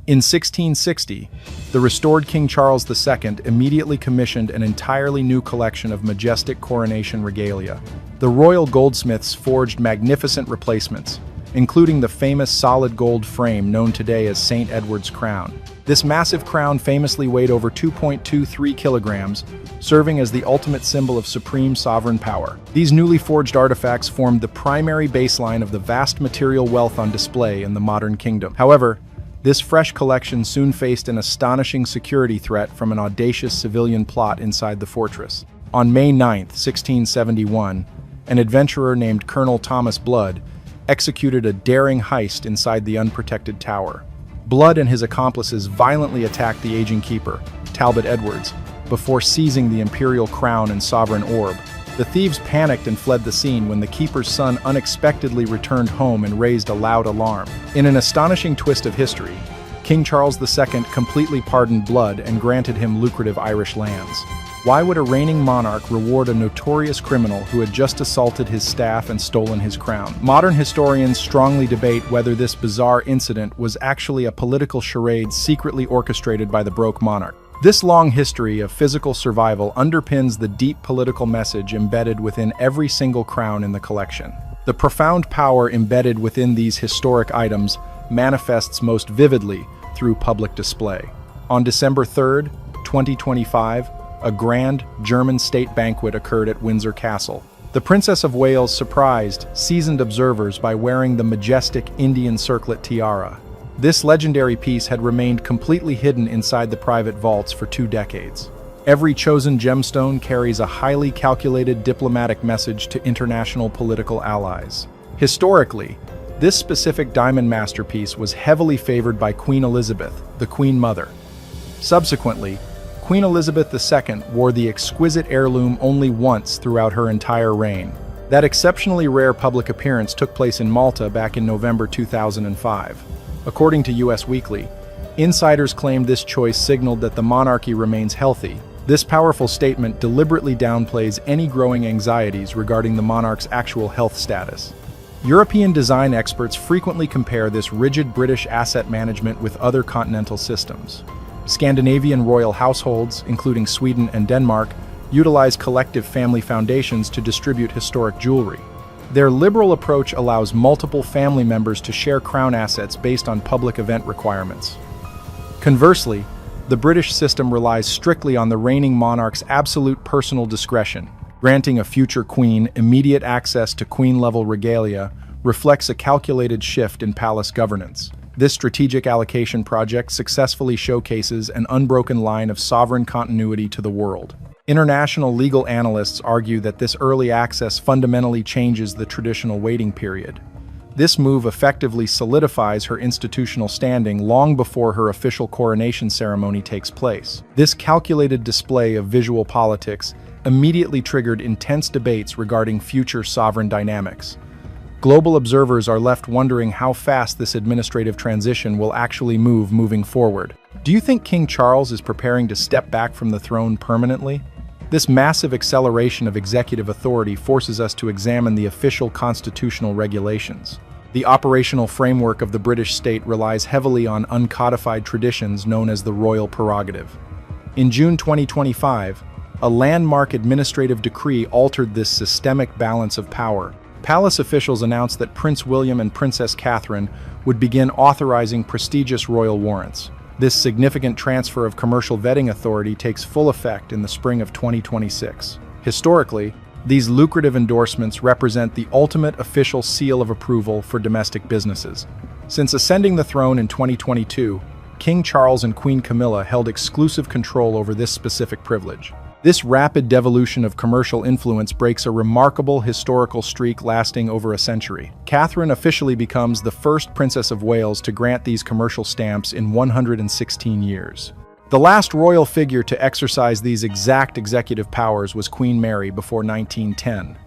In 1660, the restored King Charles II immediately commissioned an entirely new collection of majestic coronation regalia. The royal goldsmiths forged magnificent replacements, including the famous solid gold frame known today as St. Edward's crown. This massive crown famously weighed over 2.23 kilograms, serving as the ultimate symbol of supreme sovereign power. These newly forged artifacts formed the primary baseline of the vast material wealth on display in the modern kingdom. However, this fresh collection soon faced an astonishing security threat from an audacious civilian plot inside the fortress. On May 9, 1671, an adventurer named Colonel Thomas Blood executed a daring heist inside the unprotected tower. Blood and his accomplices violently attacked the aging keeper, Talbot Edwards, before seizing the imperial crown and sovereign orb. The thieves panicked and fled the scene when the keeper's son unexpectedly returned home and raised a loud alarm. In an astonishing twist of history, King Charles II completely pardoned Blood and granted him lucrative Irish lands. Why would a reigning monarch reward a notorious criminal who had just assaulted his staff and stolen his crown? Modern historians strongly debate whether this bizarre incident was actually a political charade secretly orchestrated by the broke monarch. This long history of physical survival underpins the deep political message embedded within every single crown in the collection. The profound power embedded within these historic items manifests most vividly through public display. On December 3, 2025, a grand German state banquet occurred at Windsor Castle. The Princess of Wales surprised seasoned observers by wearing the majestic Indian circlet tiara. This legendary piece had remained completely hidden inside the private vaults for 2 decades. Every chosen gemstone carries a highly calculated diplomatic message to international political allies. Historically, this specific diamond masterpiece was heavily favored by Queen Elizabeth, the Queen Mother. Subsequently, Queen Elizabeth II wore the exquisite heirloom only once throughout her entire reign. That exceptionally rare public appearance took place in Malta back in November 2005. According to US Weekly, insiders claimed this choice signaled that the monarchy remains healthy. This powerful statement deliberately downplays any growing anxieties regarding the monarch's actual health status. European design experts frequently compare this rigid British asset management with other continental systems. Scandinavian royal households, including Sweden and Denmark, utilize collective family foundations to distribute historic jewelry. Their liberal approach allows multiple family members to share crown assets based on public event requirements. Conversely, the British system relies strictly on the reigning monarch's absolute personal discretion. Granting a future queen immediate access to queen-level regalia reflects a calculated shift in palace governance. This strategic allocation project successfully showcases an unbroken line of sovereign continuity to the world. International legal analysts argue that this early access fundamentally changes the traditional waiting period. This move effectively solidifies her institutional standing long before her official coronation ceremony takes place. This calculated display of visual politics immediately triggered intense debates regarding future sovereign dynamics. Global observers are left wondering how fast this administrative transition will actually move moving forward. Do you think King Charles is preparing to step back from the throne permanently? This massive acceleration of executive authority forces us to examine the official constitutional regulations. The operational framework of the British state relies heavily on uncodified traditions known as the royal prerogative. In June 2025, a landmark administrative decree altered this systemic balance of power. Palace officials announced that Prince William and Princess Catherine would begin authorizing prestigious royal warrants. This significant transfer of commercial vetting authority takes full effect in the spring of 2026. Historically, these lucrative endorsements represent the ultimate official seal of approval for domestic businesses. Since ascending the throne in 2022, King Charles and Queen Camilla held exclusive control over this specific privilege. This rapid devolution of commercial influence breaks a remarkable historical streak lasting over a century. Catherine officially becomes the first Princess of Wales to grant these commercial stamps in 116 years. The last royal figure to exercise these exact executive powers was Queen Mary before 1910.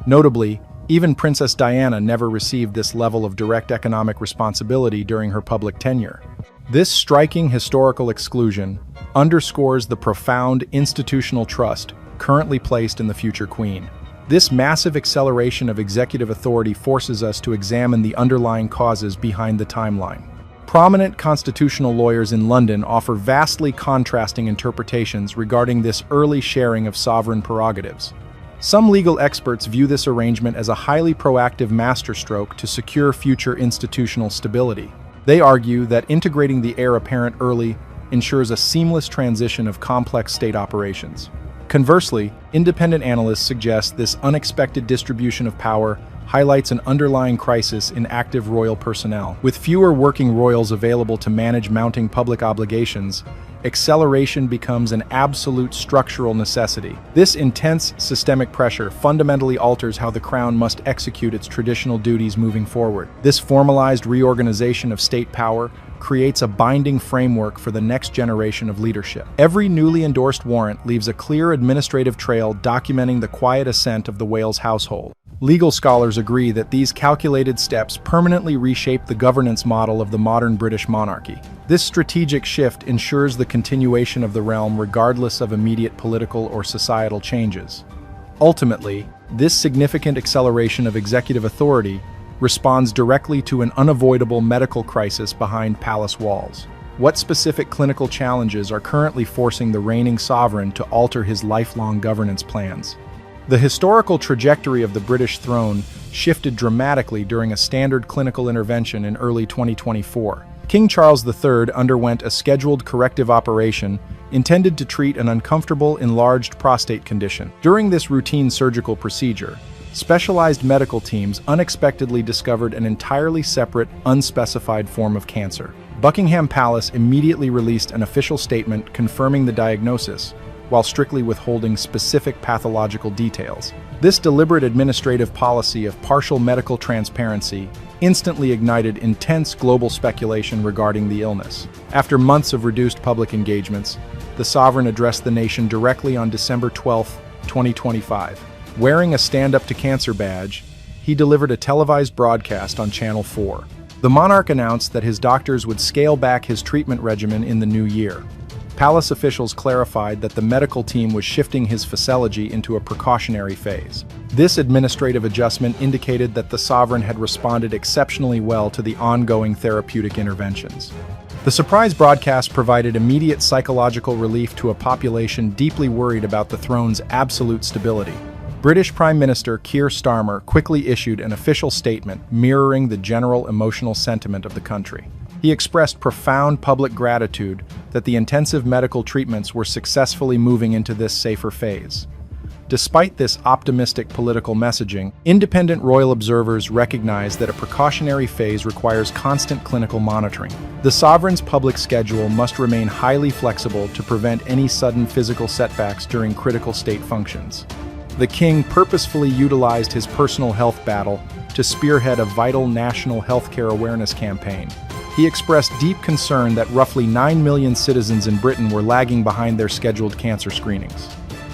Notably, even Princess Diana never received this level of direct economic responsibility during her public tenure. This striking historical exclusion underscores the profound institutional trust currently placed in the future queen. This massive acceleration of executive authority forces us to examine the underlying causes behind the timeline. Prominent constitutional lawyers in London offer vastly contrasting interpretations regarding this early sharing of sovereign prerogatives. Some legal experts view this arrangement as a highly proactive masterstroke to secure future institutional stability. They argue that integrating the heir apparent early ensures a seamless transition of complex state operations. Conversely, independent analysts suggest this unexpected distribution of power highlights an underlying crisis in active royal personnel. With fewer working royals available to manage mounting public obligations, acceleration becomes an absolute structural necessity. This intense systemic pressure fundamentally alters how the crown must execute its traditional duties moving forward. This formalized reorganization of state power creates a binding framework for the next generation of leadership. Every newly endorsed warrant leaves a clear administrative trail documenting the quiet ascent of the Wales household. Legal scholars agree that these calculated steps permanently reshape the governance model of the modern British monarchy. This strategic shift ensures the continuation of the realm regardless of immediate political or societal changes. Ultimately, this significant acceleration of executive authority responds directly to an unavoidable medical crisis behind palace walls. What specific clinical challenges are currently forcing the reigning sovereign to alter his lifelong governance plans? The historical trajectory of the British throne shifted dramatically during a standard clinical intervention in early 2024. King Charles III underwent a scheduled corrective operation intended to treat an uncomfortable enlarged prostate condition. During this routine surgical procedure, specialized medical teams unexpectedly discovered an entirely separate, unspecified form of cancer. Buckingham Palace immediately released an official statement confirming the diagnosis, while strictly withholding specific pathological details. This deliberate administrative policy of partial medical transparency instantly ignited intense global speculation regarding the illness. After months of reduced public engagements, the sovereign addressed the nation directly on December 12, 2025. Wearing a Stand Up to Cancer badge, he delivered a televised broadcast on Channel 4. The monarch announced that his doctors would scale back his treatment regimen in the new year. Palace officials clarified that the medical team was shifting his physiology into a precautionary phase. This administrative adjustment indicated that the sovereign had responded exceptionally well to the ongoing therapeutic interventions. The surprise broadcast provided immediate psychological relief to a population deeply worried about the throne's absolute stability. British Prime Minister Keir Starmer quickly issued an official statement mirroring the general emotional sentiment of the country. He expressed profound public gratitude that the intensive medical treatments were successfully moving into this safer phase. Despite this optimistic political messaging, independent royal observers recognize that a precautionary phase requires constant clinical monitoring. The sovereign's public schedule must remain highly flexible to prevent any sudden physical setbacks during critical state functions. The king purposefully utilized his personal health battle to spearhead a vital national healthcare awareness campaign. He expressed deep concern that roughly 9 million citizens in Britain were lagging behind their scheduled cancer screenings.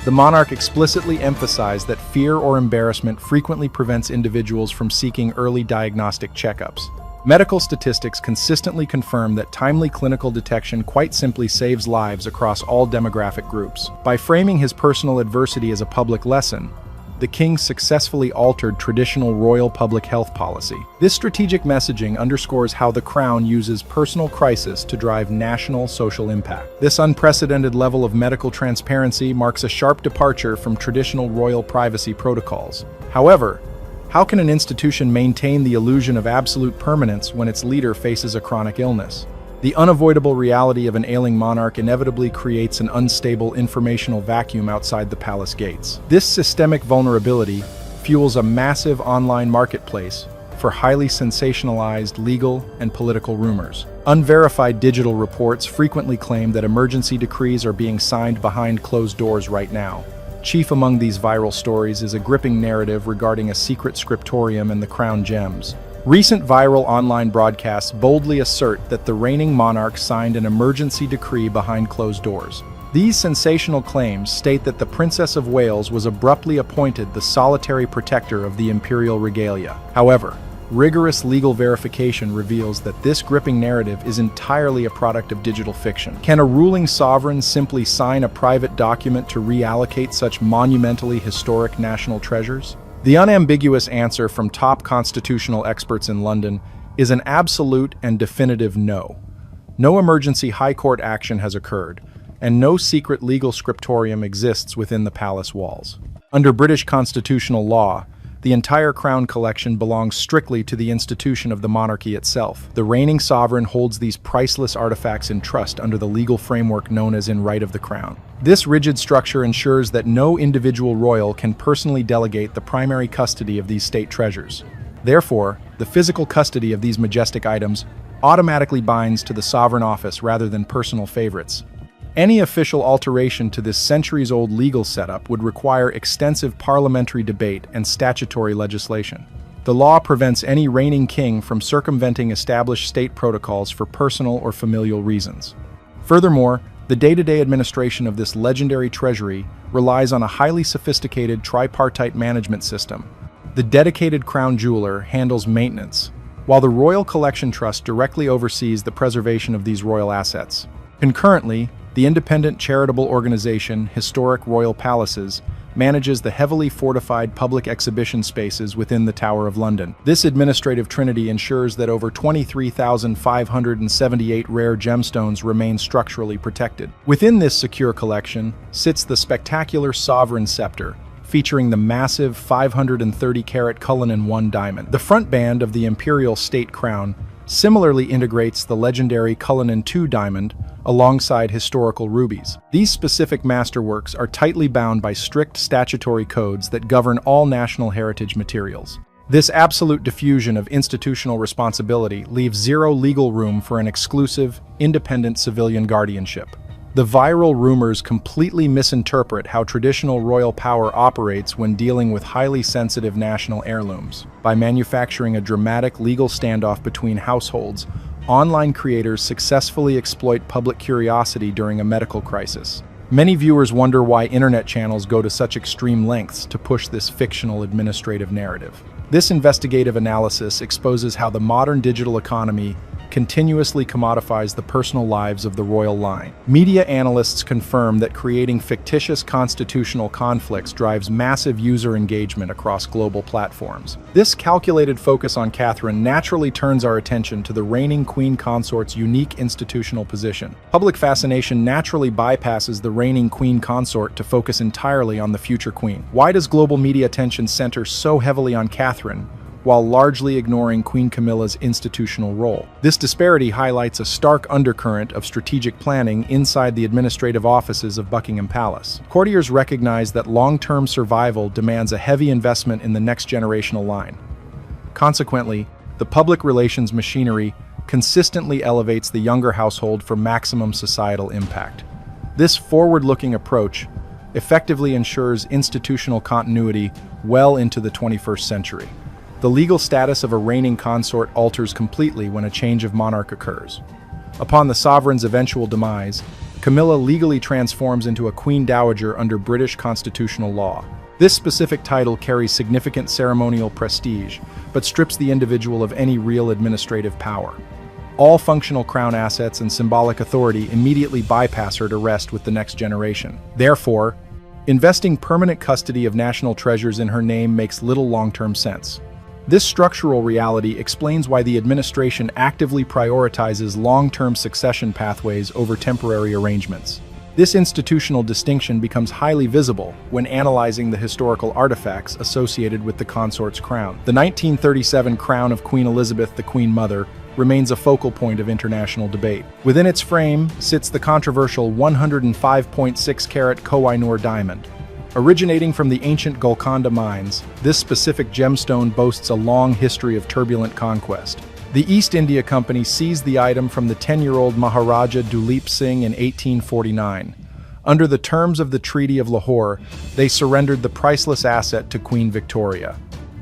The monarch explicitly emphasized that fear or embarrassment frequently prevents individuals from seeking early diagnostic checkups. Medical statistics consistently confirm that timely clinical detection quite simply saves lives across all demographic groups. By framing his personal adversity as a public lesson, the king successfully altered traditional royal public health policy. This strategic messaging underscores how the crown uses personal crisis to drive national social impact. This unprecedented level of medical transparency marks a sharp departure from traditional royal privacy protocols. However, how can an institution maintain the illusion of absolute permanence when its leader faces a chronic illness? The unavoidable reality of an ailing monarch inevitably creates an unstable informational vacuum outside the palace gates. This systemic vulnerability fuels a massive online marketplace for highly sensationalized legal and political rumors. Unverified digital reports frequently claim that emergency decrees are being signed behind closed doors right now. Chief among these viral stories is a gripping narrative regarding a secret scriptorium and the crown gems. Recent viral online broadcasts boldly assert that the reigning monarch signed an emergency decree behind closed doors. These sensational claims state that the Princess of Wales was abruptly appointed the solitary protector of the imperial regalia. However, Rigorous legal verification reveals that this gripping narrative is entirely a product of digital fiction. Can a ruling sovereign simply sign a private document to reallocate such monumentally historic national treasures? The unambiguous answer from top constitutional experts in London is an absolute and definitive no. No emergency High Court action has occurred, and no secret legal scriptorium exists within the palace walls. Under British constitutional law, the entire crown collection belongs strictly to the institution of the monarchy itself. The reigning sovereign holds these priceless artifacts in trust under the legal framework known as in right of the crown. This rigid structure ensures that no individual royal can personally delegate the primary custody of these state treasures. Therefore, the physical custody of these majestic items automatically binds to the sovereign office rather than personal favorites. Any official alteration to this centuries-old legal setup would require extensive parliamentary debate and statutory legislation. The law prevents any reigning king from circumventing established state protocols for personal or familial reasons. Furthermore, the day-to-day administration of this legendary treasury relies on a highly sophisticated tripartite management system. The dedicated crown jeweler handles maintenance, while the Royal Collection Trust directly oversees the preservation of these royal assets. Concurrently, the independent charitable organization Historic Royal Palaces manages the heavily fortified public exhibition spaces within the Tower of London. This administrative trinity ensures that over 23,578 rare gemstones remain structurally protected. Within this secure collection sits the spectacular Sovereign Scepter, featuring the massive 530-carat Cullinan 1 diamond. The front band of the imperial state crown similarly integrates the legendary Cullinan 2 diamond alongside historical rubies. These specific masterworks are tightly bound by strict statutory codes that govern all national heritage materials. This absolute diffusion of institutional responsibility leaves zero legal room for an exclusive, independent civilian guardianship. The viral rumors completely misinterpret how traditional royal power operates when dealing with highly sensitive national heirlooms. By manufacturing a dramatic legal standoff between households, online creators successfully exploit public curiosity during a medical crisis. Many viewers wonder why internet channels go to such extreme lengths to push this fictional administrative narrative. This investigative analysis exposes how the modern digital economy continuously commodifies the personal lives of the royal line. Media analysts confirm that creating fictitious constitutional conflicts drives massive user engagement across global platforms. This calculated focus on Catherine naturally turns our attention to the reigning queen consort's unique institutional position. Public fascination naturally bypasses the reigning queen consort to focus entirely on the future queen. Why does global media attention center so heavily on Catherine, while largely ignoring Queen Camilla's institutional role? This disparity highlights a stark undercurrent of strategic planning inside the administrative offices of Buckingham Palace. Courtiers recognize that long-term survival demands a heavy investment in the next generational line. Consequently, the public relations machinery consistently elevates the younger household for maximum societal impact. This forward-looking approach effectively ensures institutional continuity well into the 21st century. The legal status of a reigning consort alters completely when a change of monarch occurs. Upon the sovereign's eventual demise, Camilla legally transforms into a queen dowager under British constitutional law. This specific title carries significant ceremonial prestige, but strips the individual of any real administrative power. All functional crown assets and symbolic authority immediately bypass her to rest with the next generation. Therefore, investing permanent custody of national treasures in her name makes little long-term sense. This structural reality explains why the administration actively prioritizes long-term succession pathways over temporary arrangements. This institutional distinction becomes highly visible when analyzing the historical artifacts associated with the consort's crown. The 1937 crown of Queen Elizabeth, the Queen Mother, remains a focal point of international debate. Within its frame sits the controversial 105.6-carat Koh-i-Noor diamond. Originating from the ancient Golconda mines, this specific gemstone boasts a long history of turbulent conquest. The East India Company seized the item from the 10-year-old Maharaja Duleep Singh in 1849. Under the terms of the Treaty of Lahore, they surrendered the priceless asset to Queen Victoria.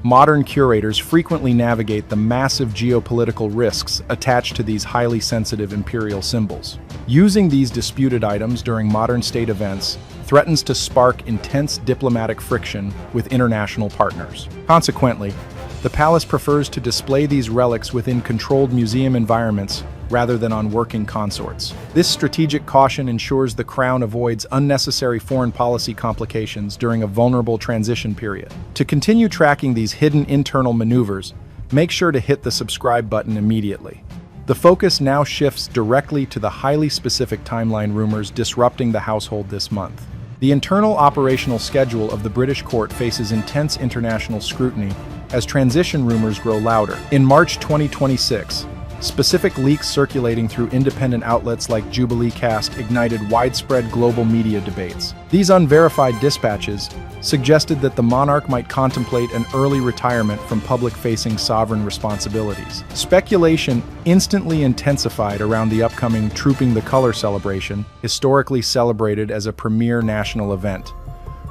Modern curators frequently navigate the massive geopolitical risks attached to these highly sensitive imperial symbols. Using these disputed items during modern state events threatens to spark intense diplomatic friction with international partners. Consequently, The palace prefers to display these relics within controlled museum environments rather than on working consorts. This strategic caution ensures the crown avoids unnecessary foreign policy complications during a vulnerable transition period. To continue tracking these hidden internal maneuvers, make sure to hit the subscribe button immediately. The focus now shifts directly to the highly specific timeline rumors disrupting the household this month. The internal operational schedule of the British court faces intense international scrutiny as transition rumors grow louder. In March 2026, specific leaks circulating through independent outlets like Jubilee Cast ignited widespread global media debates. These unverified dispatches suggested that the monarch might contemplate an early retirement from public-facing sovereign responsibilities. Speculation instantly intensified around the upcoming Trooping the Colour celebration, historically celebrated as a premier national event.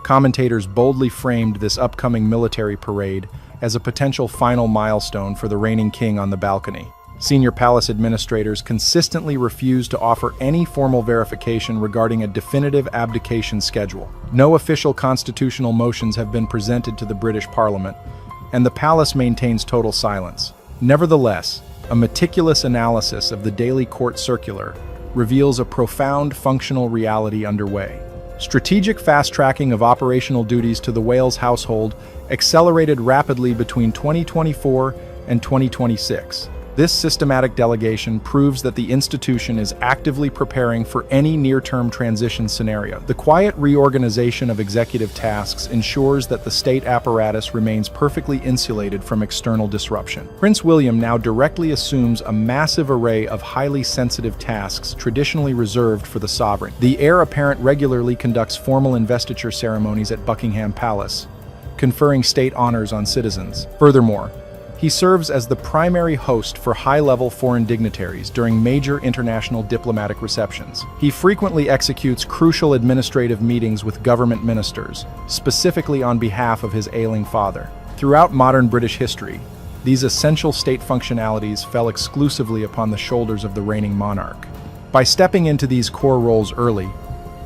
Commentators boldly framed this upcoming military parade as a potential final milestone for the reigning king on the balcony. Senior palace administrators consistently refused to offer any formal verification regarding a definitive abdication schedule. No official constitutional motions have been presented to the British Parliament, and the palace maintains total silence. Nevertheless, a meticulous analysis of the daily court circular reveals a profound functional reality underway. Strategic fast-tracking of operational duties to the Wales household accelerated rapidly between 2024 and 2026. This systematic delegation proves that the institution is actively preparing for any near-term transition scenario. The quiet reorganization of executive tasks ensures that the state apparatus remains perfectly insulated from external disruption. Prince William now directly assumes a massive array of highly sensitive tasks traditionally reserved for the sovereign. The heir apparent regularly conducts formal investiture ceremonies at Buckingham Palace, conferring state honors on citizens. Furthermore, he serves as the primary host for high-level foreign dignitaries during major international diplomatic receptions. He frequently executes crucial administrative meetings with government ministers, specifically on behalf of his ailing father. Throughout modern British history, these essential state functionalities fell exclusively upon the shoulders of the reigning monarch. By stepping into these core roles early,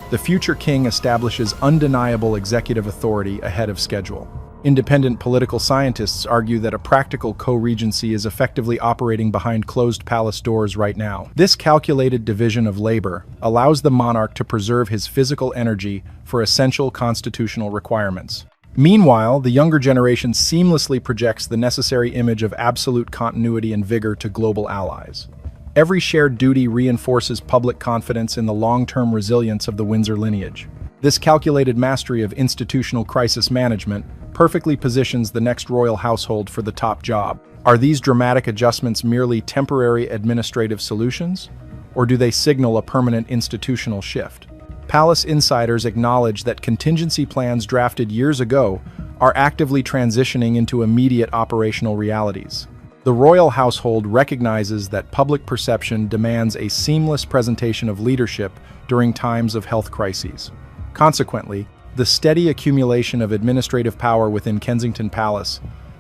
the future king establishes undeniable executive authority ahead of schedule. Independent political scientists argue that a practical co-regency is effectively operating behind closed palace doors right now. This calculated division of labor allows the monarch to preserve his physical energy for essential constitutional requirements. Meanwhile, the younger generation seamlessly projects the necessary image of absolute continuity and vigor to global allies. Every shared duty reinforces public confidence in the long-term resilience of the Windsor lineage. This calculated mastery of institutional crisis management perfectly positions the next royal household for the top job. Are these dramatic adjustments merely temporary administrative solutions, or do they signal a permanent institutional shift? Palace insiders acknowledge that contingency plans drafted years ago are actively transitioning into immediate operational realities. The royal household recognizes that public perception demands a seamless presentation of leadership during times of health crises. Consequently, the steady accumulation of administrative power within Kensington Palace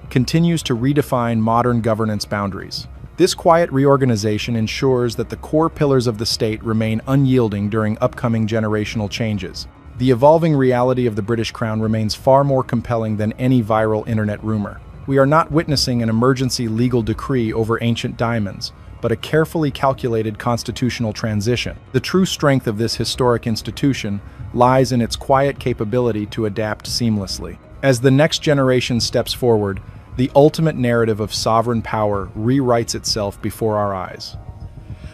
continues to redefine modern governance boundaries. This quiet reorganization ensures that the core pillars of the state remain unyielding during upcoming generational changes. The evolving reality of the British crown remains far more compelling than any viral internet rumor. We are not witnessing an emergency legal decree over ancient diamonds, but a carefully calculated constitutional transition. The true strength of this historic institution lies in its quiet capability to adapt seamlessly. As the next generation steps forward, the ultimate narrative of sovereign power rewrites itself before our eyes.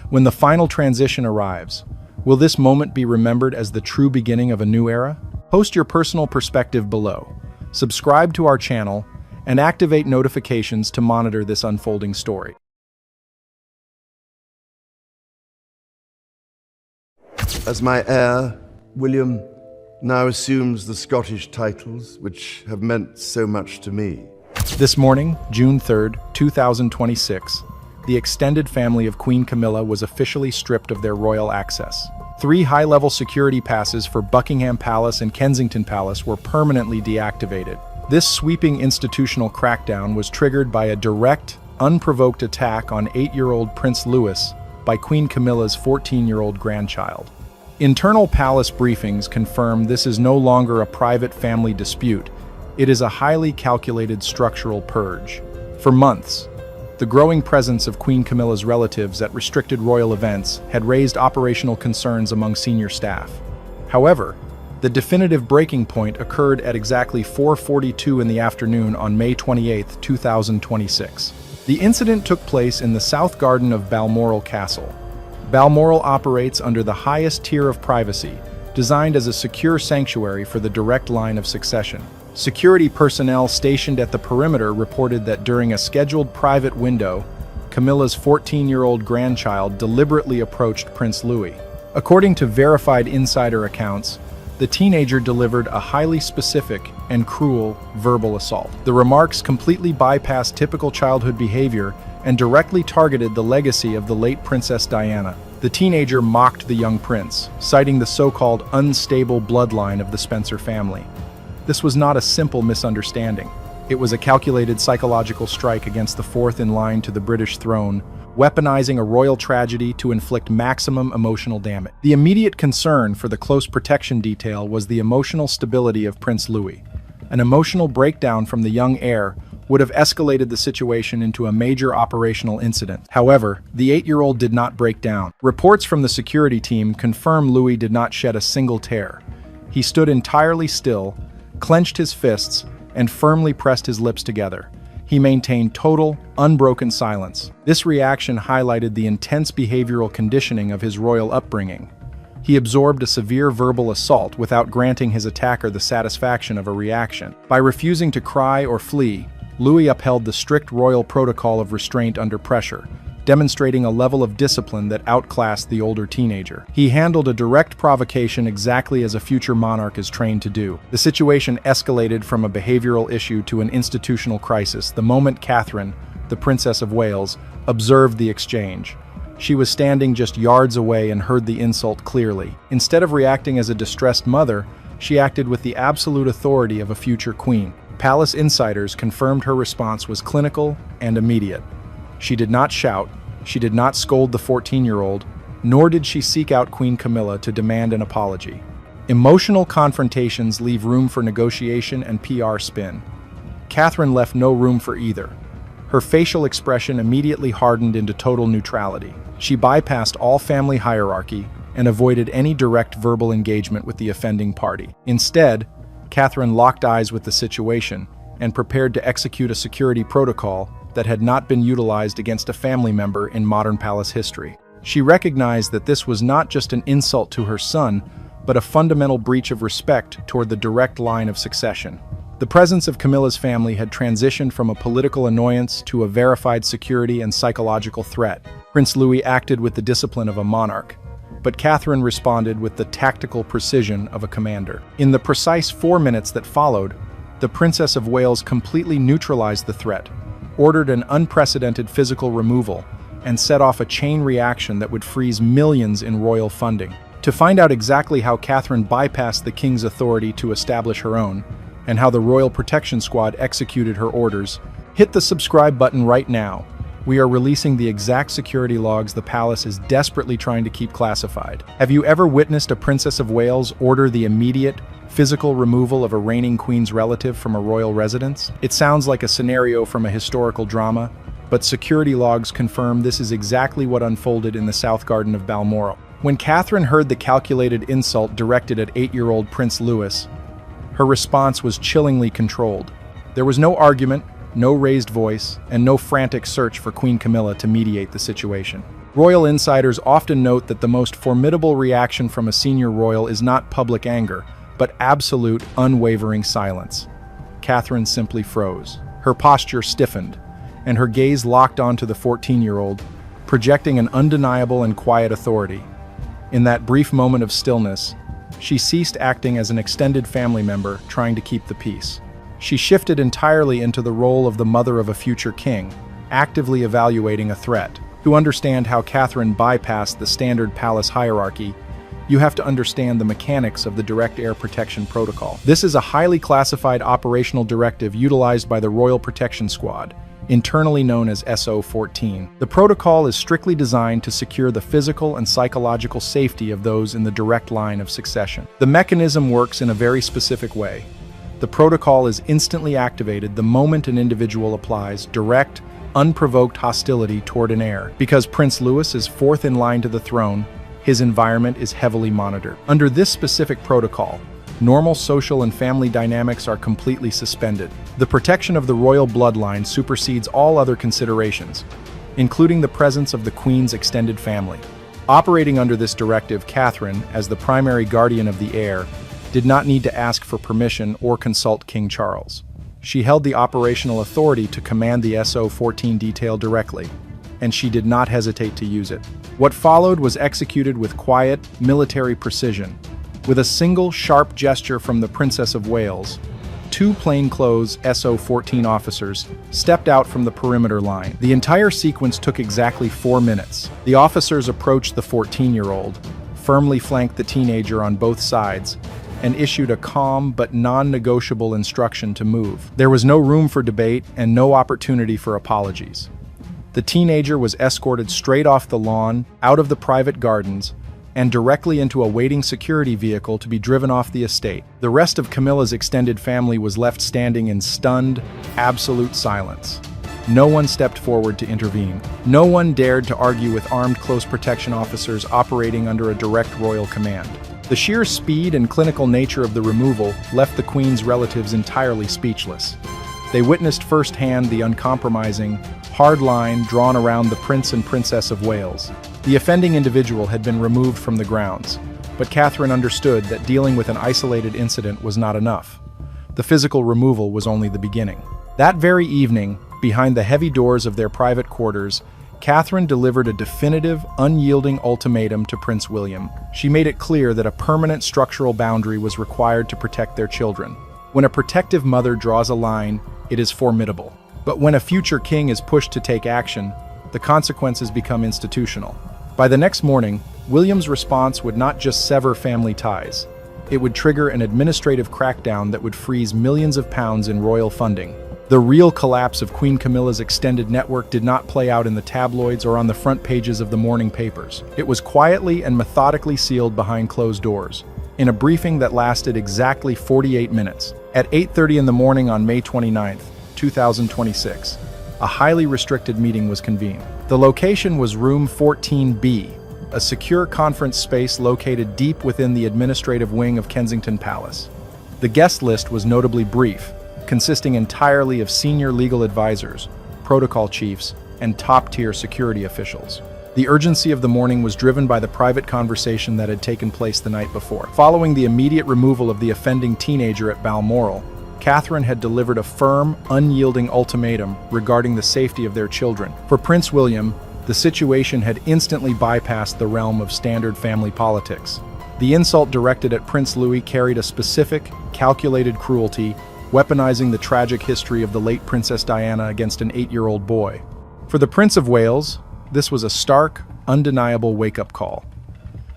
When the final transition arrives, will this moment be remembered as the true beginning of a new era? Post your personal perspective below, subscribe to our channel, and activate notifications to monitor this unfolding story. As my heir, William now assumes the Scottish titles which have meant so much to me. This morning, June 3rd, 2026, the extended family of Queen Camilla was officially stripped of their royal access. 3 high-level security passes for Buckingham Palace and Kensington Palace were permanently deactivated. This sweeping institutional crackdown was triggered by a direct, unprovoked attack on 8-year-old Prince Louis by Queen Camilla's 14-year-old grandchild. Internal palace briefings confirm this is no longer a private family dispute. It is a highly calculated structural purge. For months, the growing presence of Queen Camilla's relatives at restricted royal events had raised operational concerns among senior staff. However, the definitive breaking point occurred at exactly 4:42 in the afternoon on May 28, 2026. The incident took place in the south garden of Balmoral Castle. Balmoral operates under the highest tier of privacy, designed as a secure sanctuary for the direct line of succession. Security personnel stationed at the perimeter reported that during a scheduled private window, Camilla's 14-year-old grandchild deliberately approached Prince Louis. According to verified insider accounts, the teenager delivered a highly specific and cruel verbal assault. The remarks completely bypassed typical childhood behavior and directly targeted the legacy of the late Princess Diana. The teenager mocked the young prince, citing the so-called unstable bloodline of the Spencer family. This was not a simple misunderstanding. It was a calculated psychological strike against the fourth in line to the British throne, weaponizing a royal tragedy to inflict maximum emotional damage. The immediate concern for the close protection detail was the emotional stability of Prince Louis. An emotional breakdown from the young heir would have escalated the situation into a major operational incident. However, the 8-year-old did not break down. Reports from the security team confirm Louis did not shed a single tear. He stood entirely still, clenched his fists, and firmly pressed his lips together. He maintained total, unbroken silence. This reaction highlighted the intense behavioral conditioning of his royal upbringing. He absorbed a severe verbal assault without granting his attacker the satisfaction of a reaction. By refusing to cry or flee, Louis upheld the strict royal protocol of restraint under pressure, demonstrating a level of discipline that outclassed the older teenager. He handled a direct provocation exactly as a future monarch is trained to do. The situation escalated from a behavioral issue to an institutional crisis the moment Catherine, the Princess of Wales, observed the exchange. She was standing just yards away and heard the insult clearly. Instead of reacting as a distressed mother, she acted with the absolute authority of a future queen. Palace insiders confirmed her response was clinical and immediate. She did not shout, she did not scold the 14-year-old, nor did she seek out Queen Camilla to demand an apology. Emotional confrontations leave room for negotiation and PR spin. Catherine left no room for either. Her facial expression immediately hardened into total neutrality. She bypassed all family hierarchy and avoided any direct verbal engagement with the offending party. Instead, Catherine locked eyes with the situation and prepared to execute a security protocol that had not been utilized against a family member in modern palace history. She recognized that this was not just an insult to her son, but a fundamental breach of respect toward the direct line of succession. The presence of Camilla's family had transitioned from a political annoyance to a verified security and psychological threat. Prince Louis acted with the discipline of a monarch, but Catherine responded with the tactical precision of a commander. In the precise 4 minutes that followed, the Princess of Wales completely neutralized the threat, ordered an unprecedented physical removal, and set off a chain reaction that would freeze millions in royal funding. To find out exactly how Catherine bypassed the king's authority to establish her own, and how the Royal Protection Squad executed her orders, hit the subscribe button right now. We are releasing the exact security logs the palace is desperately trying to keep classified. Have you ever witnessed a Princess of Wales order the immediate, physical removal of a reigning queen's relative from a royal residence? It sounds like a scenario from a historical drama, but security logs confirm this is exactly what unfolded in the South Garden of Balmoral. When Catherine heard the calculated insult directed at 8-year-old Prince Louis, her response was chillingly controlled. There was no argument, no raised voice, and no frantic search for Queen Camilla to mediate the situation. Royal insiders often note that the most formidable reaction from a senior royal is not public anger, but absolute, unwavering silence. Catherine simply froze. Her posture stiffened, and her gaze locked onto the 14-year-old, projecting an undeniable and quiet authority. In that brief moment of stillness, she ceased acting as an extended family member trying to keep the peace. She shifted entirely into the role of the mother of a future king, actively evaluating a threat. To understand how Catherine bypassed the standard palace hierarchy, you have to understand the mechanics of the direct air protection protocol. This is a highly classified operational directive utilized by the Royal Protection Squad, internally known as SO-14. The protocol is strictly designed to secure the physical and psychological safety of those in the direct line of succession. The mechanism works in a very specific way. The protocol is instantly activated the moment an individual applies direct, unprovoked hostility toward an heir. Because Prince Louis is fourth in line to the throne, his environment is heavily monitored. Under this specific protocol, normal social and family dynamics are completely suspended. The protection of the royal bloodline supersedes all other considerations, including the presence of the Queen's extended family. Operating under this directive, Catherine, as the primary guardian of the heir, did not need to ask for permission or consult King Charles. She held the operational authority to command the SO-14 detail directly, and she did not hesitate to use it. What followed was executed with quiet, military precision. With a single sharp gesture from the Princess of Wales, two plainclothes SO-14 officers stepped out from the perimeter line. The entire sequence took exactly 4 minutes. The officers approached the 14-year-old, firmly flanked the teenager on both sides, and issued a calm but non-negotiable instruction to move. There was no room for debate and no opportunity for apologies. The teenager was escorted straight off the lawn, out of the private gardens, and directly into a waiting security vehicle to be driven off the estate. The rest of Camilla's extended family was left standing in stunned, absolute silence. No one stepped forward to intervene. No one dared to argue with armed close protection officers operating under a direct royal command. The sheer speed and clinical nature of the removal left the Queen's relatives entirely speechless. They witnessed firsthand the uncompromising, hard line drawn around the Prince and Princess of Wales. The offending individual had been removed from the grounds, but Catherine understood that dealing with an isolated incident was not enough. The physical removal was only the beginning. That very evening, behind the heavy doors of their private quarters, Catherine delivered a definitive, unyielding ultimatum to Prince William. She made it clear that a permanent structural boundary was required to protect their children. When a protective mother draws a line, it is formidable. But when a future king is pushed to take action, the consequences become institutional. By the next morning, William's response would not just sever family ties. It would trigger an administrative crackdown that would freeze millions of pounds in royal funding. The real collapse of Queen Camilla's extended network did not play out in the tabloids or on the front pages of the morning papers. It was quietly and methodically sealed behind closed doors, in a briefing that lasted exactly 48 minutes. At 8:30 in the morning on May 29, 2026, a highly restricted meeting was convened. The location was room 14B, a secure conference space located deep within the administrative wing of Kensington Palace. The guest list was notably brief, consisting entirely of senior legal advisors, protocol chiefs, and top-tier security officials. The urgency of the morning was driven by the private conversation that had taken place the night before. Following the immediate removal of the offending teenager at Balmoral, Catherine had delivered a firm, unyielding ultimatum regarding the safety of their children. For Prince William, the situation had instantly bypassed the realm of standard family politics. The insult directed at Prince Louis carried a specific, calculated cruelty, weaponizing the tragic history of the late Princess Diana against an 8-year-old boy. For the Prince of Wales, this was a stark, undeniable wake-up call.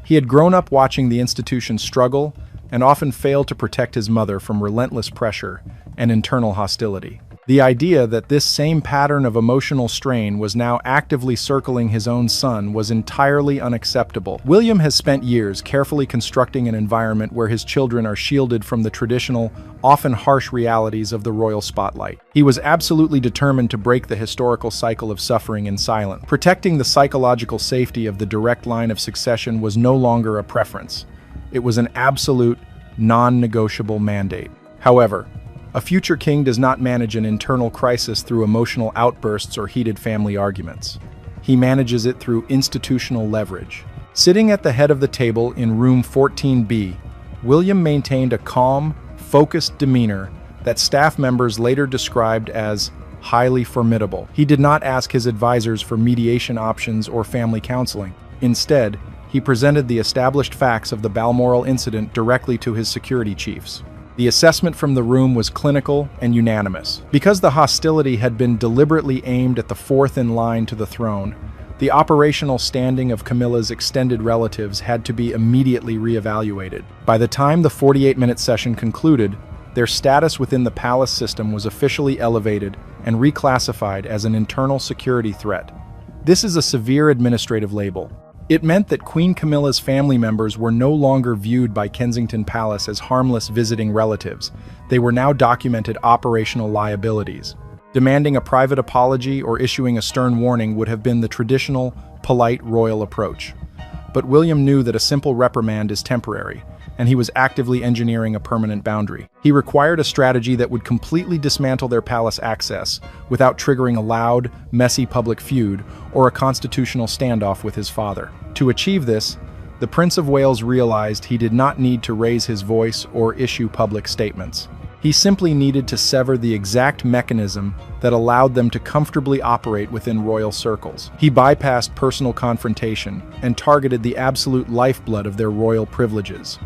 He had grown up watching the institution struggle and often failed to protect his mother from relentless pressure and internal hostility. The idea that this same pattern of emotional strain was now actively circling his own son was entirely unacceptable. William has spent years carefully constructing an environment where his children are shielded from the traditional, often harsh realities of the royal spotlight. He was absolutely determined to break the historical cycle of suffering in silence. Protecting the psychological safety of the direct line of succession was no longer a preference. It was an absolute, non-negotiable mandate. However, a future king does not manage an internal crisis through emotional outbursts or heated family arguments. He manages it through institutional leverage. Sitting at the head of the table in room 14B, William maintained a calm, focused demeanor that staff members later described as highly formidable. He did not ask his advisors for mediation options or family counseling. Instead, he presented the established facts of the Balmoral incident directly to his security chiefs. The assessment from the room was clinical and unanimous. Because the hostility had been deliberately aimed at the fourth in line to the throne, the operational standing of Camilla's extended relatives had to be immediately reevaluated. By the time the 48-minute session concluded, their status within the palace system was officially elevated and reclassified as an internal security threat. This is a severe administrative label, It meant that Queen Camilla's family members were no longer viewed by Kensington Palace as harmless visiting relatives. They were now documented operational liabilities. Demanding a private apology or issuing a stern warning would have been the traditional, polite royal approach. But William knew that a simple reprimand is temporary, and he was actively engineering a permanent boundary. He required a strategy that would completely dismantle their palace access without triggering a loud, messy public feud or a constitutional standoff with his father. To achieve this, the Prince of Wales realized he did not need to raise his voice or issue public statements. He simply needed to sever the exact mechanism that allowed them to comfortably operate within royal circles. He bypassed personal confrontation and targeted the absolute lifeblood of their royal privileges: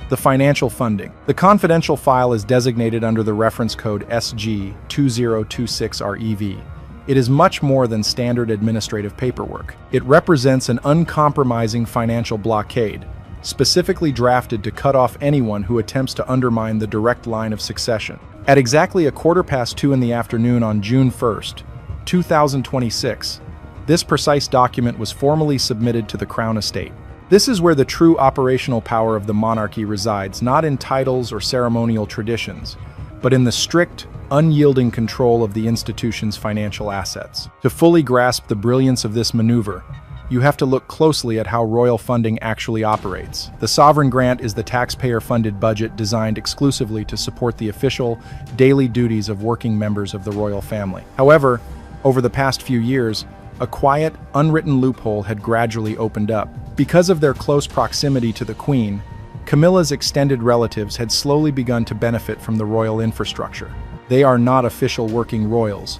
the financial funding. The confidential file is designated under the reference code SG2026REV. It is much more than standard administrative paperwork. It represents an uncompromising financial blockade, specifically drafted to cut off anyone who attempts to undermine the direct line of succession. At exactly 2:15 in the afternoon on June 1st, 2026, this precise document was formally submitted to the Crown Estate. This is where the true operational power of the monarchy resides, not in titles or ceremonial traditions, but in the strict, unyielding control of the institution's financial assets. To fully grasp the brilliance of this maneuver, you have to look closely at how royal funding actually operates. The sovereign grant is the taxpayer-funded budget designed exclusively to support the official, daily duties of working members of the royal family. However, over the past few years, a quiet, unwritten loophole had gradually opened up. Because of their close proximity to the Queen, Camilla's extended relatives had slowly begun to benefit from the royal infrastructure. They are not official working royals.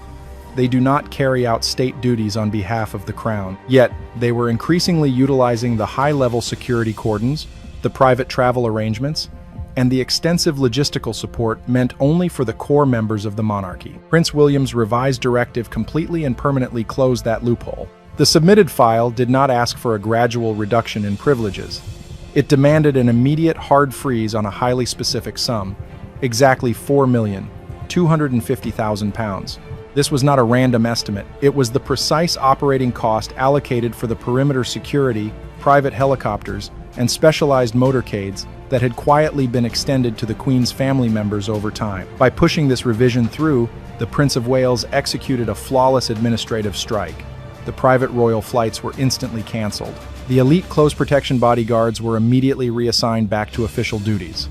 They do not carry out state duties on behalf of the crown. Yet, they were increasingly utilizing the high-level security cordons, the private travel arrangements, and the extensive logistical support meant only for the core members of the monarchy. Prince William's revised directive completely and permanently closed that loophole. The submitted file did not ask for a gradual reduction in privileges. It demanded an immediate hard freeze on a highly specific sum, exactly £4,250,000. This was not a random estimate. It was the precise operating cost allocated for the perimeter security, private helicopters, and specialized motorcades that had quietly been extended to the Queen's family members over time. By pushing this revision through, the Prince of Wales executed a flawless administrative strike. The private royal flights were instantly cancelled. The elite close protection bodyguards were immediately reassigned back to official duties.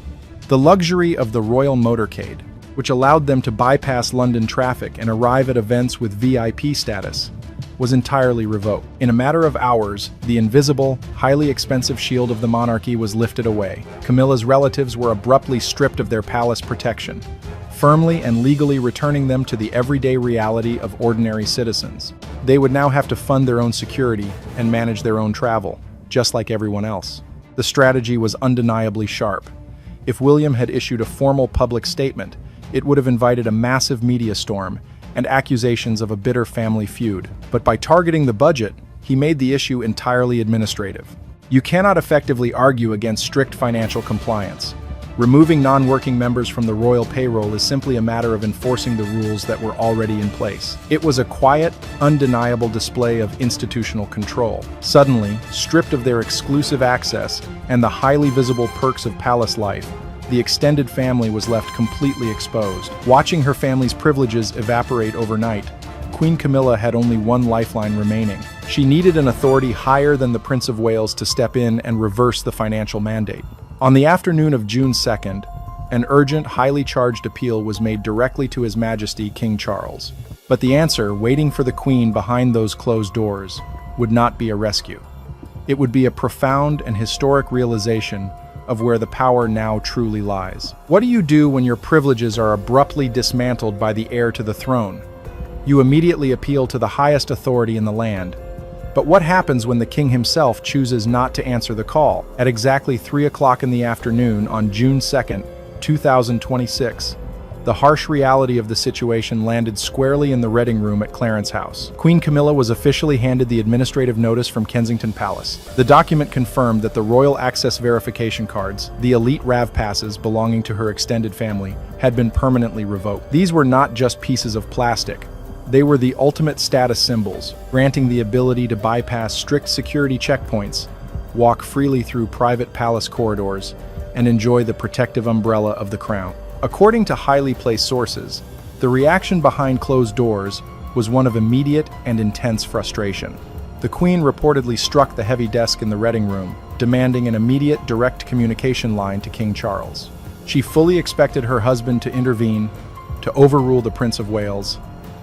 The luxury of the royal motorcade, which allowed them to bypass London traffic and arrive at events with VIP status, was entirely revoked. In a matter of hours, the invisible, highly expensive shield of the monarchy was lifted away. Camilla's relatives were abruptly stripped of their palace protection, firmly and legally returning them to the everyday reality of ordinary citizens. They would now have to fund their own security and manage their own travel, just like everyone else. The strategy was undeniably sharp. If William had issued a formal public statement, it would have invited a massive media storm and accusations of a bitter family feud. But by targeting the budget, he made the issue entirely administrative. You cannot effectively argue against strict financial compliance. Removing non-working members from the royal payroll is simply a matter of enforcing the rules that were already in place. It was a quiet, undeniable display of institutional control. Suddenly, stripped of their exclusive access and the highly visible perks of palace life, the extended family was left completely exposed. Watching her family's privileges evaporate overnight, Queen Camilla had only one lifeline remaining. She needed an authority higher than the Prince of Wales to step in and reverse the financial mandate. On the afternoon of June 2nd, an urgent, highly charged appeal was made directly to His Majesty King Charles. But the answer, waiting for the Queen behind those closed doors, would not be a rescue. It would be a profound and historic realization of where the power now truly lies. What do you do when your privileges are abruptly dismantled by the heir to the throne? You immediately appeal to the highest authority in the land. But what happens when the king himself chooses not to answer the call? At exactly 3 o'clock in the afternoon on June 2nd, 2026, the harsh reality of the situation landed squarely in the Reading Room at Clarence House. Queen Camilla was officially handed the administrative notice from Kensington Palace. The document confirmed that the royal access verification cards, the elite RAV passes belonging to her extended family, had been permanently revoked. These were not just pieces of plastic. They were the ultimate status symbols, granting the ability to bypass strict security checkpoints, walk freely through private palace corridors, and enjoy the protective umbrella of the crown. According to highly placed sources, the reaction behind closed doors was one of immediate and intense frustration. The Queen reportedly struck the heavy desk in the Reading Room, demanding an immediate direct communication line to King Charles. She fully expected her husband to intervene, to overrule the Prince of Wales,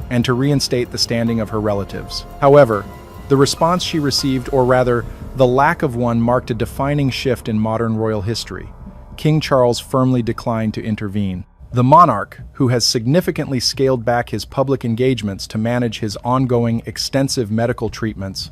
and to reinstate the standing of her relatives. However, the response she received, or rather, the lack of one, marked a defining shift in modern royal history. King Charles firmly declined to intervene. The monarch, who has significantly scaled back his public engagements to manage his ongoing extensive medical treatments,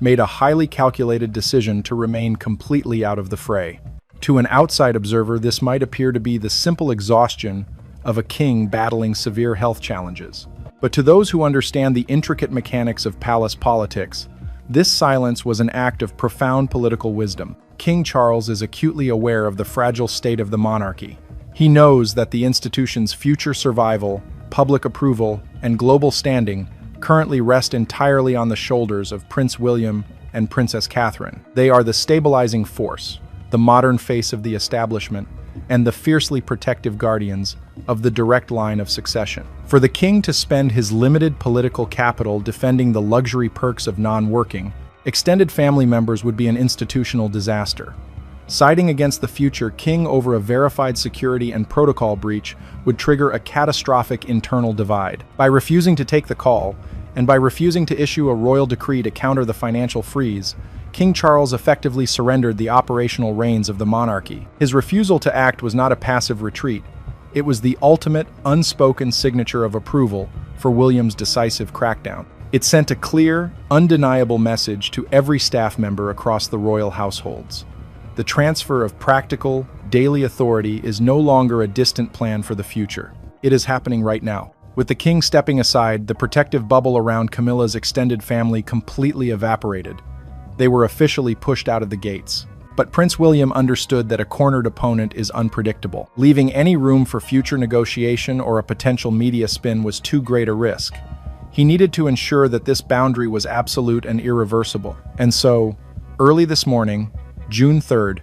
made a highly calculated decision to remain completely out of the fray. To an outside observer, this might appear to be the simple exhaustion of a king battling severe health challenges. But to those who understand the intricate mechanics of palace politics, this silence was an act of profound political wisdom. King Charles is acutely aware of the fragile state of the monarchy. He knows that the institution's future survival, public approval, and global standing currently rest entirely on the shoulders of Prince William and Princess Catherine. They are the stabilizing force, the modern face of the establishment, and the fiercely protective guardians of the direct line of succession. For the king to spend his limited political capital defending the luxury perks of non-working, extended family members would be an institutional disaster. Siding against the future king over a verified security and protocol breach would trigger a catastrophic internal divide. By refusing to take the call, and by refusing to issue a royal decree to counter the financial freeze, King Charles effectively surrendered the operational reins of the monarchy. His refusal to act was not a passive retreat. It was the ultimate, unspoken signature of approval for William's decisive crackdown. It sent a clear, undeniable message to every staff member across the royal households. The transfer of practical, daily authority is no longer a distant plan for the future. It is happening right now. With the king stepping aside, the protective bubble around Camilla's extended family completely evaporated. They were officially pushed out of the gates. But Prince William understood that a cornered opponent is unpredictable. Leaving any room for future negotiation or a potential media spin was too great a risk. He needed to ensure that this boundary was absolute and irreversible. And so, early this morning, June 3rd,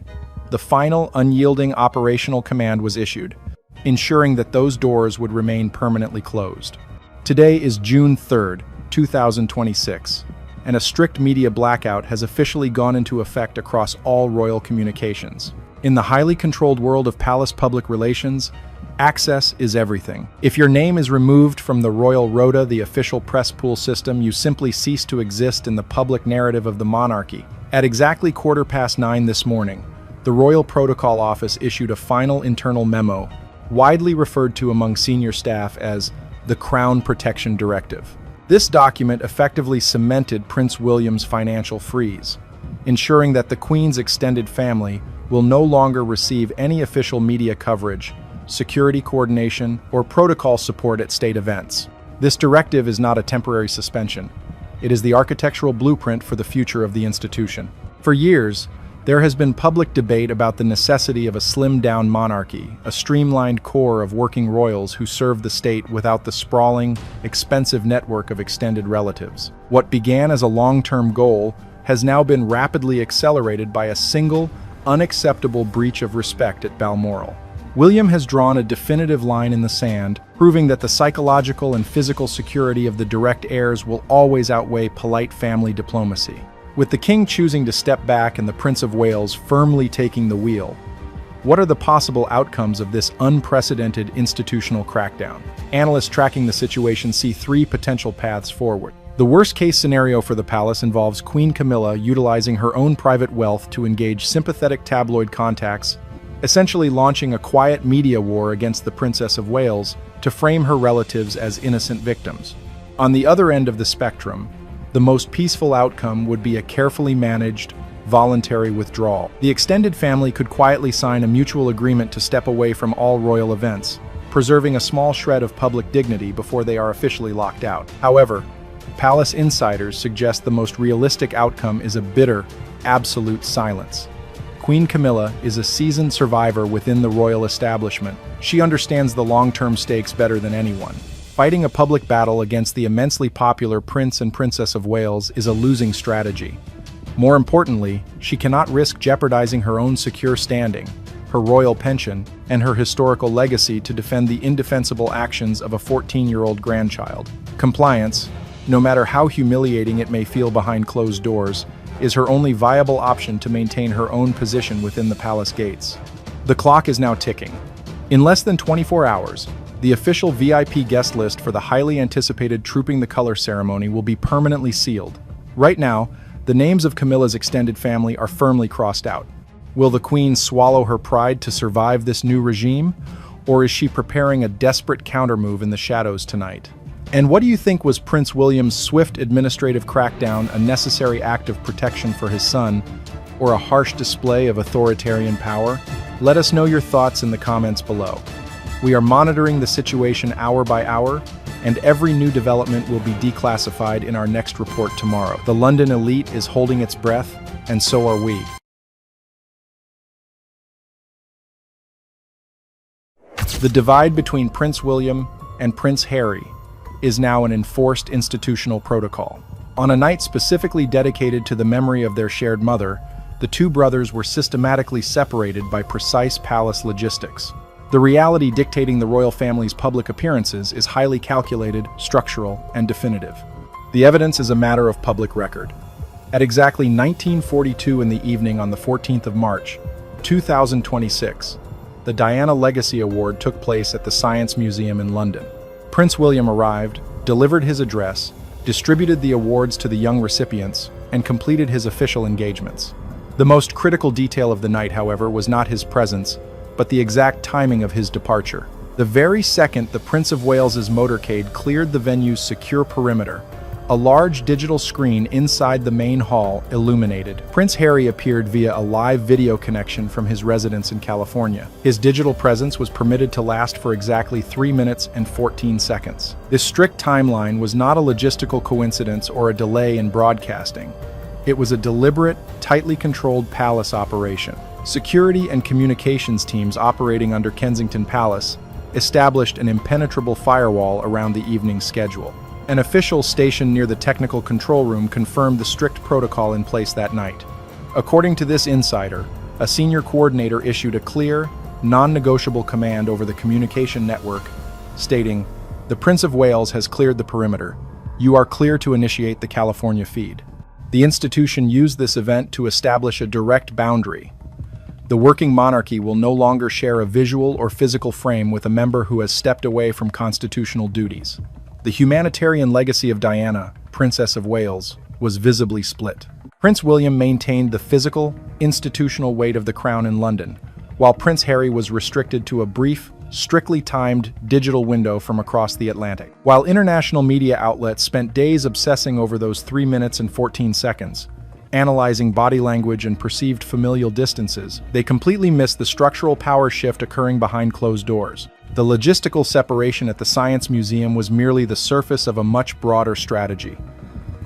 the final unyielding operational command was issued, ensuring that those doors would remain permanently closed. Today is June 3rd, 2026, and a strict media blackout has officially gone into effect across all royal communications. In the highly controlled world of palace public relations, access is everything. If your name is removed from the royal rota, the official press pool system, you simply cease to exist in the public narrative of the monarchy. At exactly 9:15 this morning, the Royal Protocol Office issued a final internal memo, widely referred to among senior staff as the Crown Protection Directive. This document effectively cemented Prince William's financial freeze, ensuring that the Queen's extended family will no longer receive any official media coverage, security coordination, or protocol support at state events. This directive is not a temporary suspension. It is the architectural blueprint for the future of the institution. For years, there has been public debate about the necessity of a slimmed-down monarchy, a streamlined core of working royals who serve the state without the sprawling, expensive network of extended relatives. What began as a long-term goal has now been rapidly accelerated by a single, unacceptable breach of respect at Balmoral. William has drawn a definitive line in the sand, proving that the psychological and physical security of the direct heirs will always outweigh polite family diplomacy. With the king choosing to step back and the Prince of Wales firmly taking the wheel, what are the possible outcomes of this unprecedented institutional crackdown? Analysts tracking the situation see three potential paths forward. The worst-case scenario for the palace involves Queen Camilla utilizing her own private wealth to engage sympathetic tabloid contacts, essentially launching a quiet media war against the Princess of Wales to frame her relatives as innocent victims. On the other end of the spectrum, the most peaceful outcome would be a carefully managed, voluntary withdrawal. The extended family could quietly sign a mutual agreement to step away from all royal events, preserving a small shred of public dignity before they are officially locked out. However, palace insiders suggest the most realistic outcome is a bitter, absolute silence. Queen Camilla is a seasoned survivor within the royal establishment. She understands the long-term stakes better than anyone. Fighting a public battle against the immensely popular Prince and Princess of Wales is a losing strategy. More importantly, she cannot risk jeopardizing her own secure standing, her royal pension, and her historical legacy to defend the indefensible actions of a 14-year-old grandchild. Compliance, no matter how humiliating it may feel behind closed doors, is her only viable option to maintain her own position within the palace gates. The clock is now ticking. In less than 24 hours, the official VIP guest list for the highly anticipated Trooping the Color ceremony will be permanently sealed. Right now, the names of Camilla's extended family are firmly crossed out. Will the Queen swallow her pride to survive this new regime, or is she preparing a desperate countermove in the shadows tonight? And what do you think was Prince William's swift administrative crackdown a necessary act of protection for his son, or a harsh display of authoritarian power? Let us know your thoughts in the comments below. We are monitoring the situation hour by hour, and every new development will be declassified in our next report tomorrow. The London elite is holding its breath, and so are we. The divide between Prince William and Prince Harry is now an enforced institutional protocol. On a night specifically dedicated to the memory of their shared mother, the two brothers were systematically separated by precise palace logistics. The reality dictating the royal family's public appearances is highly calculated, structural, and definitive. The evidence is a matter of public record. At exactly 1942 in the evening on the 14th of March, 2026, the Diana Legacy Award took place at the Science Museum in London. Prince William arrived, delivered his address, distributed the awards to the young recipients, and completed his official engagements. The most critical detail of the night, however, was not his presence, but the exact timing of his departure. The very second the Prince of Wales's motorcade cleared the venue's secure perimeter, a large digital screen inside the main hall illuminated. Prince Harry appeared via a live video connection from his residence in California. His digital presence was permitted to last for exactly 3 minutes and 14 seconds. This strict timeline was not a logistical coincidence or a delay in broadcasting. It was a deliberate, tightly controlled palace operation. Security and communications teams operating under Kensington Palace established an impenetrable firewall around the evening's schedule. An official stationed near the technical control room confirmed the strict protocol in place that night. According to this insider, a senior coordinator issued a clear, non-negotiable command over the communication network, stating, "The Prince of Wales has cleared the perimeter. You are clear to initiate the California feed." The institution used this event to establish a direct boundary. The working monarchy will no longer share a visual or physical frame with a member who has stepped away from constitutional duties. The humanitarian legacy of Diana, Princess of Wales, was visibly split. Prince William maintained the physical, institutional weight of the crown in London, while Prince Harry was restricted to a brief, strictly timed digital window from across the Atlantic. While international media outlets spent days obsessing over those 3 minutes and 14 seconds, analyzing body language and perceived familial distances, they completely missed the structural power shift occurring behind closed doors. The logistical separation at the Science Museum was merely the surface of a much broader strategy.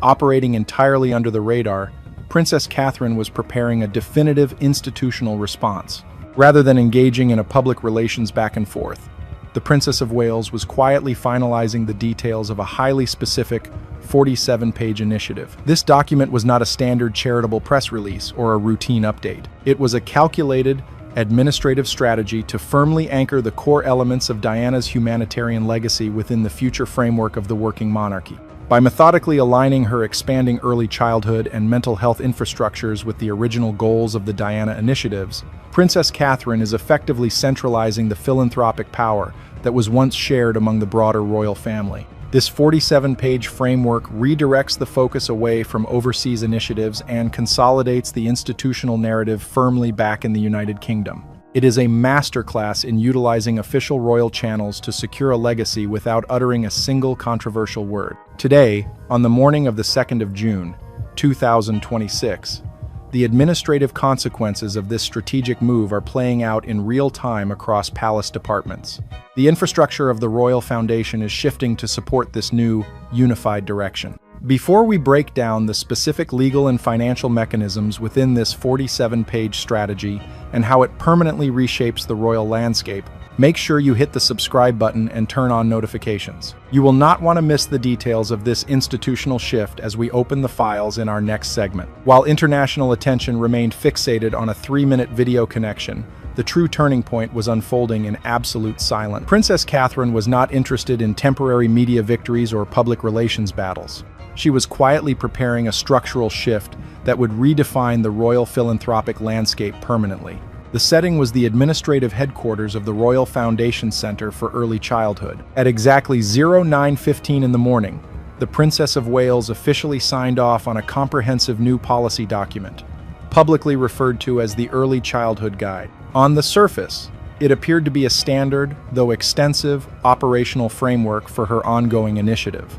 Operating entirely under the radar, Princess Catherine was preparing a definitive institutional response. Rather than engaging in a public relations back and forth, the Princess of Wales was quietly finalizing the details of a highly specific 47-page initiative. This document was not a standard charitable press release or a routine update. It was a calculated, administrative strategy to firmly anchor the core elements of Diana's humanitarian legacy within the future framework of the working monarchy. By methodically aligning her expanding early childhood and mental health infrastructures with the original goals of the Diana initiatives, Princess Catherine is effectively centralizing the philanthropic power that was once shared among the broader royal family. This 47-page framework redirects the focus away from overseas initiatives and consolidates the institutional narrative firmly back in the United Kingdom. It is a masterclass in utilizing official royal channels to secure a legacy without uttering a single controversial word. Today, on the morning of the 2nd of June, 2026, the administrative consequences of this strategic move are playing out in real time across palace departments. The infrastructure of the Royal Foundation is shifting to support this new, unified direction. Before we break down the specific legal and financial mechanisms within this 47-page strategy and how it permanently reshapes the royal landscape, make sure you hit the subscribe button and turn on notifications. You will not want to miss the details of this institutional shift as we open the files in our next segment. While international attention remained fixated on a 3-minute video connection, the true turning point was unfolding in absolute silence. Princess Catherine was not interested in temporary media victories or public relations battles. She was quietly preparing a structural shift that would redefine the royal philanthropic landscape permanently. The setting was the administrative headquarters of the Royal Foundation Center for Early Childhood. At exactly 09:15 in the morning, the Princess of Wales officially signed off on a comprehensive new policy document, publicly referred to as the Early Childhood Guide. On the surface, it appeared to be a standard, though extensive, operational framework for her ongoing initiative.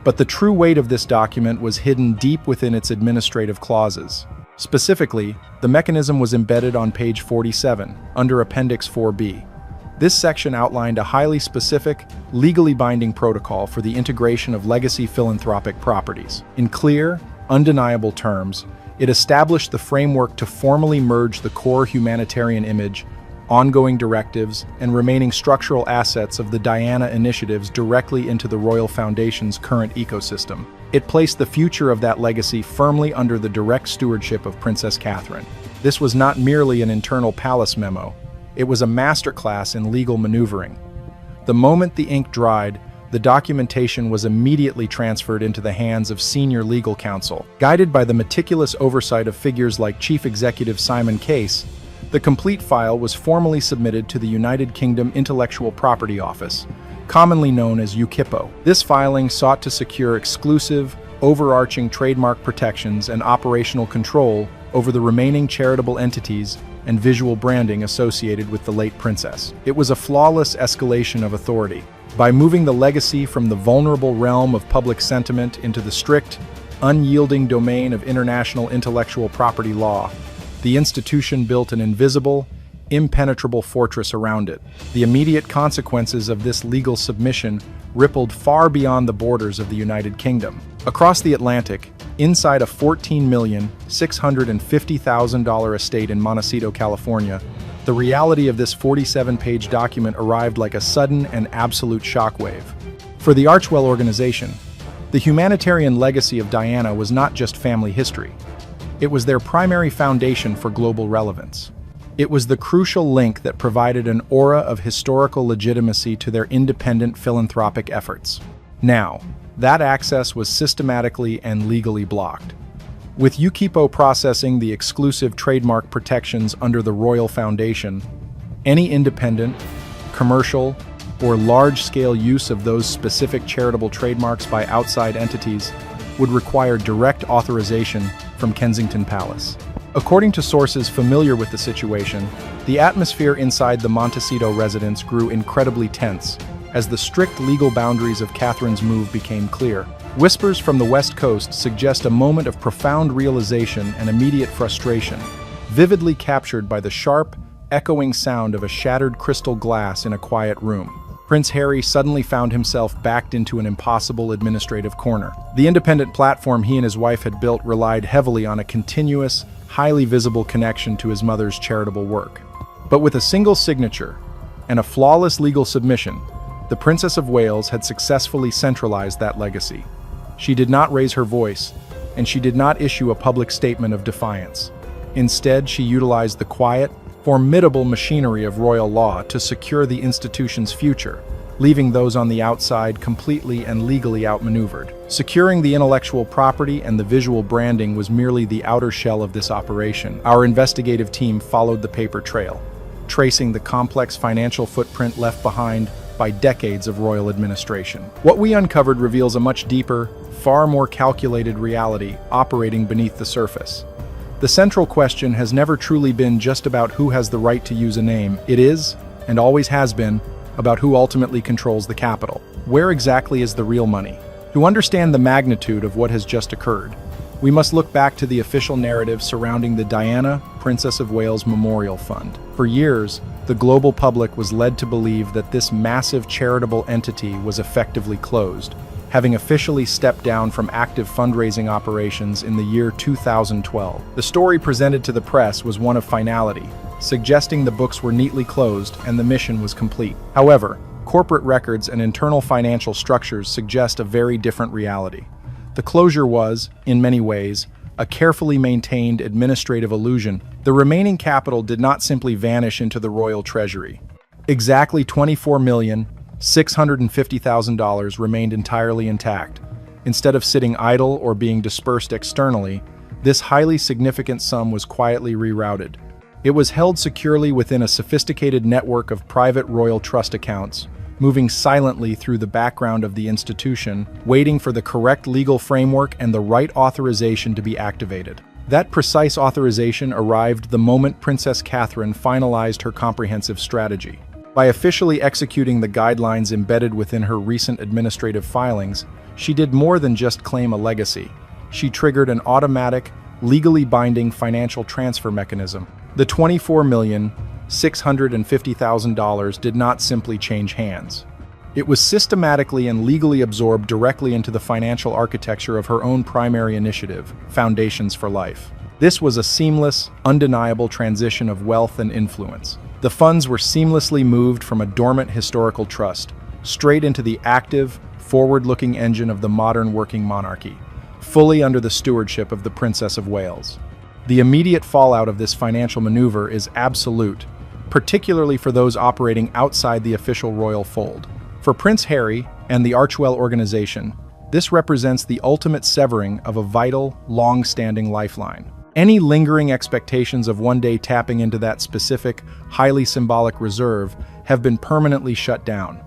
But the true weight of this document was hidden deep within its administrative clauses. Specifically, the mechanism was embedded on page 47, under Appendix 4B. This section outlined a highly specific, legally binding protocol for the integration of legacy philanthropic properties. In clear, undeniable terms, it established the framework to formally merge the core humanitarian image, ongoing directives, and remaining structural assets of the Diana initiatives directly into the Royal Foundation's current ecosystem. It placed the future of that legacy firmly under the direct stewardship of Princess Catherine. This was not merely an internal palace memo. It was a masterclass in legal maneuvering. The moment the ink dried, the documentation was immediately transferred into the hands of senior legal counsel. Guided by the meticulous oversight of figures like Chief Executive Simon Case, the complete file was formally submitted to the United Kingdom Intellectual Property Office, commonly known as UKIPO. This filing sought to secure exclusive, overarching trademark protections and operational control over the remaining charitable entities and visual branding associated with the late princess. It was a flawless escalation of authority. By moving the legacy from the vulnerable realm of public sentiment into the strict, unyielding domain of international intellectual property law, the institution built an invisible, impenetrable fortress around it. The immediate consequences of this legal submission rippled far beyond the borders of the United Kingdom. Across the Atlantic, inside a $14,650,000 estate in Montecito, California, the reality of this 47-page document arrived like a sudden and absolute shockwave. For the Archwell organization, the humanitarian legacy of Diana was not just family history. It was their primary foundation for global relevance. It was the crucial link that provided an aura of historical legitimacy to their independent philanthropic efforts. Now, that access was systematically and legally blocked. With UKIPO processing the exclusive trademark protections under the Royal Foundation, any independent, commercial, or large-scale use of those specific charitable trademarks by outside entities would require direct authorization from Kensington Palace. According to sources familiar with the situation, the atmosphere inside the Montecito residence grew incredibly tense as the strict legal boundaries of Catherine's move became clear. Whispers from the West Coast suggest a moment of profound realization and immediate frustration, vividly captured by the sharp, echoing sound of a shattered crystal glass in a quiet room. Prince Harry suddenly found himself backed into an impossible administrative corner. The independent platform he and his wife had built relied heavily on a continuous, highly visible connection to his mother's charitable work. But with a single signature and a flawless legal submission, the Princess of Wales had successfully centralized that legacy. She did not raise her voice, and she did not issue a public statement of defiance. Instead, she utilized the quiet, formidable machinery of royal law to secure the institution's future, leaving those on the outside completely and legally outmaneuvered. Securing the intellectual property and the visual branding was merely the outer shell of this operation. Our investigative team followed the paper trail, tracing the complex financial footprint left behind by decades of royal administration. What we uncovered reveals a much deeper, far more calculated reality operating beneath the surface. The central question has never truly been just about who has the right to use a name. It is, and always has been, about who ultimately controls the capital. Where exactly is the real money? To understand the magnitude of what has just occurred, we must look back to the official narrative surrounding the Diana, Princess of Wales Memorial Fund. For years, the global public was led to believe that this massive charitable entity was effectively closed, having officially stepped down from active fundraising operations in the year 2012. The story presented to the press was one of finality, suggesting the books were neatly closed and the mission was complete. However, corporate records and internal financial structures suggest a very different reality. The closure was, in many ways, a carefully maintained administrative illusion. The remaining capital did not simply vanish into the royal treasury. Exactly $24,650,000 remained entirely intact. Instead of sitting idle or being dispersed externally, this highly significant sum was quietly rerouted. It was held securely within a sophisticated network of private royal trust accounts, moving silently through the background of the institution, waiting for the correct legal framework and the right authorization to be activated. That precise authorization arrived the moment Princess Catherine finalized her comprehensive strategy. By officially executing the guidelines embedded within her recent administrative filings, she did more than just claim a legacy. She triggered an automatic, legally binding financial transfer mechanism. The $24,650,000 did not simply change hands. It was systematically and legally absorbed directly into the financial architecture of her own primary initiative, Foundations for Life. This was a seamless, undeniable transition of wealth and influence. The funds were seamlessly moved from a dormant historical trust straight into the active, forward-looking engine of the modern working monarchy, fully under the stewardship of the Princess of Wales. The immediate fallout of this financial maneuver is absolute, particularly for those operating outside the official royal fold. For Prince Harry and the Archewell organization, this represents the ultimate severing of a vital, long-standing lifeline. Any lingering expectations of one day tapping into that specific, highly symbolic reserve have been permanently shut down.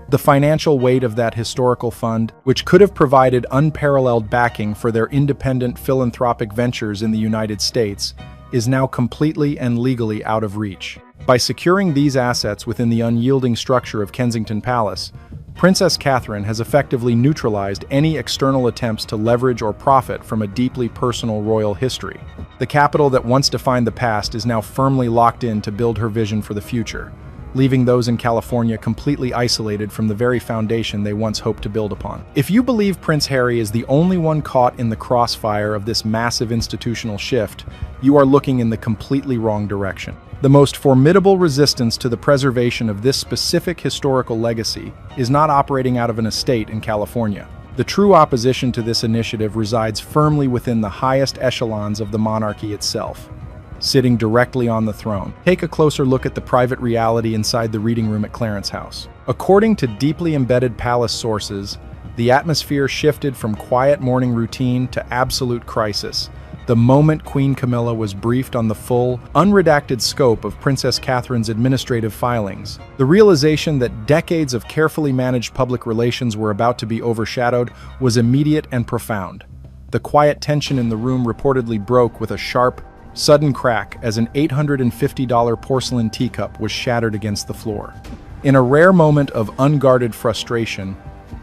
The financial weight of that historical fund, which could have provided unparalleled backing for their independent philanthropic ventures in the United States, is now completely and legally out of reach. By securing these assets within the unyielding structure of Kensington Palace, Princess Catherine has effectively neutralized any external attempts to leverage or profit from a deeply personal royal history. The capital that once defined the past is now firmly locked in to build her vision for the future, leaving those in California completely isolated from the very foundation they once hoped to build upon. If you believe Prince Harry is the only one caught in the crossfire of this massive institutional shift, you are looking in the completely wrong direction. The most formidable resistance to the preservation of this specific historical legacy is not operating out of an estate in California. The true opposition to this initiative resides firmly within the highest echelons of the monarchy itself, sitting directly on the throne. Take a closer look at the private reality inside the reading room at Clarence House. According to deeply embedded palace sources, the atmosphere shifted from quiet morning routine to absolute crisis the moment Queen Camilla was briefed on the full, unredacted scope of Princess Catherine's administrative filings. The realization that decades of carefully managed public relations were about to be overshadowed was immediate and profound. The quiet tension in the room reportedly broke with a sharp, sudden crack as an $850 porcelain teacup was shattered against the floor. In a rare moment of unguarded frustration,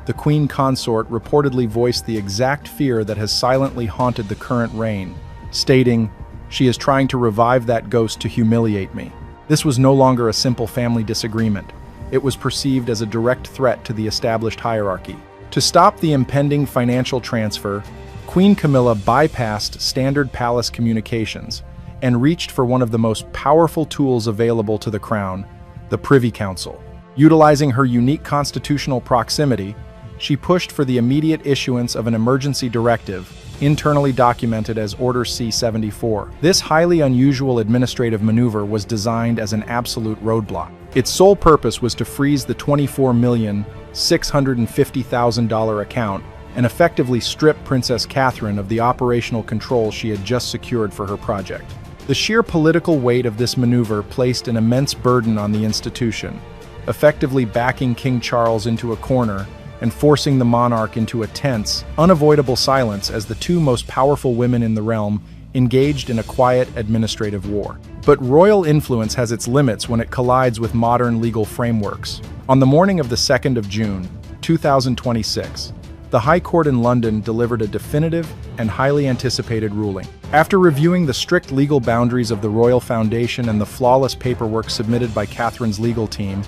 the Queen Consort reportedly voiced the exact fear that has silently haunted the current reign, stating, "She is trying to revive that ghost to humiliate me." This was no longer a simple family disagreement. It was perceived as a direct threat to the established hierarchy. To stop the impending financial transfer, Queen Camilla bypassed standard palace communications and reached for one of the most powerful tools available to the crown, the Privy Council. Utilizing her unique constitutional proximity, she pushed for the immediate issuance of an emergency directive, internally documented as Order C-74. This highly unusual administrative maneuver was designed as an absolute roadblock. Its sole purpose was to freeze the $24,650,000 account and effectively strip Princess Catherine of the operational control she had just secured for her project. The sheer political weight of this maneuver placed an immense burden on the institution, effectively backing King Charles into a corner and forcing the monarch into a tense, unavoidable silence as the two most powerful women in the realm engaged in a quiet administrative war. But royal influence has its limits when it collides with modern legal frameworks. On the morning of the 2nd of June, 2026, the High Court in London delivered a definitive and highly anticipated ruling. After reviewing the strict legal boundaries of the Royal Foundation and the flawless paperwork submitted by Catherine's legal team,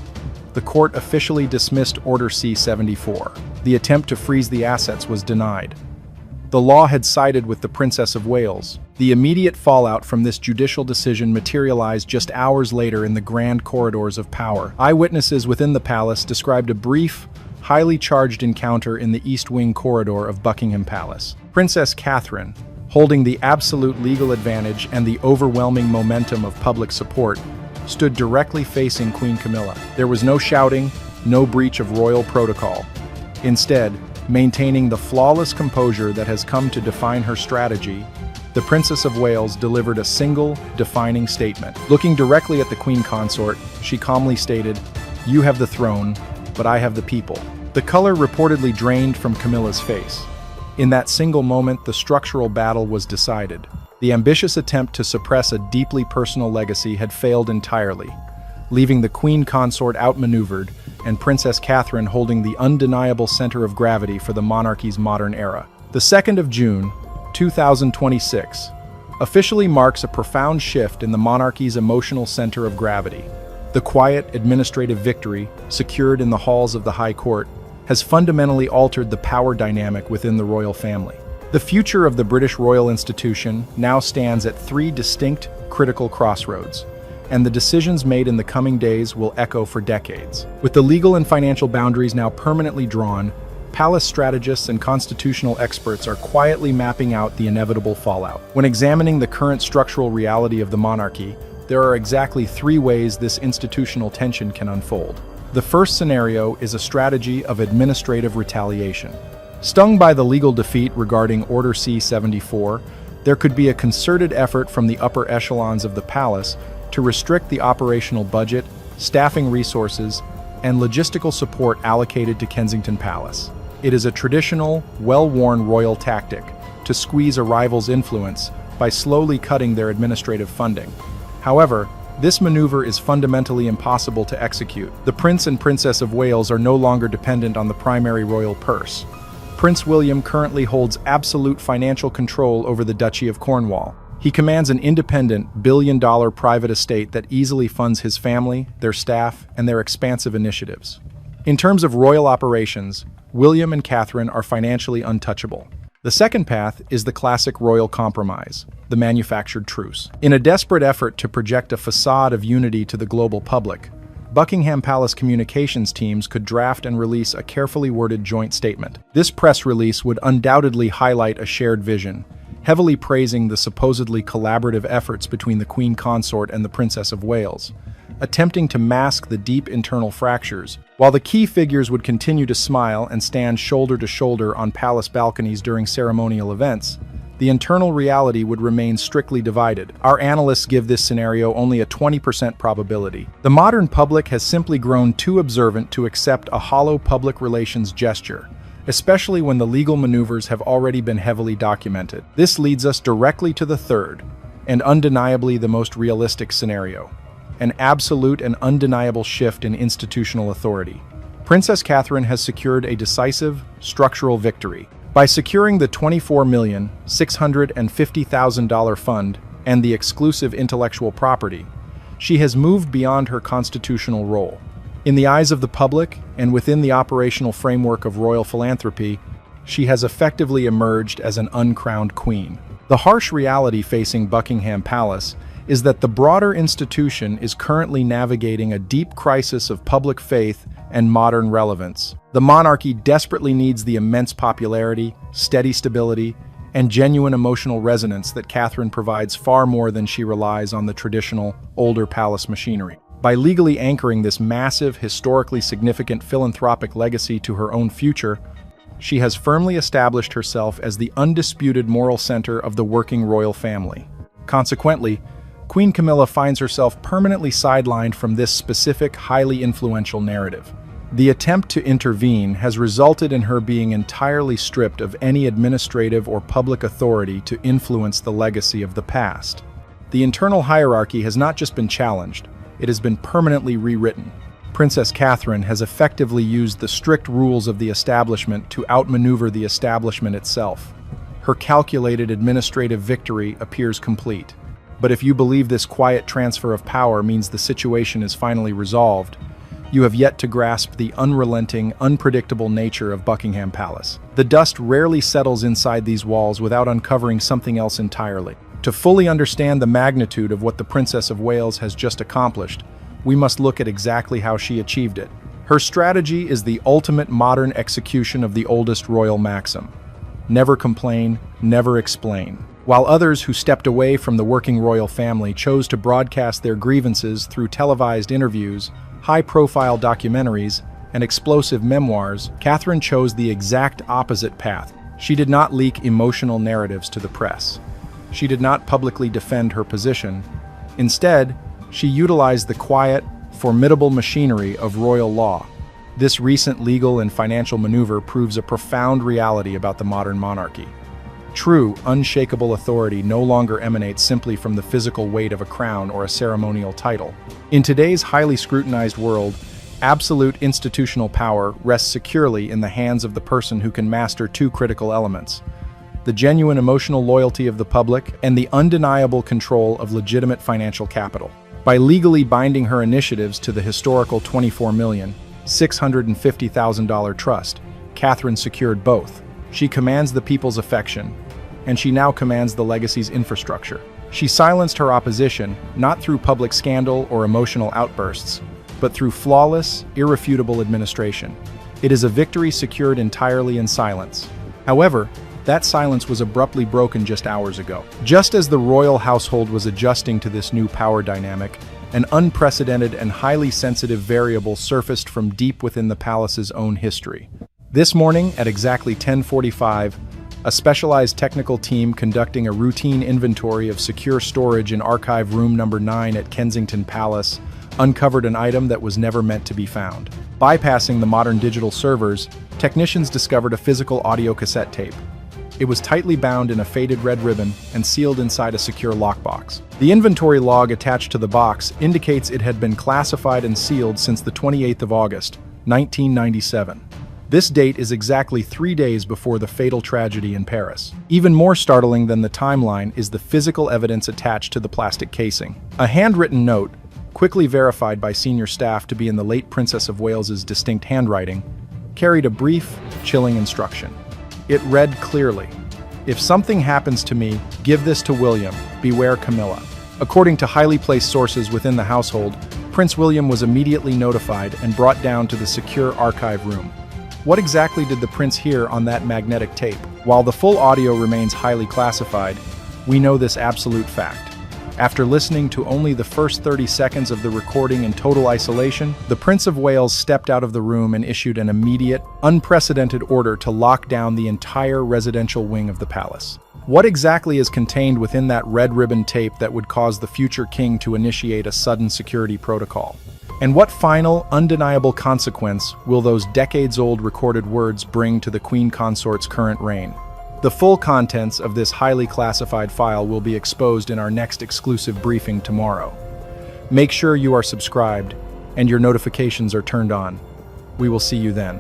the court officially dismissed Order C-74. The attempt to freeze the assets was denied. The law had sided with the Princess of Wales. The immediate fallout from this judicial decision materialized just hours later in the grand corridors of power. Eyewitnesses within the palace described a brief, highly charged encounter in the East Wing corridor of Buckingham Palace. Princess Catherine, holding the absolute legal advantage and the overwhelming momentum of public support, stood directly facing Queen Camilla. There was no shouting, no breach of royal protocol. Instead, maintaining the flawless composure that has come to define her strategy, the Princess of Wales delivered a single, defining statement. Looking directly at the Queen Consort, she calmly stated, "You have the throne, but I have the people." The color reportedly drained from Camilla's face. In that single moment, the structural battle was decided. The ambitious attempt to suppress a deeply personal legacy had failed entirely, leaving the Queen Consort outmaneuvered and Princess Catherine holding the undeniable center of gravity for the monarchy's modern era. The 2nd of June, 2026, officially marks a profound shift in the monarchy's emotional center of gravity. The quiet, administrative victory, secured in the halls of the High Court, has fundamentally altered the power dynamic within the royal family. The future of the British royal institution now stands at 3 distinct, critical crossroads, and the decisions made in the coming days will echo for decades. With the legal and financial boundaries now permanently drawn, palace strategists and constitutional experts are quietly mapping out the inevitable fallout. When examining the current structural reality of the monarchy, there are exactly 3 ways this institutional tension can unfold. The first scenario is a strategy of administrative retaliation. Stung by the legal defeat regarding Order C-74, there could be a concerted effort from the upper echelons of the palace to restrict the operational budget, staffing resources, and logistical support allocated to Kensington Palace. It is a traditional, well-worn royal tactic to squeeze a rival's influence by slowly cutting their administrative funding. However, this maneuver is fundamentally impossible to execute. The Prince and Princess of Wales are no longer dependent on the primary royal purse. Prince William currently holds absolute financial control over the Duchy of Cornwall. He commands an independent, billion-dollar private estate that easily funds his family, their staff, and their expansive initiatives. In terms of royal operations, William and Catherine are financially untouchable. The second path is the classic royal compromise, the manufactured truce. In a desperate effort to project a facade of unity to the global public, Buckingham Palace communications teams could draft and release a carefully worded joint statement. This press release would undoubtedly highlight a shared vision, heavily praising the supposedly collaborative efforts between the Queen Consort and the Princess of Wales, attempting to mask the deep internal fractures. While the key figures would continue to smile and stand shoulder to shoulder on palace balconies during ceremonial events, the internal reality would remain strictly divided. Our analysts give this scenario only a 20% probability. The modern public has simply grown too observant to accept a hollow public relations gesture, especially when the legal maneuvers have already been heavily documented. This leads us directly to the third, and undeniably the most realistic scenario: an absolute and undeniable shift in institutional authority. Princess Catherine has secured a decisive, structural victory. By securing the $24,650,000 fund and the exclusive intellectual property, she has moved beyond her constitutional role. In the eyes of the public, and within the operational framework of royal philanthropy, she has effectively emerged as an uncrowned queen. The harsh reality facing Buckingham Palace is that the broader institution is currently navigating a deep crisis of public faith and modern relevance. The monarchy desperately needs the immense popularity, steady stability, and genuine emotional resonance that Catherine provides far more than she relies on the traditional, older palace machinery. By legally anchoring this massive, historically significant philanthropic legacy to her own future, she has firmly established herself as the undisputed moral center of the working royal family. Consequently, Queen Camilla finds herself permanently sidelined from this specific, highly influential narrative. The attempt to intervene has resulted in her being entirely stripped of any administrative or public authority to influence the legacy of the past. The internal hierarchy has not just been challenged, it has been permanently rewritten. Princess Catherine has effectively used the strict rules of the establishment to outmaneuver the establishment itself. Her calculated administrative victory appears complete. But if you believe this quiet transfer of power means the situation is finally resolved, you have yet to grasp the unrelenting, unpredictable nature of Buckingham Palace. The dust rarely settles inside these walls without uncovering something else entirely. To fully understand the magnitude of what the Princess of Wales has just accomplished, we must look at exactly how she achieved it. Her strategy is the ultimate modern execution of the oldest royal maxim: never complain, never explain. While others who stepped away from the working royal family chose to broadcast their grievances through televised interviews, high-profile documentaries, and explosive memoirs, Catherine chose the exact opposite path. She did not leak emotional narratives to the press. She did not publicly defend her position. Instead, she utilized the quiet, formidable machinery of royal law. This recent legal and financial maneuver proves a profound reality about the modern monarchy. True, unshakable authority no longer emanates simply from the physical weight of a crown or a ceremonial title. In today's highly scrutinized world, absolute institutional power rests securely in the hands of the person who can master two critical elements: the genuine emotional loyalty of the public and the undeniable control of legitimate financial capital. By legally binding her initiatives to the historical $24,650,000 trust, Catherine secured both. She commands the people's affection, and she now commands the legacy's infrastructure. She silenced her opposition, not through public scandal or emotional outbursts, but through flawless, irrefutable administration. It is a victory secured entirely in silence. However, that silence was abruptly broken just hours ago. Just as the royal household was adjusting to this new power dynamic, an unprecedented and highly sensitive variable surfaced from deep within the palace's own history. This morning, at exactly 10:45, a specialized technical team conducting a routine inventory of secure storage in Archive Room Number 9 at Kensington Palace uncovered an item that was never meant to be found. Bypassing the modern digital servers, technicians discovered a physical audio cassette tape. It was tightly bound in a faded red ribbon and sealed inside a secure lockbox. The inventory log attached to the box indicates it had been classified and sealed since the 28th of August, 1997. This date is exactly 3 days before the fatal tragedy in Paris. Even more startling than the timeline is the physical evidence attached to the plastic casing. A handwritten note, quickly verified by senior staff to be in the late Princess of Wales's distinct handwriting, carried a brief, chilling instruction. It read clearly, "If something happens to me, give this to William. Beware Camilla." According to highly placed sources within the household, Prince William was immediately notified and brought down to the secure archive room. What exactly did the prince hear on that magnetic tape? While the full audio remains highly classified, we know this absolute fact. After listening to only the first 30 seconds of the recording in total isolation, the Prince of Wales stepped out of the room and issued an immediate, unprecedented order to lock down the entire residential wing of the palace. What exactly is contained within that red ribbon tape that would cause the future king to initiate a sudden security protocol? And what final, undeniable consequence will those decades-old recorded words bring to the Queen Consort's current reign? The full contents of this highly classified file will be exposed in our next exclusive briefing tomorrow. Make sure you are subscribed and your notifications are turned on. We will see you then.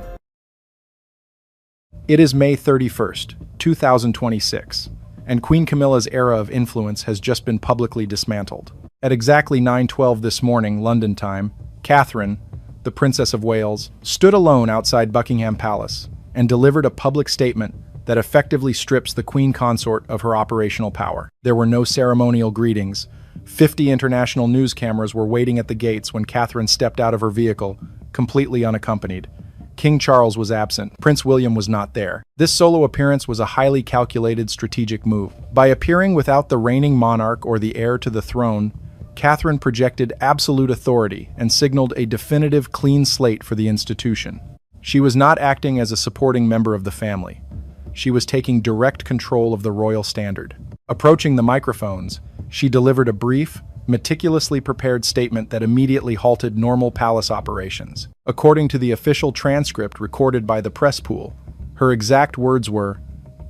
It is May 31st, 2026, and Queen Camilla's era of influence has just been publicly dismantled. At exactly 9:12 this morning, London time, Catherine, the Princess of Wales, stood alone outside Buckingham Palace and delivered a public statement that effectively strips the Queen Consort of her operational power. There were no ceremonial greetings. 50 international news cameras were waiting at the gates when Catherine stepped out of her vehicle, completely unaccompanied. King Charles was absent. Prince William was not there. This solo appearance was a highly calculated strategic move. By appearing without the reigning monarch or the heir to the throne, Catherine projected absolute authority and signaled a definitive clean slate for the institution. She was not acting as a supporting member of the family. She was taking direct control of the royal standard. Approaching the microphones, she delivered a brief, meticulously prepared statement that immediately halted normal palace operations. According to the official transcript recorded by the press pool, her exact words were,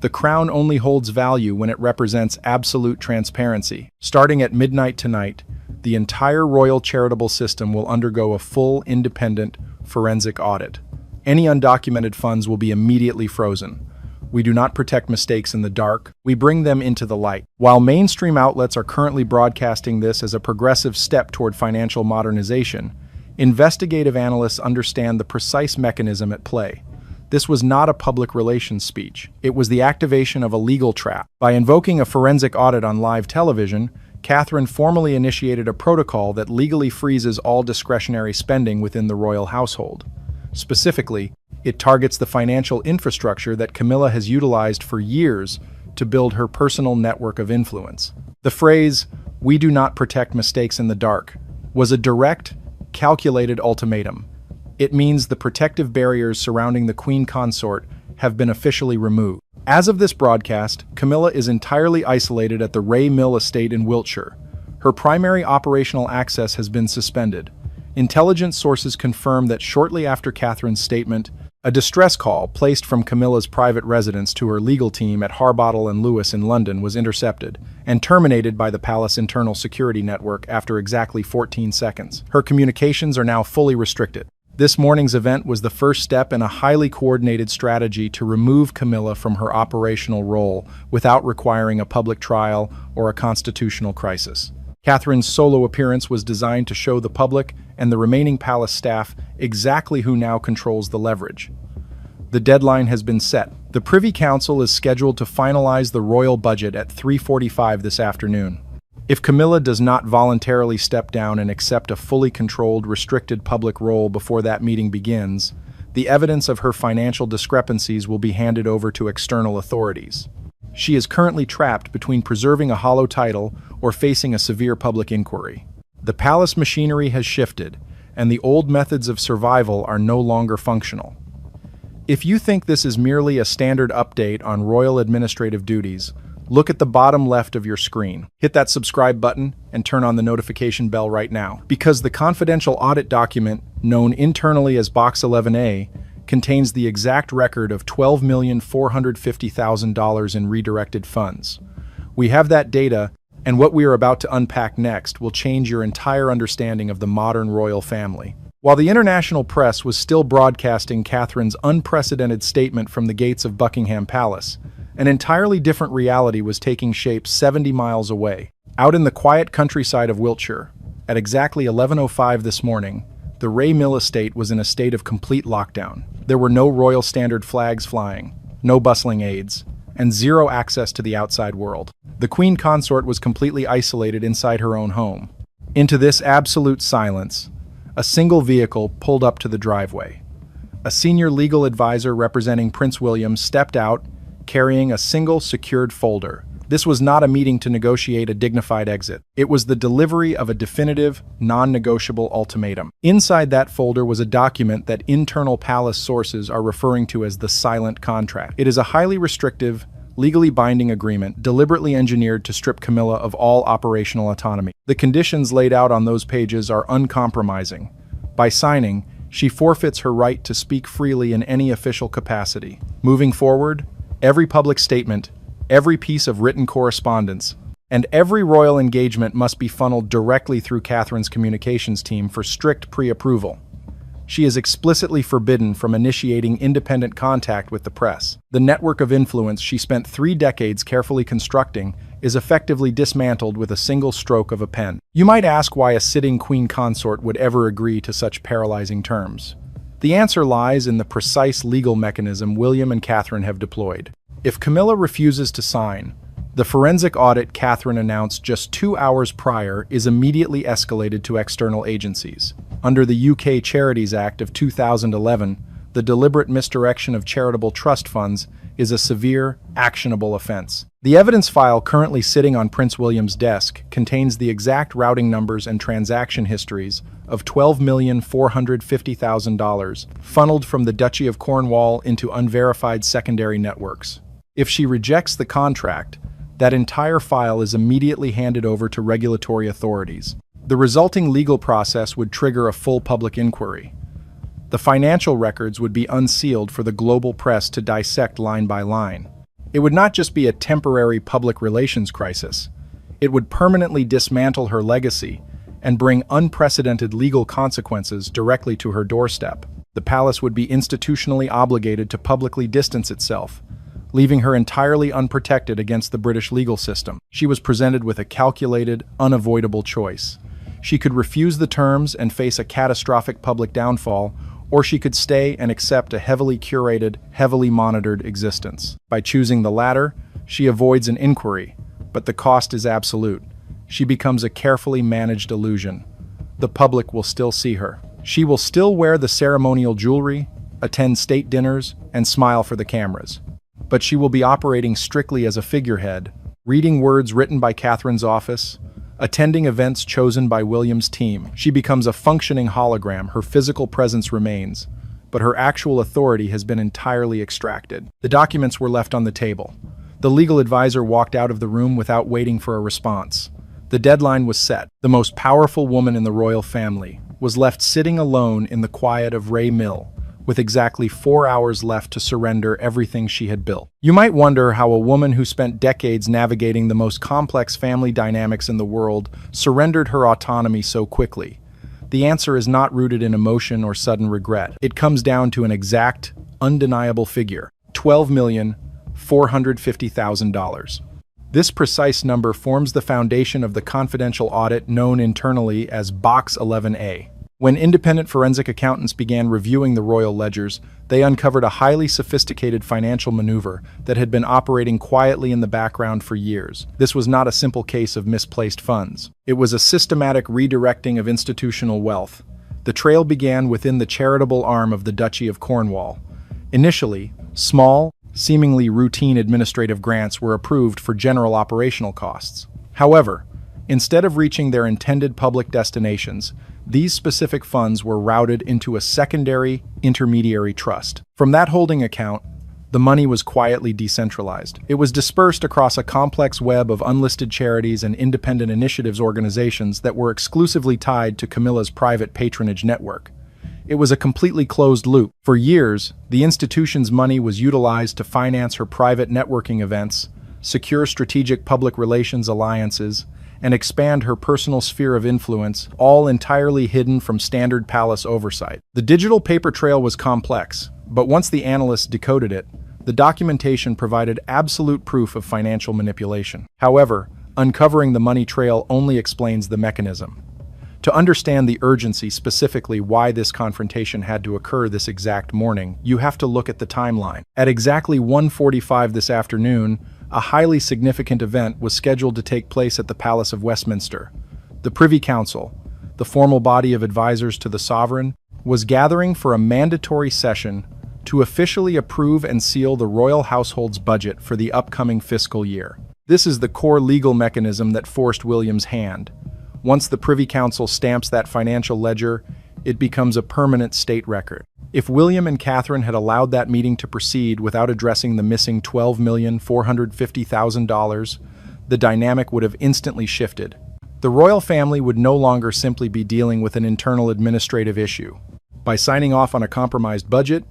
"The crown only holds value when it represents absolute transparency. Starting at midnight tonight, the entire royal charitable system will undergo a full, independent, forensic audit. Any undocumented funds will be immediately frozen. We do not protect mistakes in the dark. We bring them into the light." While mainstream outlets are currently broadcasting this as a progressive step toward financial modernization, Investigative analysts understand the precise mechanism at play. This was not a public relations speech. It was the activation of a legal trap. By invoking a forensic audit on live television, Catherine formally initiated a protocol that legally freezes all discretionary spending within the royal household. Specifically, it targets the financial infrastructure that Camilla has utilized for years to build her personal network of influence. The phrase, "We do not protect mistakes in the dark," was a direct, calculated ultimatum. It means the protective barriers surrounding the Queen Consort have been officially removed. As of this broadcast, Camilla is entirely isolated at the Ray Mill estate in Wiltshire. Her primary operational access has been suspended. Intelligence sources confirm that shortly after Catherine's statement, a distress call placed from Camilla's private residence to her legal team at Harbottle and Lewis in London was intercepted and terminated by the palace internal security network after exactly 14 seconds. Her communications are now fully restricted. This morning's event was the first step in a highly coordinated strategy to remove Camilla from her operational role without requiring a public trial or a constitutional crisis. Catherine's solo appearance was designed to show the public and the remaining palace staff exactly who now controls the leverage. The deadline has been set. The Privy Council is scheduled to finalize the royal budget at 3:45 this afternoon. If Camilla does not voluntarily step down and accept a fully controlled, restricted public role before that meeting begins, the evidence of her financial discrepancies will be handed over to external authorities. She is currently trapped between preserving a hollow title or facing a severe public inquiry. The palace machinery has shifted, and the old methods of survival are no longer functional. If you think this is merely a standard update on royal administrative duties, look at the bottom left of your screen. Hit that subscribe button and turn on the notification bell right now, because the confidential audit document, known internally as Box 11A, contains the exact record of $12,450,000 in redirected funds. We have that data, and what we are about to unpack next will change your entire understanding of the modern royal family. While the international press was still broadcasting Catherine's unprecedented statement from the gates of Buckingham Palace, an entirely different reality was taking shape 70 miles away. Out in the quiet countryside of Wiltshire, at exactly 11:05 this morning, the Ray Mill estate was in a state of complete lockdown. There were no royal standard flags flying, no bustling aides, and zero access to the outside world. The Queen Consort was completely isolated inside her own home. Into this absolute silence, a single vehicle pulled up to the driveway. A senior legal advisor representing Prince William stepped out, carrying a single secured folder. This was not a meeting to negotiate a dignified exit. It was the delivery of a definitive, non-negotiable ultimatum. Inside that folder was a document that internal palace sources are referring to as the silent contract. It is a highly restrictive, legally binding agreement deliberately engineered to strip Camilla of all operational autonomy. The conditions laid out on those pages are uncompromising. By signing, she forfeits her right to speak freely in any official capacity. Moving forward, every public statement, every piece of written correspondence, and every royal engagement must be funneled directly through Catherine's communications team for strict pre-approval. She is explicitly forbidden from initiating independent contact with the press. The network of influence she spent 3 decades carefully constructing is effectively dismantled with a single stroke of a pen. You might ask why a sitting Queen Consort would ever agree to such paralyzing terms. The answer lies in the precise legal mechanism William and Catherine have deployed. If Camilla refuses to sign, the forensic audit Catherine announced just 2 hours prior is immediately escalated to external agencies. Under the UK Charities Act of 2011, the deliberate misdirection of charitable trust funds is a severe, actionable offense. The evidence file currently sitting on Prince William's desk contains the exact routing numbers and transaction histories of $12,450,000 funneled from the Duchy of Cornwall into unverified secondary networks. If she rejects the contract, that entire file is immediately handed over to regulatory authorities. The resulting legal process would trigger a full public inquiry. The financial records would be unsealed for the global press to dissect line by line. It would not just be a temporary public relations crisis. It would permanently dismantle her legacy and bring unprecedented legal consequences directly to her doorstep. The palace would be institutionally obligated to publicly distance itself, leaving her entirely unprotected against the British legal system. She was presented with a calculated, unavoidable choice. She could refuse the terms and face a catastrophic public downfall, or she could stay and accept a heavily curated, heavily monitored existence. By choosing the latter, she avoids an inquiry, but the cost is absolute. She becomes a carefully managed illusion. The public will still see her. She will still wear the ceremonial jewelry, attend state dinners, and smile for the cameras. But she will be operating strictly as a figurehead, reading words written by Catherine's office, attending events chosen by William's team. She becomes a functioning hologram. Her physical presence remains, but her actual authority has been entirely extracted. The documents were left on the table. The legal advisor walked out of the room without waiting for a response. The deadline was set. The most powerful woman in the royal family was left sitting alone in the quiet of Ray Mill, with exactly 4 hours left to surrender everything she had built. You might wonder how a woman who spent decades navigating the most complex family dynamics in the world surrendered her autonomy so quickly. The answer is not rooted in emotion or sudden regret. It comes down to an exact, undeniable figure: $12,450,000. This precise number forms the foundation of the confidential audit known internally as Box 11A. When independent forensic accountants began reviewing the royal ledgers, they uncovered a highly sophisticated financial maneuver that had been operating quietly in the background for years. This was not a simple case of misplaced funds. It was a systematic redirecting of institutional wealth. The trail began within the charitable arm of the Duchy of Cornwall. Initially, small, seemingly routine administrative grants were approved for general operational costs. However, instead of reaching their intended public destinations, these specific funds were routed into a secondary intermediary trust. From that holding account, the money was quietly decentralized. It was dispersed across a complex web of unlisted charities and independent initiatives organizations that were exclusively tied to Camilla's private patronage network. It was a completely closed loop. For years, the institution's money was utilized to finance her private networking events, secure strategic public relations alliances, and expand her personal sphere of influence, all entirely hidden from standard palace oversight. The digital paper trail was complex, but once the analysts decoded it, the documentation provided absolute proof of financial manipulation. However, uncovering the money trail only explains the mechanism. To understand the urgency, specifically why this confrontation had to occur this exact morning, you have to look at the timeline. At exactly 1:45 this afternoon, a highly significant event was scheduled to take place at the Palace of Westminster. The Privy Council, the formal body of advisors to the sovereign, was gathering for a mandatory session to officially approve and seal the royal household's budget for the upcoming fiscal year. This is the core legal mechanism that forced William's hand. Once the Privy Council stamps that financial ledger, it becomes a permanent state record. If William and Catherine had allowed that meeting to proceed without addressing the missing $12,450,000, the dynamic would have instantly shifted. The royal family would no longer simply be dealing with an internal administrative issue. By signing off on a compromised budget,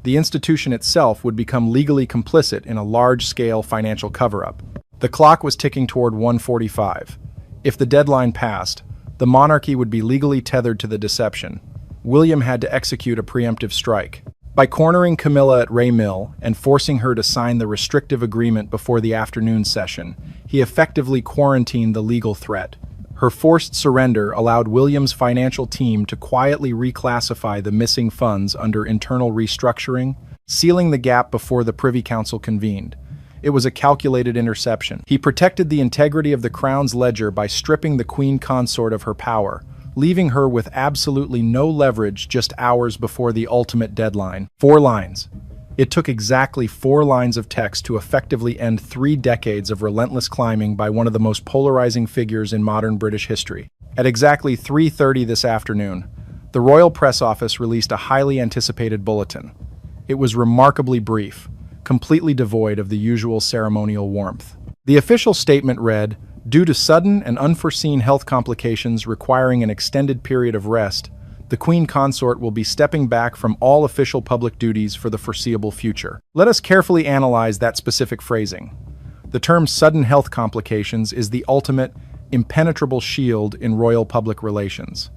the institution itself would become legally complicit in a large-scale financial cover-up. The clock was ticking toward 1:45. If the deadline passed, the monarchy would be legally tethered to the deception. William had to execute a preemptive strike. By cornering Camilla at Ray Mill and forcing her to sign the restrictive agreement before the afternoon session, he effectively quarantined the legal threat. Her forced surrender allowed William's financial team to quietly reclassify the missing funds under internal restructuring, sealing the gap before the Privy Council convened. It was a calculated interception. He protected the integrity of the Crown's ledger by stripping the Queen Consort of her power, leaving her with absolutely no leverage just hours before the ultimate deadline. 4 lines. It took exactly 4 lines of text to effectively end 3 decades of relentless climbing by one of the most polarizing figures in modern British history. At exactly 3:30 this afternoon, the Royal Press Office released a highly anticipated bulletin. It was remarkably brief, completely devoid of the usual ceremonial warmth. The official statement read, "Due to sudden and unforeseen health complications requiring an extended period of rest, the Queen Consort will be stepping back from all official public duties for the foreseeable future." Let us carefully analyze that specific phrasing. The term sudden health complications is the ultimate, impenetrable shield in royal public relations.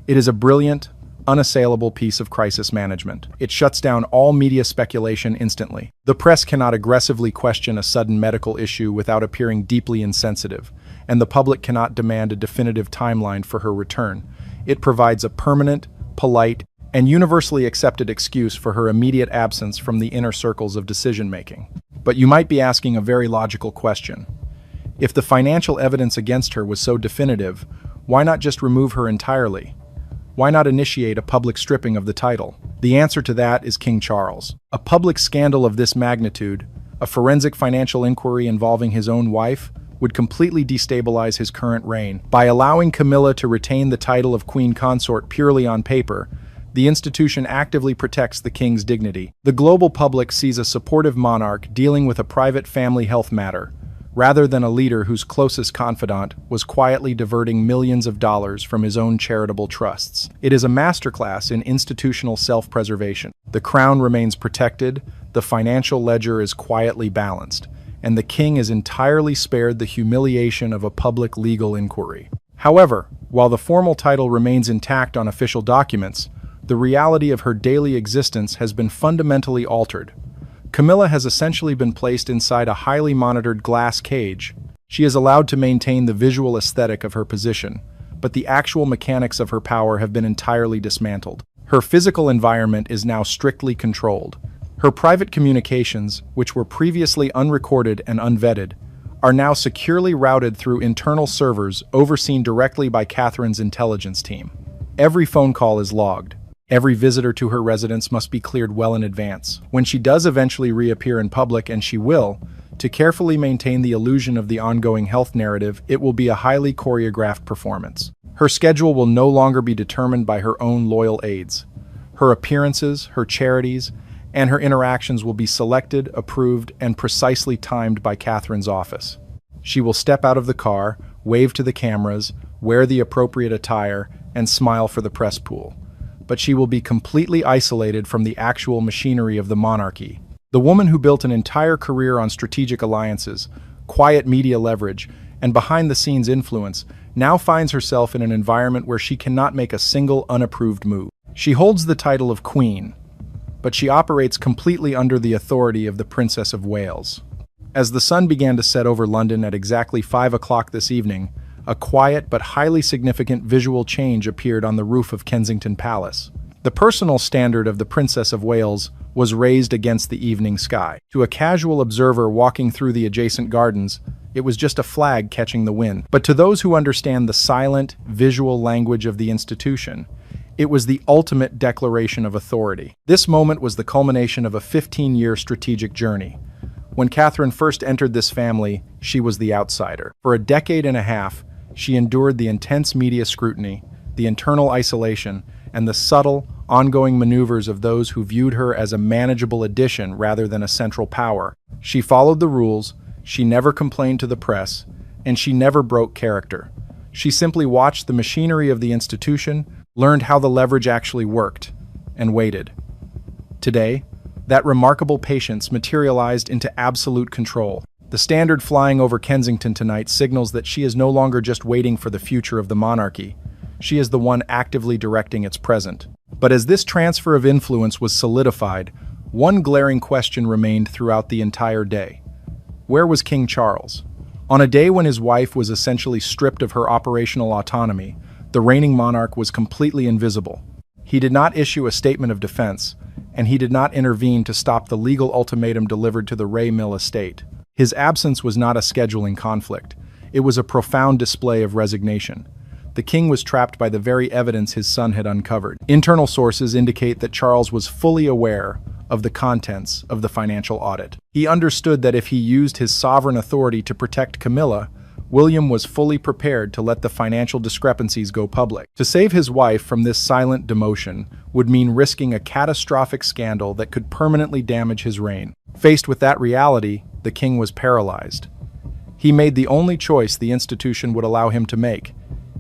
It is a brilliant, unassailable piece of crisis management. It shuts down all media speculation instantly. The press cannot aggressively question a sudden medical issue without appearing deeply insensitive, and the public cannot demand a definitive timeline for her return. It provides a permanent, polite, and universally accepted excuse for her immediate absence from the inner circles of decision-making. But you might be asking a very logical question. If the financial evidence against her was so definitive, why not just remove her entirely? Why not initiate a public stripping of the title? The answer to that is King Charles. A public scandal of this magnitude, a forensic financial inquiry involving his own wife, would completely destabilize his current reign. By allowing Camilla to retain the title of Queen Consort purely on paper, the institution actively protects the king's dignity. The global public sees a supportive monarch dealing with a private family health matter, rather than a leader whose closest confidant was quietly diverting millions of dollars from his own charitable trusts. It is a masterclass in institutional self-preservation. The crown remains protected, the financial ledger is quietly balanced, and the king is entirely spared the humiliation of a public legal inquiry. However, while the formal title remains intact on official documents, the reality of her daily existence has been fundamentally altered. Camilla has essentially been placed inside a highly monitored glass cage. She is allowed to maintain the visual aesthetic of her position, but the actual mechanics of her power have been entirely dismantled. Her physical environment is now strictly controlled. Her private communications, which were previously unrecorded and unvetted, are now securely routed through internal servers overseen directly by Catherine's intelligence team. Every phone call is logged. Every visitor to her residence must be cleared well in advance. When she does eventually reappear in public, and she will, to carefully maintain the illusion of the ongoing health narrative, it will be a highly choreographed performance. Her schedule will no longer be determined by her own loyal aides. Her appearances, her charities, and her interactions will be selected, approved, and precisely timed by Catherine's office. She will step out of the car, wave to the cameras, wear the appropriate attire, and smile for the press pool. But she will be completely isolated from the actual machinery of the monarchy. The woman who built an entire career on strategic alliances, quiet media leverage, and behind-the-scenes influence now finds herself in an environment where she cannot make a single unapproved move. She holds the title of Queen, but she operates completely under the authority of the Princess of Wales. As the sun began to set over London at exactly 5 o'clock this evening, a quiet but highly significant visual change appeared on the roof of Kensington Palace. The personal standard of the Princess of Wales was raised against the evening sky. To a casual observer walking through the adjacent gardens, it was just a flag catching the wind. But to those who understand the silent, visual language of the institution, it was the ultimate declaration of authority. This moment was the culmination of a 15-year strategic journey. When Catherine first entered this family, she was the outsider. For a decade and a half, she endured the intense media scrutiny, the internal isolation, and the subtle, ongoing maneuvers of those who viewed her as a manageable addition rather than a central power. She followed the rules, she never complained to the press, and she never broke character. She simply watched the machinery of the institution, learned how the leverage actually worked, and waited. Today, that remarkable patience materialized into absolute control. The standard flying over Kensington tonight signals that she is no longer just waiting for the future of the monarchy. She is the one actively directing its present. But as this transfer of influence was solidified, one glaring question remained throughout the entire day. Where was King Charles? On a day when his wife was essentially stripped of her operational autonomy, the reigning monarch was completely invisible. He did not issue a statement of defense, and he did not intervene to stop the legal ultimatum delivered to the Ray Mill estate. His absence was not a scheduling conflict. It was a profound display of resignation. The king was trapped by the very evidence his son had uncovered. Internal sources indicate that Charles was fully aware of the contents of the financial audit. He understood that if he used his sovereign authority to protect Camilla, William was fully prepared to let the financial discrepancies go public. To save his wife from this silent demotion would mean risking a catastrophic scandal that could permanently damage his reign. Faced with that reality, the king was paralyzed. He made the only choice the institution would allow him to make.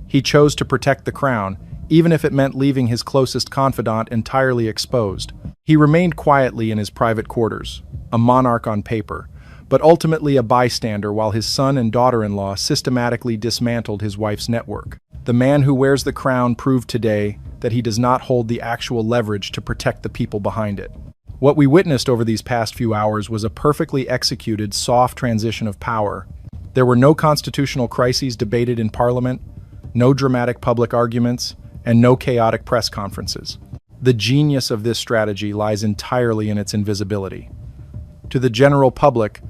He chose to protect the crown, even if it meant leaving his closest confidant entirely exposed. He remained quietly in his private quarters, a monarch on paper, but ultimately a bystander while his son and daughter-in-law systematically dismantled his wife's network. The man who wears the crown proved today that he does not hold the actual leverage to protect the people behind it. What we witnessed over these past few hours was a perfectly executed, soft transition of power. There were no constitutional crises debated in Parliament, no dramatic public arguments, and no chaotic press conferences. The genius of this strategy lies entirely in its invisibility. To the general public,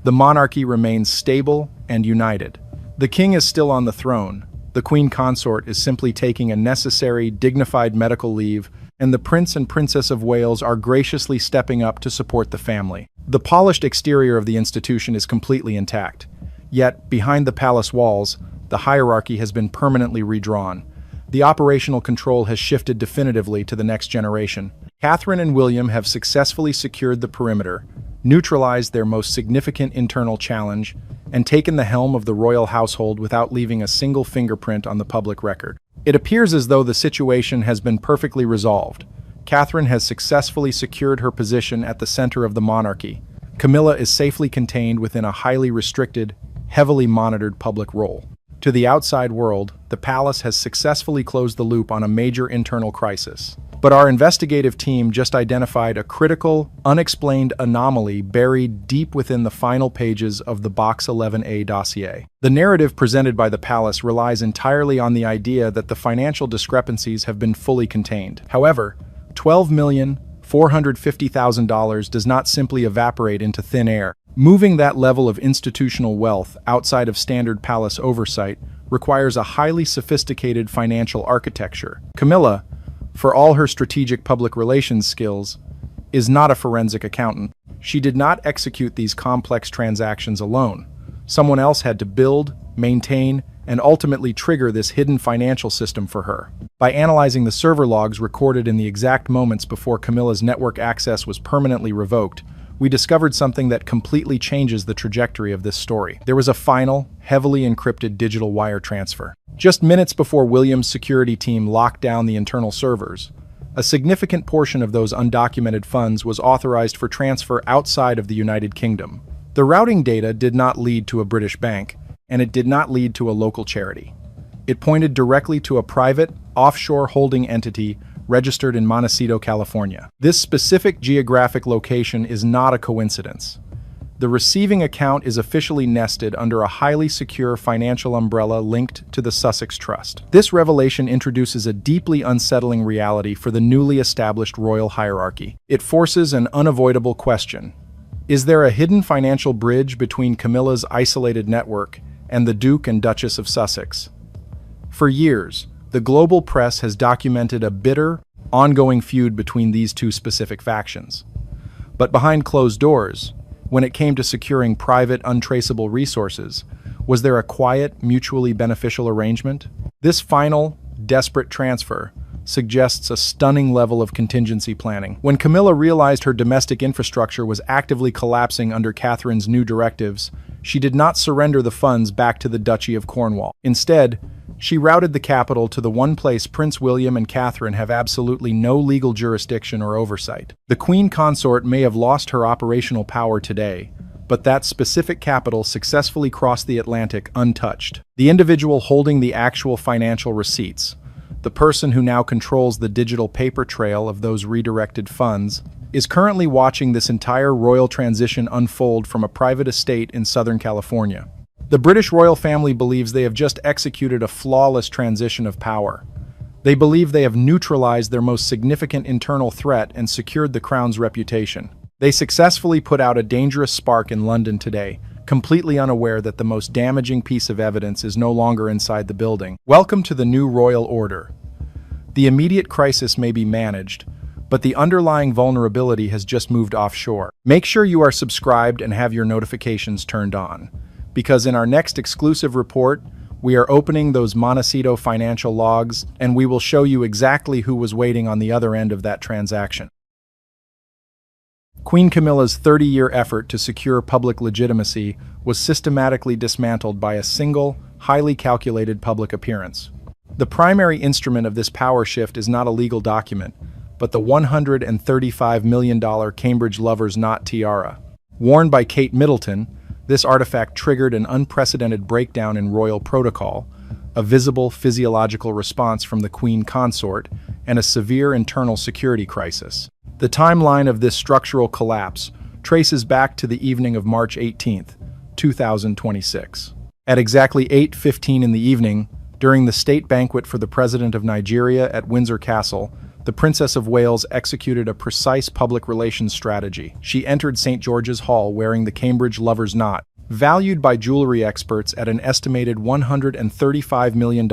the monarchy remains stable and united. The king is still on the throne, the queen consort is simply taking a necessary, dignified medical leave, and the Prince and Princess of Wales are graciously stepping up to support the family. The polished exterior of the institution is completely intact. Yet, behind the palace walls, the hierarchy has been permanently redrawn. The operational control has shifted definitively to the next generation. Catherine and William have successfully secured the perimeter, neutralized their most significant internal challenge, and taken the helm of the royal household without leaving a single fingerprint on the public record. It appears as though the situation has been perfectly resolved. Catherine has successfully secured her position at the center of the monarchy. Camilla is safely contained within a highly restricted, heavily monitored public role. To the outside world, the palace has successfully closed the loop on a major internal crisis. But our investigative team just identified a critical, unexplained anomaly buried deep within the final pages of the Box 11A dossier. The narrative presented by the palace relies entirely on the idea that the financial discrepancies have been fully contained. However, $12,450,000 does not simply evaporate into thin air. Moving that level of institutional wealth outside of standard palace oversight requires a highly sophisticated financial architecture. Camilla, for all her strategic public relations skills, is not a forensic accountant. She did not execute these complex transactions alone. Someone else had to build, maintain, and ultimately trigger this hidden financial system for her. By analyzing the server logs recorded in the exact moments before Camilla's network access was permanently revoked, we discovered something that completely changes the trajectory of this story. There was a final, heavily encrypted digital wire transfer. Just minutes before William's security team locked down the internal servers, a significant portion of those undocumented funds was authorized for transfer outside of the United Kingdom. The routing data did not lead to a British bank, and it did not lead to a local charity. It pointed directly to a private, offshore holding entity registered in Montecito, California. This specific geographic location is not a coincidence. The receiving account is officially nested under a highly secure financial umbrella linked to the Sussex Trust. This revelation introduces a deeply unsettling reality for the newly established royal hierarchy. It forces an unavoidable question. Is there a hidden financial bridge between Camilla's isolated network and the Duke and Duchess of Sussex? For years, the global press has documented a bitter, ongoing feud between these two specific factions. But behind closed doors, when it came to securing private, untraceable resources, was there a quiet, mutually beneficial arrangement? This final, desperate transfer suggests a stunning level of contingency planning. When Camilla realized her domestic infrastructure was actively collapsing under Catherine's new directives, she did not surrender the funds back to the Duchy of Cornwall. Instead, she routed the capital to the one place Prince William and Catherine have absolutely no legal jurisdiction or oversight. The Queen Consort may have lost her operational power today, but that specific capital successfully crossed the Atlantic untouched. The individual holding the actual financial receipts, the person who now controls the digital paper trail of those redirected funds, is currently watching this entire royal transition unfold from a private estate in Southern California. The British royal family believes they have just executed a flawless transition of power. They believe they have neutralized their most significant internal threat and secured the crown's reputation. They successfully put out a dangerous spark in London today, completely unaware that the most damaging piece of evidence is no longer inside the building. Welcome to the new royal order. The immediate crisis may be managed, but the underlying vulnerability has just moved offshore. Make sure you are subscribed and have your notifications turned on, because in our next exclusive report, we are opening those Montecito financial logs, and we will show you exactly who was waiting on the other end of that transaction. Queen Camilla's 30-year effort to secure public legitimacy was systematically dismantled by a single, highly calculated public appearance. The primary instrument of this power shift is not a legal document, but the $135 million Cambridge Lover's Knot tiara. Worn by Kate Middleton, this artifact triggered an unprecedented breakdown in royal protocol, a visible physiological response from the Queen Consort, and a severe internal security crisis. The timeline of this structural collapse traces back to the evening of March 18th, 2026. At exactly 8:15 in the evening, during the state banquet for the President of Nigeria at Windsor Castle, the Princess of Wales executed a precise public relations strategy. She entered St. George's Hall wearing the Cambridge Lover's Knot, valued by jewelry experts at an estimated $135 million.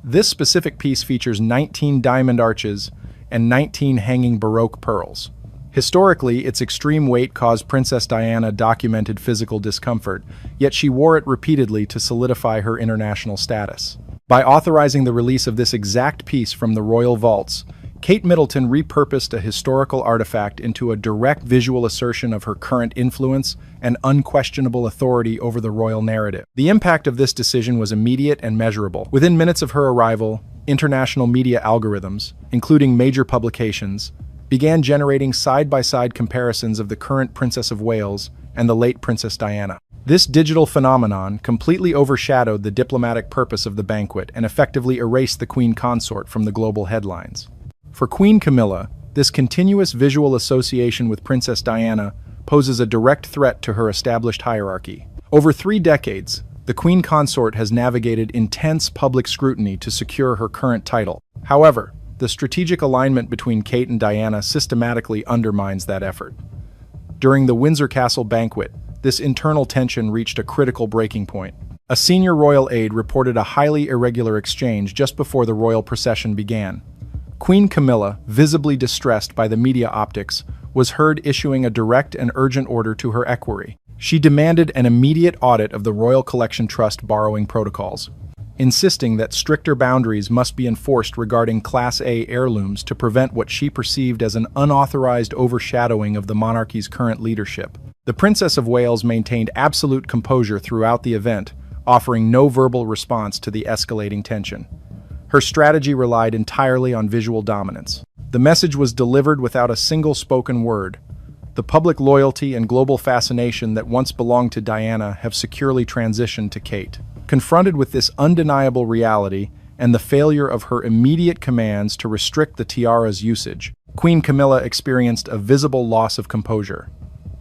This specific piece features 19 diamond arches and 19 hanging Baroque pearls. Historically, its extreme weight caused Princess Diana documented physical discomfort, yet she wore it repeatedly to solidify her international status. By authorizing the release of this exact piece from the royal vaults, Kate Middleton repurposed a historical artifact into a direct visual assertion of her current influence and unquestionable authority over the royal narrative. The impact of this decision was immediate and measurable. Within minutes of her arrival, international media algorithms, including major publications, began generating side-by-side comparisons of the current Princess of Wales and the late Princess Diana. This digital phenomenon completely overshadowed the diplomatic purpose of the banquet and effectively erased the Queen Consort from the global headlines. For Queen Camilla, this continuous visual association with Princess Diana poses a direct threat to her established hierarchy. Over 3 decades, the Queen Consort has navigated intense public scrutiny to secure her current title. However, the strategic alignment between Kate and Diana systematically undermines that effort. During the Windsor Castle banquet, this internal tension reached a critical breaking point. A senior royal aide reported a highly irregular exchange just before the royal procession began. Queen Camilla, visibly distressed by the media optics, was heard issuing a direct and urgent order to her equerry. She demanded an immediate audit of the Royal Collection Trust borrowing protocols, insisting that stricter boundaries must be enforced regarding Class A heirlooms to prevent what she perceived as an unauthorized overshadowing of the monarchy's current leadership. The Princess of Wales maintained absolute composure throughout the event, offering no verbal response to the escalating tension. Her strategy relied entirely on visual dominance. The message was delivered without a single spoken word. The public loyalty and global fascination that once belonged to Diana have securely transitioned to Kate. Confronted with this undeniable reality and the failure of her immediate commands to restrict the tiara's usage, Queen Camilla experienced a visible loss of composure.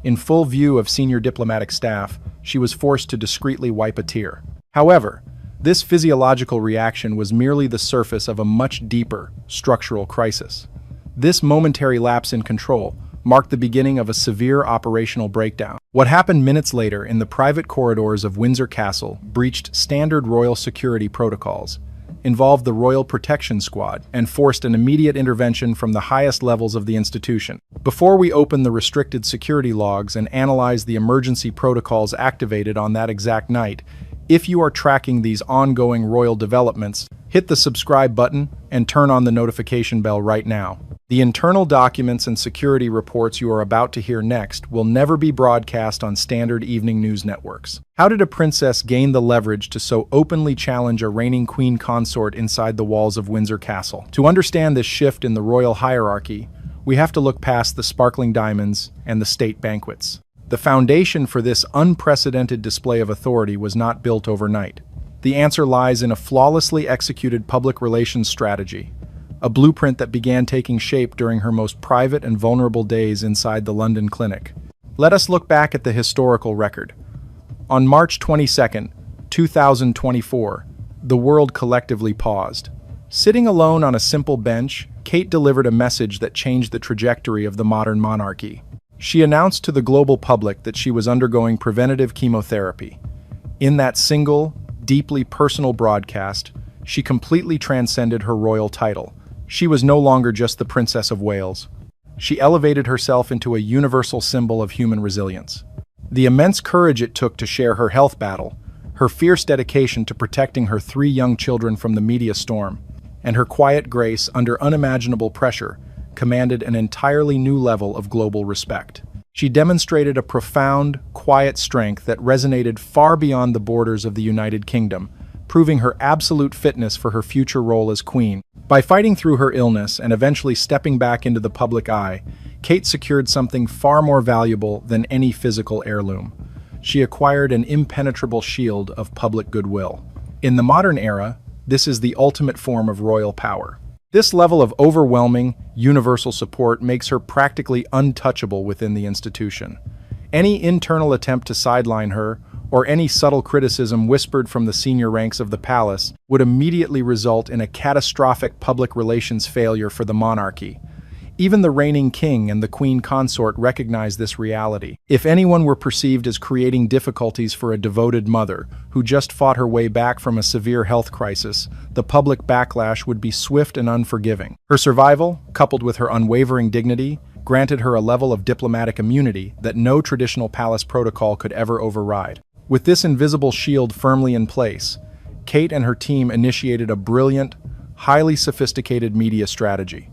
In full view of senior diplomatic staff, she was forced to discreetly wipe a tear. However, this physiological reaction was merely the surface of a much deeper, structural crisis. This momentary lapse in control marked the beginning of a severe operational breakdown. What happened minutes later in the private corridors of Windsor Castle breached standard royal security protocols, involved the Royal Protection Squad, and forced an immediate intervention from the highest levels of the institution. Before we open the restricted security logs and analyze the emergency protocols activated on that exact night, if you are tracking these ongoing royal developments, hit the subscribe button and turn on the notification bell right now. The internal documents and security reports you are about to hear next will never be broadcast on standard evening news networks. How did a princess gain the leverage to so openly challenge a reigning queen consort inside the walls of Windsor Castle? To understand this shift in the royal hierarchy, we have to look past the sparkling diamonds and the state banquets. The foundation for this unprecedented display of authority was not built overnight. The answer lies in a flawlessly executed public relations strategy, a blueprint that began taking shape during her most private and vulnerable days inside the London clinic. Let us look back at the historical record. On March 22, 2024, the world collectively paused. Sitting alone on a simple bench, Kate delivered a message that changed the trajectory of the modern monarchy. She announced to the global public that she was undergoing preventative chemotherapy. In that single, deeply personal broadcast, she completely transcended her royal title. She was no longer just the Princess of Wales. She elevated herself into a universal symbol of human resilience. The immense courage it took to share her health battle, her fierce dedication to protecting her 3 young children from the media storm, and her quiet grace under unimaginable pressure commanded an entirely new level of global respect. She demonstrated a profound, quiet strength that resonated far beyond the borders of the United Kingdom, proving her absolute fitness for her future role as queen. By fighting through her illness and eventually stepping back into the public eye, Kate secured something far more valuable than any physical heirloom. She acquired an impenetrable shield of public goodwill. In the modern era, this is the ultimate form of royal power. This level of overwhelming, universal support makes her practically untouchable within the institution. Any internal attempt to sideline her, or any subtle criticism whispered from the senior ranks of the palace, would immediately result in a catastrophic public relations failure for the monarchy. Even the reigning king and the queen consort recognized this reality. If anyone were perceived as creating difficulties for a devoted mother who just fought her way back from a severe health crisis, the public backlash would be swift and unforgiving. Her survival, coupled with her unwavering dignity, granted her a level of diplomatic immunity that no traditional palace protocol could ever override. With this invisible shield firmly in place, Kate and her team initiated a brilliant, highly sophisticated media strategy.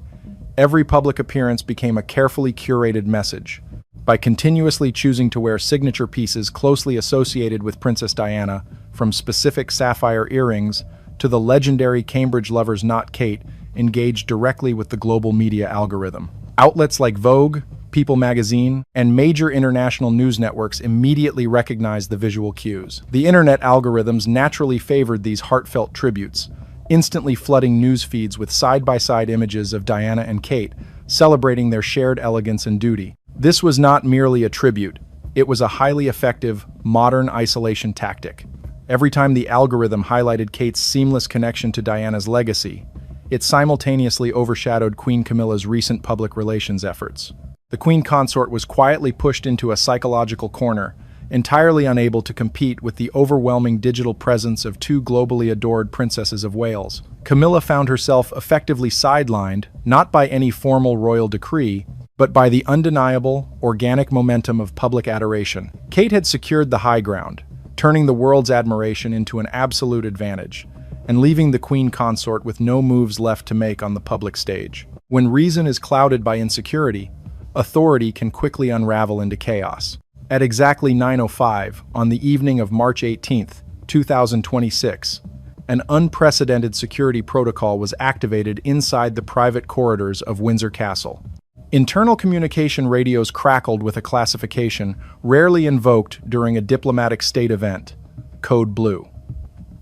Every public appearance became a carefully curated message. By continuously choosing to wear signature pieces closely associated with Princess Diana, from specific sapphire earrings to the legendary Cambridge lover's knot, Kate engaged directly with the global media algorithm. Outlets like Vogue, People magazine, and major international news networks immediately recognized the visual cues. The internet algorithms naturally favored these heartfelt tributes, instantly flooding news feeds with side-by-side images of Diana and Kate, celebrating their shared elegance and duty. This was not merely a tribute, it was a highly effective, modern isolation tactic. Every time the algorithm highlighted Kate's seamless connection to Diana's legacy, it simultaneously overshadowed Queen Camilla's recent public relations efforts. The queen consort was quietly pushed into a psychological corner, entirely unable to compete with the overwhelming digital presence of two globally adored princesses of Wales. Camilla found herself effectively sidelined, not by any formal royal decree, but by the undeniable, organic momentum of public adoration. Kate had secured the high ground, turning the world's admiration into an absolute advantage, and leaving the queen consort with no moves left to make on the public stage. When reason is clouded by insecurity, authority can quickly unravel into chaos. At exactly 9:05 on the evening of March 18, 2026, an unprecedented security protocol was activated inside the private corridors of Windsor Castle. Internal communication radios crackled with a classification rarely invoked during a diplomatic state event: Code Blue.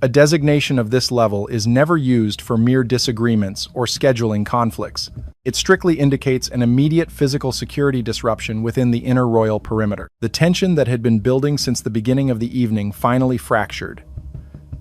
A designation of this level is never used for mere disagreements or scheduling conflicts. It strictly indicates an immediate physical security disruption within the inner royal perimeter. The tension that had been building since the beginning of the evening finally fractured.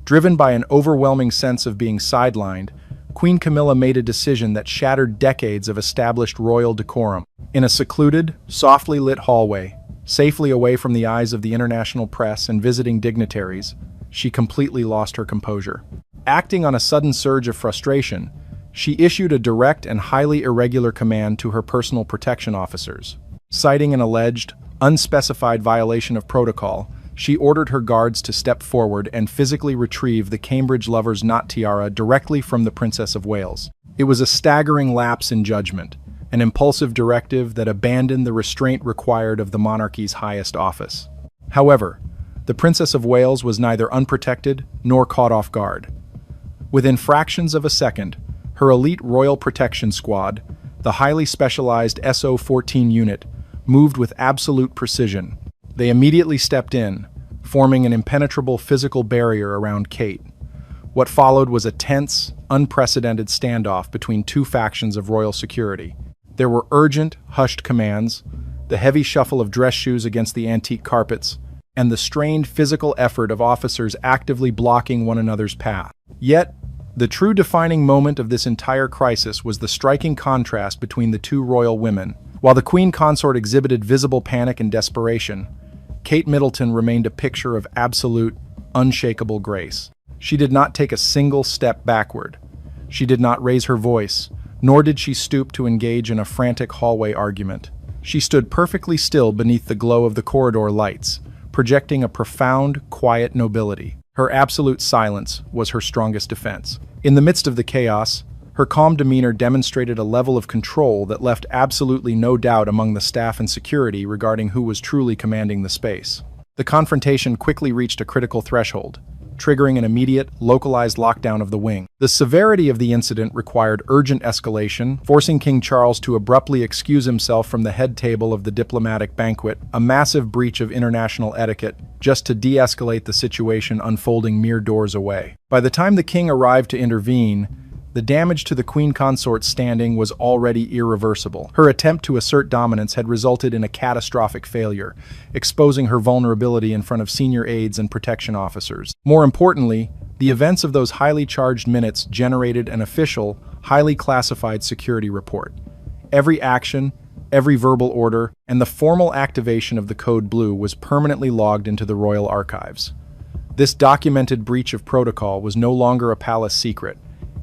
Driven by an overwhelming sense of being sidelined, Queen Camilla made a decision that shattered decades of established royal decorum. In a secluded, softly lit hallway, safely away from the eyes of the international press and visiting dignitaries, she completely lost her composure. Acting on a sudden surge of frustration, she issued a direct and highly irregular command to her personal protection officers. Citing an alleged, unspecified violation of protocol, she ordered her guards to step forward and physically retrieve the Cambridge lover's knot tiara directly from the Princess of Wales. It was a staggering lapse in judgment, an impulsive directive that abandoned the restraint required of the monarchy's highest office. However, the Princess of Wales was neither unprotected nor caught off guard. Within fractions of a second, her elite Royal Protection Squad, the highly specialized SO-14 unit, moved with absolute precision. They immediately stepped in, forming an impenetrable physical barrier around Kate. What followed was a tense, unprecedented standoff between two factions of royal security. There were urgent, hushed commands, the heavy shuffle of dress shoes against the antique carpets, and the strained physical effort of officers actively blocking one another's path. Yet, the true defining moment of this entire crisis was the striking contrast between the two royal women. While the queen consort exhibited visible panic and desperation, Kate Middleton remained a picture of absolute, unshakable grace. She did not take a single step backward. She did not raise her voice, nor did she stoop to engage in a frantic hallway argument. She stood perfectly still beneath the glow of the corridor lights, projecting a profound, quiet nobility. Her absolute silence was her strongest defense. In the midst of the chaos, her calm demeanor demonstrated a level of control that left absolutely no doubt among the staff and security regarding who was truly commanding the space. The confrontation quickly reached a critical threshold, triggering an immediate, localized lockdown of the wing. The severity of the incident required urgent escalation, forcing King Charles to abruptly excuse himself from the head table of the diplomatic banquet, a massive breach of international etiquette, just to de-escalate the situation unfolding mere doors away. By the time the king arrived to intervene, The damage to the queen consort's standing was already irreversible. Her attempt to assert dominance had resulted in a catastrophic failure, exposing her vulnerability in front of senior aides and protection officers. More importantly, the events of those highly charged minutes generated an official, highly classified security report. Every action, every verbal order, and the formal activation of the Code Blue was permanently logged into the royal archives. This documented breach of protocol was no longer a palace secret.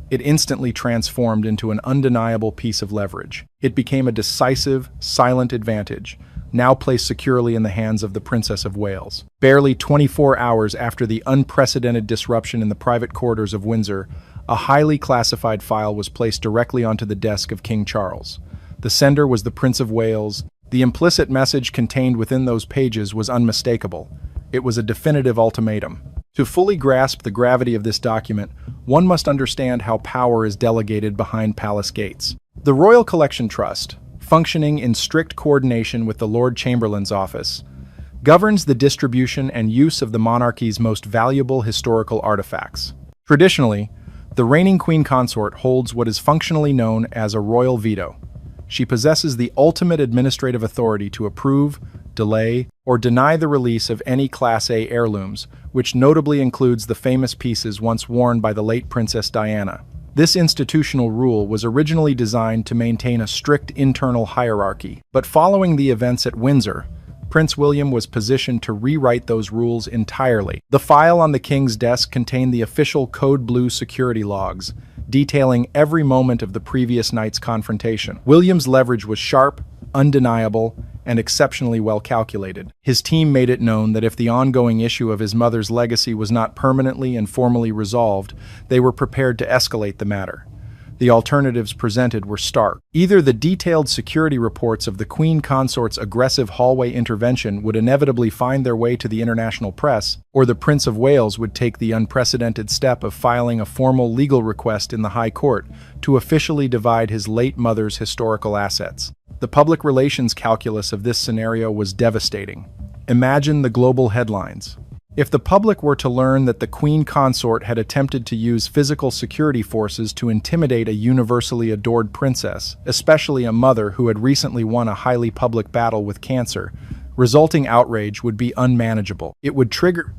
It instantly transformed into an undeniable piece of leverage. It became a decisive, silent advantage, now placed securely in the hands of the Princess of Wales. Barely 24 hours after the unprecedented disruption in the private quarters of Windsor, a highly classified file was placed directly onto the desk of King Charles. The sender was the Prince of Wales. The implicit message contained within those pages was unmistakable. It was a definitive ultimatum. To fully grasp the gravity of this document, one must understand how power is delegated behind palace gates. The Royal Collection Trust, functioning in strict coordination with the Lord Chamberlain's office, governs the distribution and use of the monarchy's most valuable historical artifacts. Traditionally, the reigning queen consort holds what is functionally known as a royal veto. She possesses the ultimate administrative authority to approve, delay, or deny the release of any Class A heirlooms, which notably includes the famous pieces once worn by the late Princess Diana. This institutional rule was originally designed to maintain a strict internal hierarchy, but following the events at Windsor, Prince William was positioned to rewrite those rules entirely. The file on the king's desk contained the official Code Blue security logs, detailing every moment of the previous night's confrontation. William's leverage was sharp, undeniable, and exceptionally well calculated. His team made it known that if the ongoing issue of his mother's legacy was not permanently and formally resolved, they were prepared to escalate the matter. The alternatives presented were stark. Either the detailed security reports of the Queen Consort's aggressive hallway intervention would inevitably find their way to the international press, or the Prince of Wales would take the unprecedented step of filing a formal legal request in the High Court to officially divide his late mother's historical assets. The public relations calculus of this scenario was devastating. Imagine the global headlines. If the public were to learn that the Queen Consort had attempted to use physical security forces to intimidate a universally adored princess, especially a mother who had recently won a highly public battle with cancer, resulting outrage would be unmanageable. It would trigger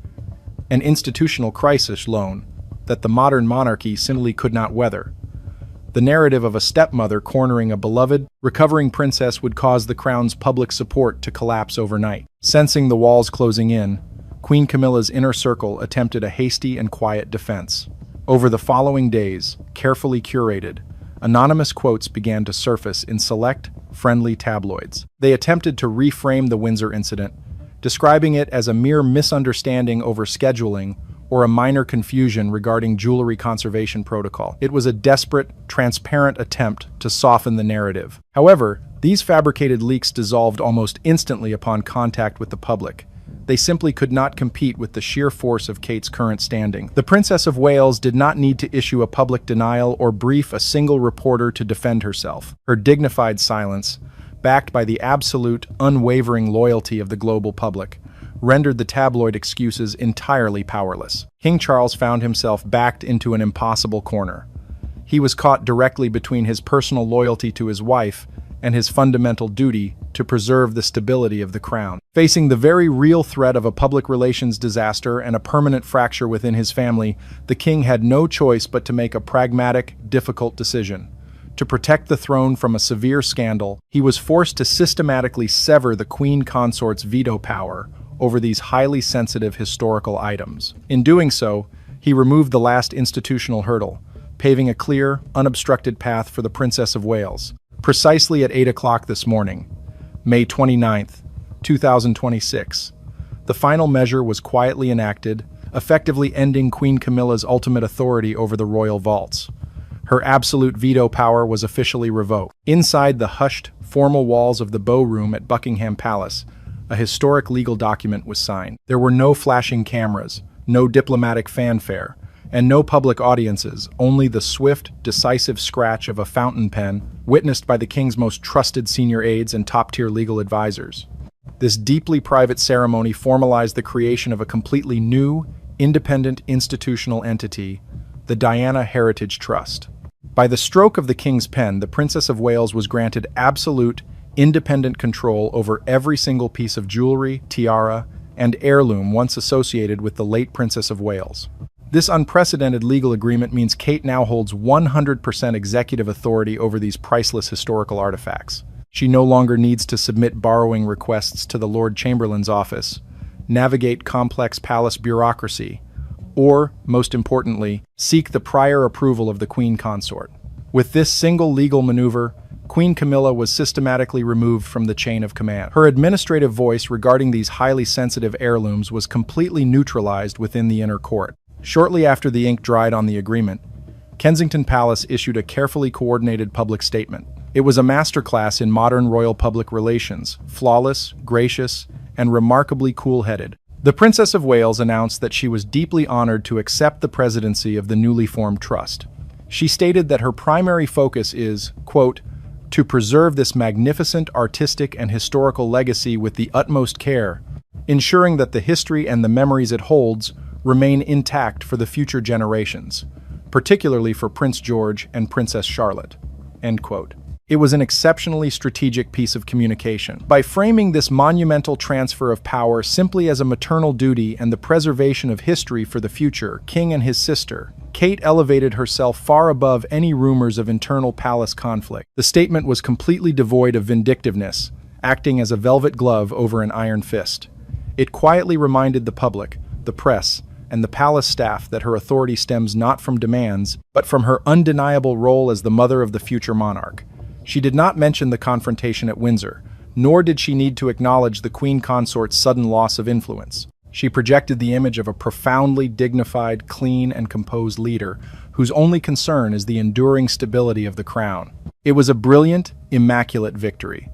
an institutional crisis loan that the modern monarchy simply could not weather. The narrative of a stepmother cornering a beloved, recovering princess would cause the crown's public support to collapse overnight. Sensing the walls closing in, Queen Camilla's inner circle attempted a hasty and quiet defense. Over the following days, carefully curated, anonymous quotes began to surface in select, friendly tabloids. They attempted to reframe the Windsor incident, describing it as a mere misunderstanding over scheduling or a minor confusion regarding jewelry conservation protocol. It was a desperate, transparent attempt to soften the narrative. However, these fabricated leaks dissolved almost instantly upon contact with the public. They simply could not compete with the sheer force of Kate's current standing. The Princess of Wales did not need to issue a public denial or brief a single reporter to defend herself. Her dignified silence, backed by the absolute, unwavering loyalty of the global public, rendered the tabloid excuses entirely powerless. King Charles found himself backed into an impossible corner. He was caught directly between his personal loyalty to his wife and his fundamental duty to preserve the stability of the crown. Facing the very real threat of a public relations disaster and a permanent fracture within his family, the king had no choice but to make a pragmatic, difficult decision. To protect the throne from a severe scandal, he was forced to systematically sever the Queen Consort's veto power over these highly sensitive historical items. In doing so, he removed the last institutional hurdle, paving a clear, unobstructed path for the Princess of Wales. Precisely at 8 o'clock this morning, May 29th, 2026, the final measure was quietly enacted, effectively ending Queen Camilla's ultimate authority over the royal vaults. Her absolute veto power was officially revoked. Inside the hushed, formal walls of the Bow Room at Buckingham Palace, a historic legal document was signed. There were no flashing cameras, no diplomatic fanfare, and no public audiences, only the swift, decisive scratch of a fountain pen, witnessed by the king's most trusted senior aides and top-tier legal advisors. This deeply private ceremony formalized the creation of a completely new, independent institutional entity, the Diana Heritage Trust. By the stroke of the king's pen, the Princess of Wales was granted absolute, independent control over every single piece of jewelry, tiara, and heirloom once associated with the late Princess of Wales. This unprecedented legal agreement means Kate now holds 100% executive authority over these priceless historical artifacts. She no longer needs to submit borrowing requests to the Lord Chamberlain's office, navigate complex palace bureaucracy, or, most importantly, seek the prior approval of the Queen Consort. With this single legal maneuver, Queen Camilla was systematically removed from the chain of command. Her administrative voice regarding these highly sensitive heirlooms was completely neutralized within the inner court. Shortly after the ink dried on the agreement, Kensington Palace issued a carefully coordinated public statement. It was a masterclass in modern royal public relations, flawless, gracious, and remarkably cool-headed. The Princess of Wales announced that she was deeply honored to accept the presidency of the newly formed trust. She stated that her primary focus is, quote, to preserve this magnificent artistic and historical legacy with the utmost care, ensuring that the history and the memories it holds remain intact for the future generations, particularly for Prince George and Princess Charlotte, end quote. It was an exceptionally strategic piece of communication. By framing this monumental transfer of power simply as a maternal duty and the preservation of history for the future, King and his sister, Kate elevated herself far above any rumors of internal palace conflict. The statement was completely devoid of vindictiveness, acting as a velvet glove over an iron fist. It quietly reminded the public, the press, and the palace staff that her authority stems not from demands, but from her undeniable role as the mother of the future monarch. She did not mention the confrontation at Windsor, nor did she need to acknowledge the Queen Consort's sudden loss of influence. She projected the image of a profoundly dignified, clean, and composed leader whose only concern is the enduring stability of the crown. It was a brilliant, immaculate victory.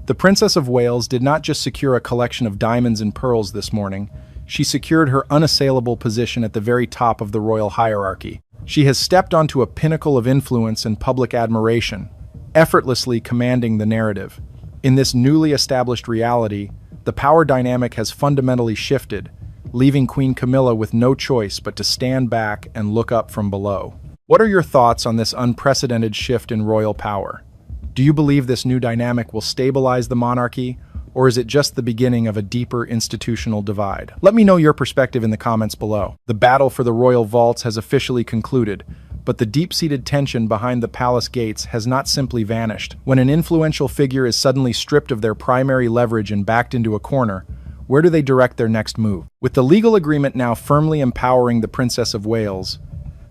The Princess of Wales did not just secure a collection of diamonds and pearls this morning, she secured her unassailable position at the very top of the royal hierarchy. She has stepped onto a pinnacle of influence and public admiration, effortlessly commanding the narrative. In this newly established reality, the power dynamic has fundamentally shifted, leaving Queen Camilla with no choice but to stand back and look up from below. What are your thoughts on this unprecedented shift in royal power? Do you believe this new dynamic will stabilize the monarchy, or is it just the beginning of a deeper institutional divide? Let me know your perspective in the comments below. The battle for the royal vaults has officially concluded, but the deep-seated tension behind the palace gates has not simply vanished. When an influential figure is suddenly stripped of their primary leverage and backed into a corner, where do they direct their next move? With the legal agreement now firmly empowering the Princess of Wales,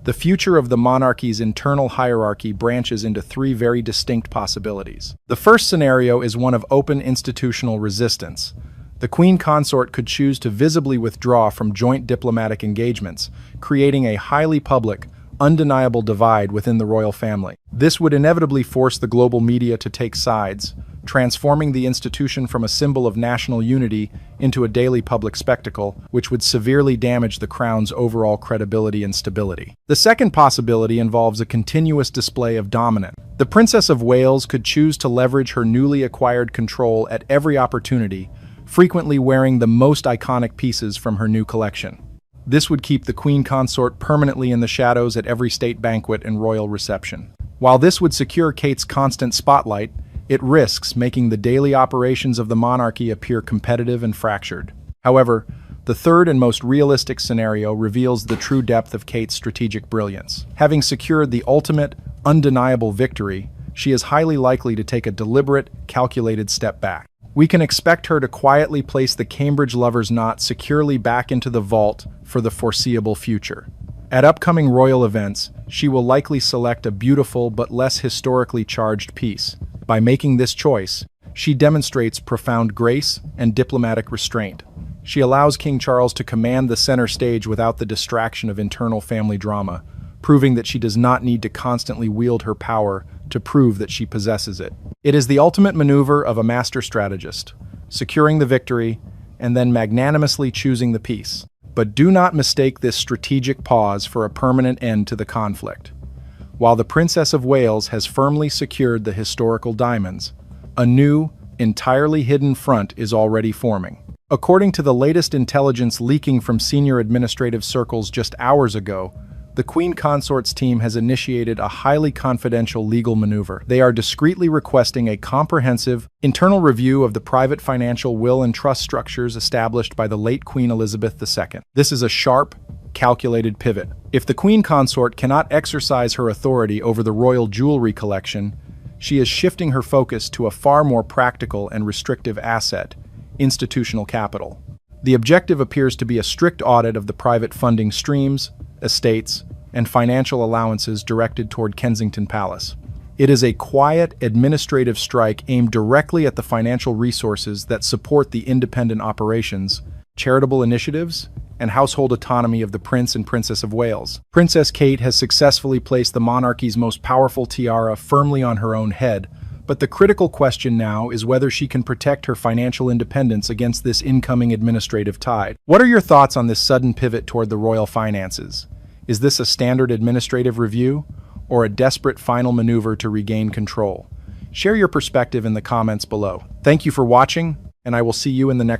the future of the monarchy's internal hierarchy branches into three very distinct possibilities. The first scenario is one of open institutional resistance. The Queen Consort could choose to visibly withdraw from joint diplomatic engagements, creating a highly public, undeniable divide within the royal family. This would inevitably force the global media to take sides, transforming the institution from a symbol of national unity into a daily public spectacle, which would severely damage the crown's overall credibility and stability. The second possibility involves a continuous display of dominance. The Princess of Wales could choose to leverage her newly acquired control at every opportunity, frequently wearing the most iconic pieces from her new collection. This would keep the Queen Consort permanently in the shadows at every state banquet and royal reception. While this would secure Kate's constant spotlight, it risks making the daily operations of the monarchy appear competitive and fractured. However, the third and most realistic scenario reveals the true depth of Kate's strategic brilliance. Having secured the ultimate, undeniable victory, she is highly likely to take a deliberate, calculated step back. We can expect her to quietly place the Cambridge lover's knot securely back into the vault for the foreseeable future. At upcoming royal events, she will likely select a beautiful but less historically charged piece. By making this choice, she demonstrates profound grace and diplomatic restraint. She allows King Charles to command the center stage without the distraction of internal family drama, proving that she does not need to constantly wield her power to prove that she possesses it. It is the ultimate maneuver of a master strategist, securing the victory and then magnanimously choosing the peace. But do not mistake this strategic pause for a permanent end to the conflict. While the Princess of Wales has firmly secured the historical diamonds, a new, entirely hidden front is already forming. According to the latest intelligence leaking from senior administrative circles just hours ago, the Queen Consort's team has initiated a highly confidential legal maneuver. They are discreetly requesting a comprehensive internal review of the private financial will and trust structures established by the late Queen Elizabeth II. This is a sharp, calculated pivot. If the Queen Consort cannot exercise her authority over the royal jewelry collection, she is shifting her focus to a far more practical and restrictive asset, institutional capital. The objective appears to be a strict audit of the private funding streams, estates, and financial allowances directed toward Kensington Palace. It is a quiet, administrative strike aimed directly at the financial resources that support the independent operations, charitable initiatives, and household autonomy of the Prince and Princess of Wales. Princess Kate has successfully placed the monarchy's most powerful tiara firmly on her own head, but the critical question now is whether she can protect her financial independence against this incoming administrative tide. What are your thoughts on this sudden pivot toward the royal finances? Is this a standard administrative review, or a desperate final maneuver to regain control? Share your perspective in the comments below. Thank you for watching, and I will see you in the next